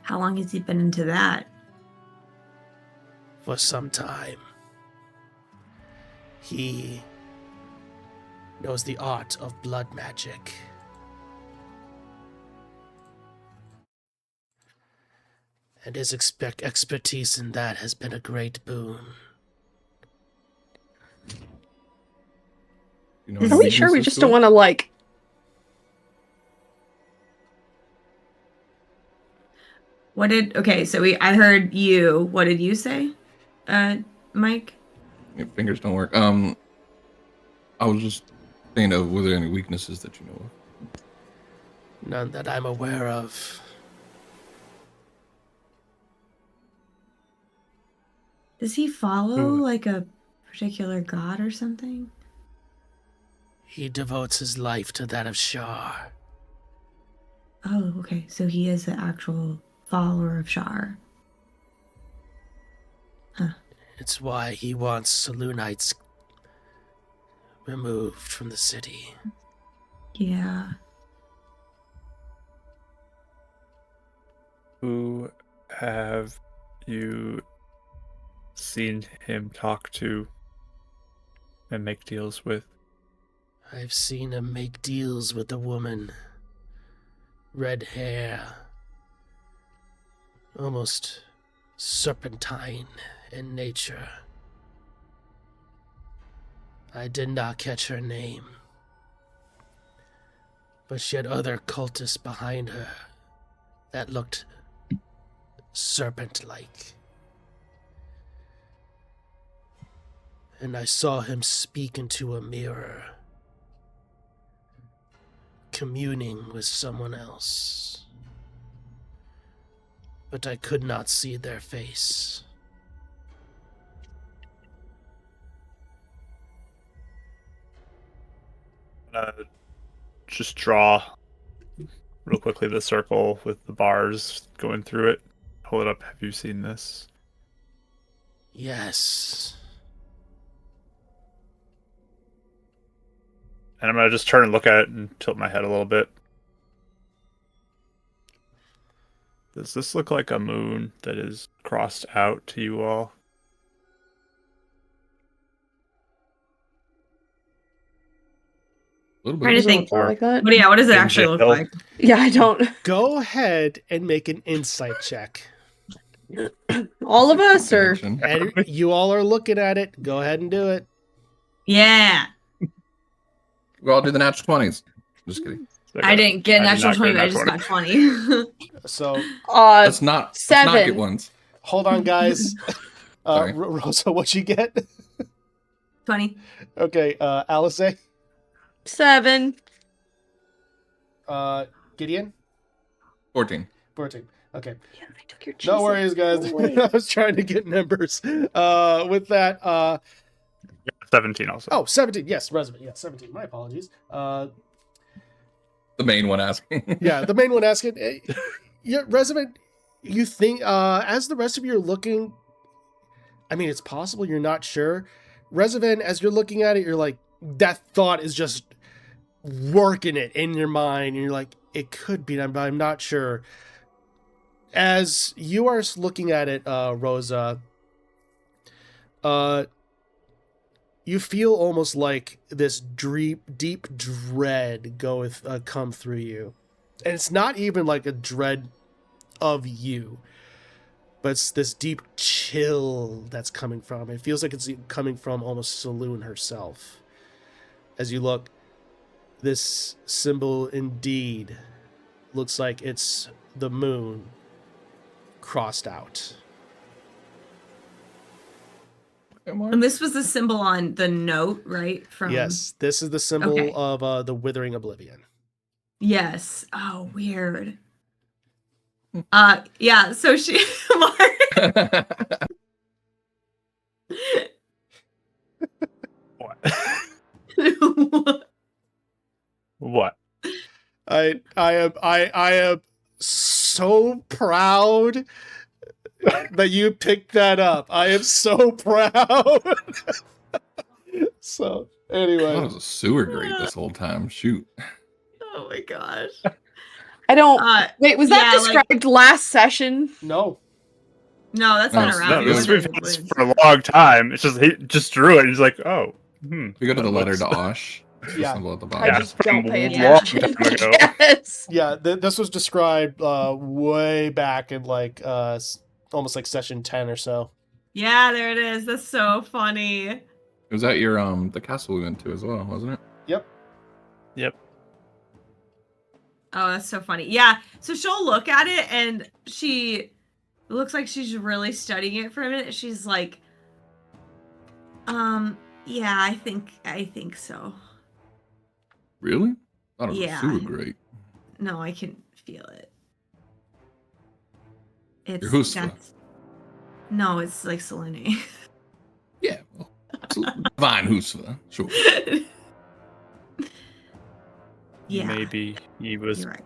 How long has he been into that? For some time. He knows the art of blood magic. And his expertise in that has been a great boon. You know, Are we sure we just don't want to, like... Okay, so I heard you. What did you say, Mike? Your fingers don't work. I was just saying, were there any weaknesses that you know of? None that I'm aware of. Does he follow like a particular god or something? He devotes his life to that of Shar. Oh, okay. So he is an actual follower of Shar. Huh. It's why he wants Selûnites removed from the city. Yeah. Who have you seen him talk to and make deals with? I've seen him make deals with a woman. Red hair. Almost serpentine in nature. I did not catch her name. But she had other cultists behind her that looked serpent-like. And I saw him speak into a mirror, communing with someone else. but I could not see their face. Just draw real quickly the circle with the bars going through it. Hold it up. Have you seen this? Yes. And I'm going to just turn and look at it and tilt my head a little bit. Does this look like a moon that is crossed out to you all? A little Trying bit. to think. Like that? But yeah, what does it In actually look jail. like? Yeah, I don't. Go ahead and make an insight check. All of us, or Action. And you all are looking at it. Go ahead and do it. Yeah. We all do the natural 20s. Just kidding. I didn't get a I did natural not 20, get but a I just natural got 20. So Let's not 7. get ones. hold on, guys. Sorry. Rosa, what'd you get? 20. Okay, Alice, 7. Gideon, 14. 14. Okay, Yeah, I took your cheese. no worries, guys. I was trying to get numbers. With that, 17 also. 17. Yes, Resident. Yeah, 17. My apologies. The main one asking. Yeah, the main one asking. Yeah, Resident, you think as the rest of you are looking, I mean, it's possible you're not sure. Resident, as you're looking at it, you're like, that thought is just working it in your mind, and you're like, it could be, but I'm not sure. As you are looking at it, Rosa, you feel almost like this deep dread come through you. And it's not even like a dread of you, but it's this deep chill that's coming from. It feels like it's coming from almost Saloon herself. As you look, this symbol indeed looks like it's the moon crossed out. And this was the symbol on the note, right? From Yes, this is the symbol Okay. of the Withering Oblivion. Yes. Oh, weird. Yeah, so she Mark, What? What? I am so proud that you picked that up. I am so proud. So I anyway, was a sewer grate this whole time. Shoot. oh my gosh. I don't. Wait, was that yeah, like- described last session? no. No, that's No, not around. No, it this was- we've had this for a long time. It's just he just drew it. He's like, oh, We go to the letter to Osh. It's the Yeah. symbol at the I bottom. Yeah, just from don't pay a long attention. time ago. Yes. Yeah, this was described way back in like almost like session 10 or so. Yeah, there it is. That's so funny. It was at your the castle we went to as well, wasn't it? Yep. Yep. Oh, that's so funny. Yeah. So she'll look at it and it looks like she's really studying it for a minute. She's like, yeah, I think so. Really? I don't know. Yeah. Sewer grate. No, I can feel it. It's Your Husva. No, it's like Selene. Yeah. Well, it's Divine Husva. Sure. Yeah. Maybe he was You're right.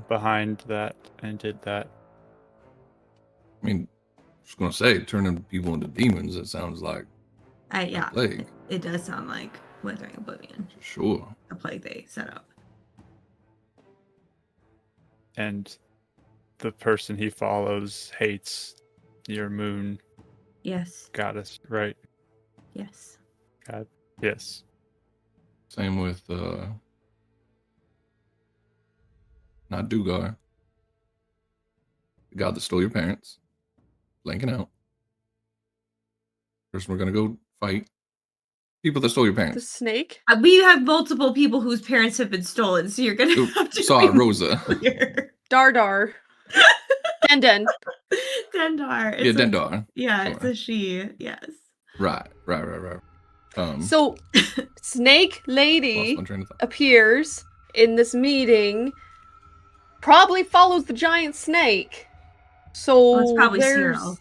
behind that and did that. I mean, I was gonna say, turning people into demons. It sounds like Yeah. plague. It does sound like Withering Oblivion, for sure. a plague they set up. And the person he follows hates your moon Yes. goddess, right? Yes. Yes. Same with not Dugar. The god that stole your parents. Blanking out. First, we're gonna go fight people that stole your The parents. snake. We have multiple people whose parents have been stolen, so you're gonna Ooh, have to saw be Rosa. clear. Dardar. Denden. Dendar. Yeah, It's Dendar. Yeah, Sure. it's a she. Yes. Right. So, Snake Lost Lady my train of thought. appears in this meeting, probably follows the giant snake. So it's probably there's Cyril.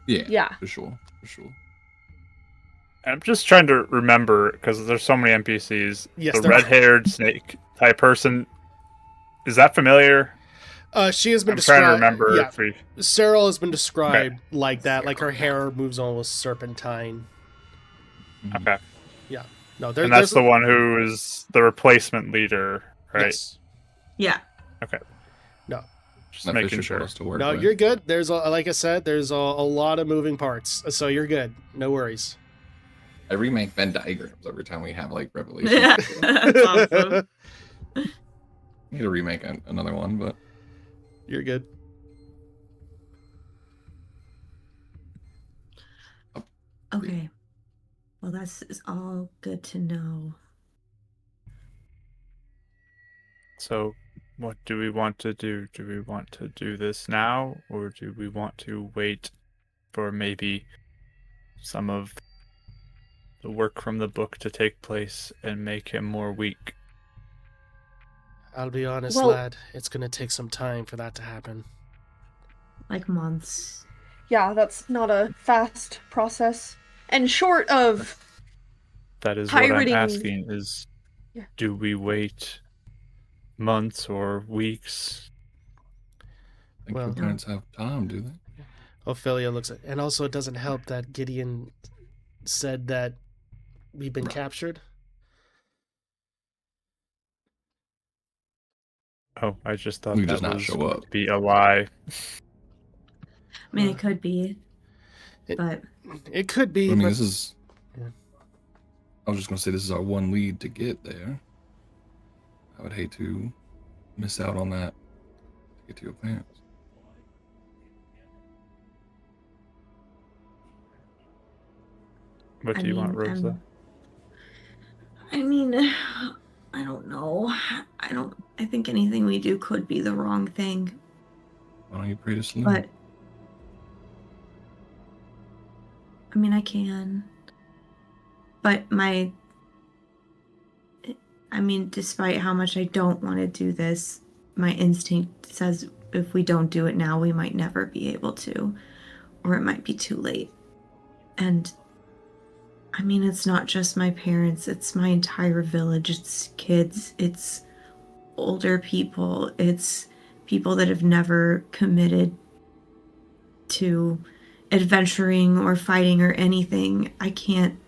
Yeah. Yeah. for sure. I'm just trying to remember because there's so many NPCs. Yes, The there are. red-haired snake type person, is that familiar? She has been I'm trying to described. remember Yeah, if we. Cyril has been described like that. Like her Cyril, hair moves almost serpentine. Okay, Yeah. No, and that's the one who is the replacement leader, right? Yes. Yeah. Okay. No. Just That making Fisher sure. told us to work No, with. you're good. There's like I said, there's a lot of moving parts, so you're good. No worries. I remake Venn diagrams every time we have like revelations. That's awesome. Need to remake another one, but You're good. Okay. Well, that's all good to know. So, what do we want to do? Do we want to do this now, or do we want to wait for maybe some of the work from the book to take place and make him more weak? I'll be honest, Well- lad. It's gonna take some time for that to happen. Like months. Yeah, that's not a fast process. And short of That is Pirating- what I'm asking is, Yeah. do we wait months or weeks? I think Well- your parents have time, do they? Ophelia looks at, and also it doesn't help that Gideon said that we've been Right. captured. Oh, I just thought We that just not was show going up. to be a lie. I mean, it could be, but It could be. I mean, but this is. Yeah. I was just gonna say this is our one lead to get there. I would hate to miss out on that to get to your parents. What do you want, Rosa? I mean, I don't know. I think anything we do could be the wrong thing, Why don't you pray to Saloon? but I mean, I can. But despite how much I don't want to do this, my instinct says if we don't do it now, we might never be able to, or it might be too late. And I mean, it's not just my parents, it's my entire village, it's kids, it's older people, it's people that have never committed to adventuring or fighting or anything. I can't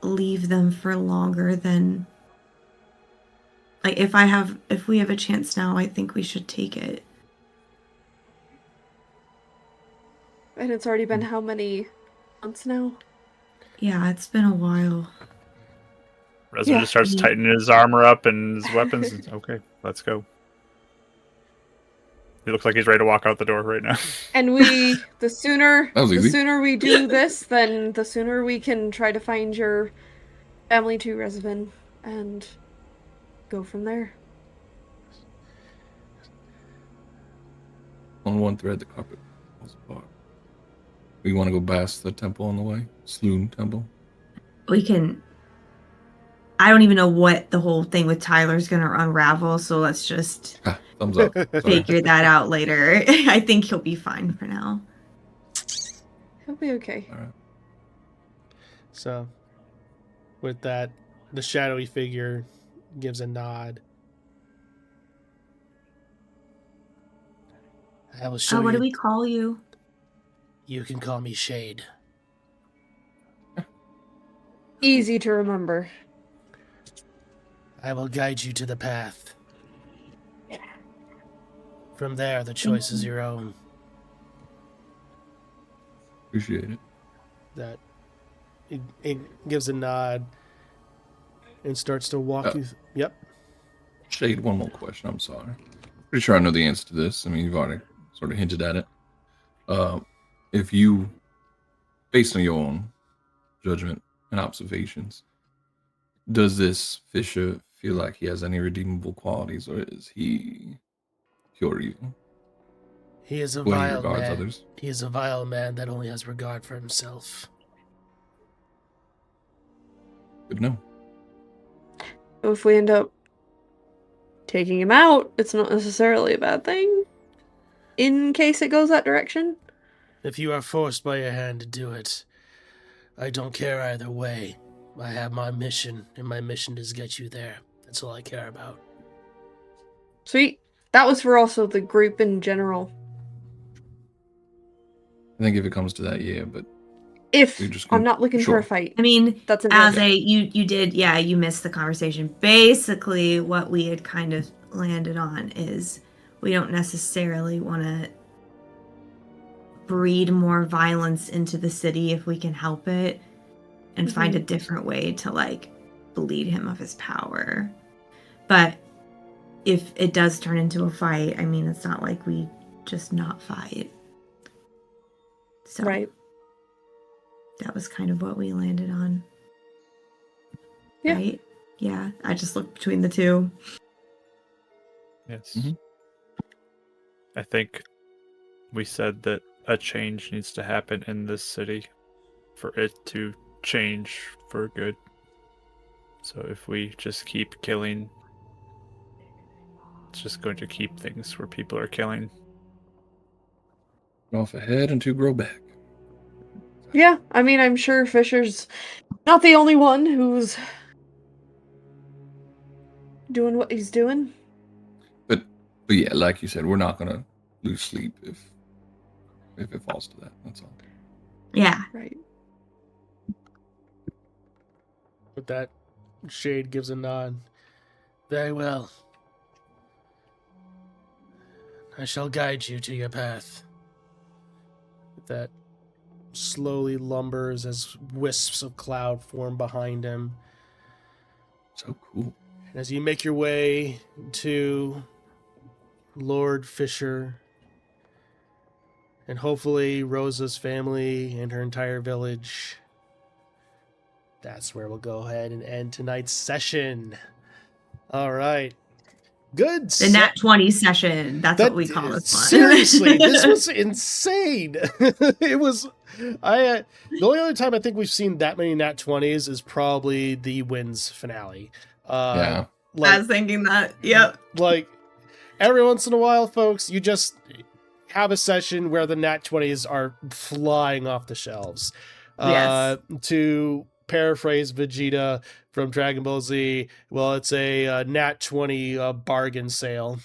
leave them for longer than, like, if we have a chance now, I think we should take it. And it's already been how many months now? Yeah, it's been a while. Reza Yeah. just starts tightening his armor up and his weapons. And, okay, let's go. He looks like he's ready to walk out the door right now. And the sooner That was the easy. sooner we do this, then the sooner we can try to find your family to Revenant and go from there. On one thread, the carpet falls apart. We want to go past the temple on the way? Sloon Temple? We can. I don't even know what the whole thing with Tyler's gonna unravel, so let's just Ha, thumbs up. Sorry. figure that out later. I think he'll be fine for now. He'll be okay. All right. So, with that, the shadowy figure gives a nod. I will show Oh, what you. do we call you? You can call me Shade. Easy to remember. I will guide you to the path. From there, the choice is your own. Appreciate it. That it gives a nod and starts to walk you. Yep. Shade, one more question. I'm sorry. Pretty sure I know the answer to this. I mean, you've already sort of hinted at it. If you, based on your own judgment and observations, does this Fisher feel like he has any redeemable qualities, or is he pure evil? He is a The way he vile regards man. others? He is a vile man that only has regard for himself. Good to know. If we end up taking him out, it's not necessarily a bad thing. in case it goes that direction? If you are forced by your hand to do it, I don't care either way. I have my mission, and my mission is to get you there. That's all I care about. Sweet. That was for also the group in general. I think if it comes to that, yeah, but If we just I'm not looking for sure. a fight. I mean, That's as you did, yeah, you missed the conversation. Basically, what we had kind of landed on is we don't necessarily want to breed more violence into the city if we can help it, and find a different way to like bleed him of his power. But if it does turn into a fight, I mean, it's not like we just not fight. So Right. that was kind of what we landed on. Yeah. Right? Yeah. I just looked between the two. Yes. Mhm. I think we said that a change needs to happen in this city for it to change for good. So if we just keep killing, it's just going to keep things where people are killing. Off ahead and to grow back. Yeah, I mean, I'm sure Fisher's not the only one who's doing what he's doing. But yeah, like you said, we're not gonna lose sleep if it falls to that. That's all. Yeah. Right. With that, Shade gives a nod. Very well. I shall guide you to your path. With that, slowly lumbers as wisps of cloud form behind him. So cool. And as you make your way to Lord Fisher and hopefully Rosa's family and her entire village, that's where we'll go ahead and end tonight's session. All right. Good. The Nat 20 session. That's what we call this one. Seriously, this was insane. It was. The only other time I think we've seen that many Nat 20s is probably the Winds finale. Yeah. I was thinking that. Yep. Like, every once in a while, folks, you just have a session where the Nat 20s are flying off the shelves. Yes. To paraphrase Vegeta from Dragon Ball Z, well, it's a Nat 20 bargain sale.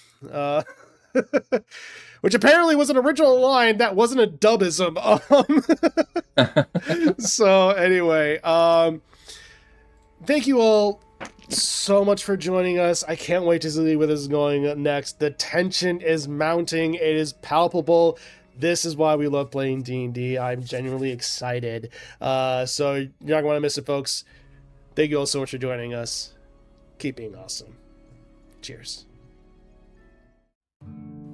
Which apparently was an original line that wasn't a dubism. So anyway, thank you all so much for joining us. I can't wait to see where this is going next. The tension is mounting. It is palpable. This is why we love playing D&D. I'm genuinely excited. So you're not going to want to miss it, folks. Thank you all so much for joining us. Keep being awesome. Cheers.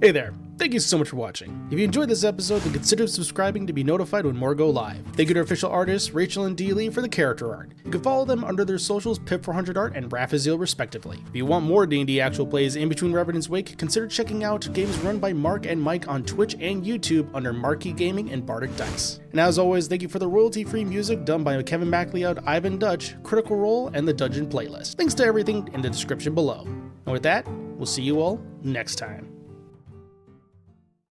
Hey there. Thank you so much for watching. If you enjoyed this episode, then consider subscribing to be notified when more go live. Thank you to our official artists, Rachel and Dee Lee, for the character art. You can follow them under their socials, Pip400art and Raphaziel, respectively. If you want more D&D actual plays in between Revenants Wake, consider checking out games run by Mark and Mike on Twitch and YouTube under Marquee Gaming and Bardic Dice. And as always, thank you for the royalty-free music done by Kevin MacLeod, Ivan Dutch, Critical Role, and the Dungeon Playlist. Links to everything in the description below. And with that, we'll see you all next time.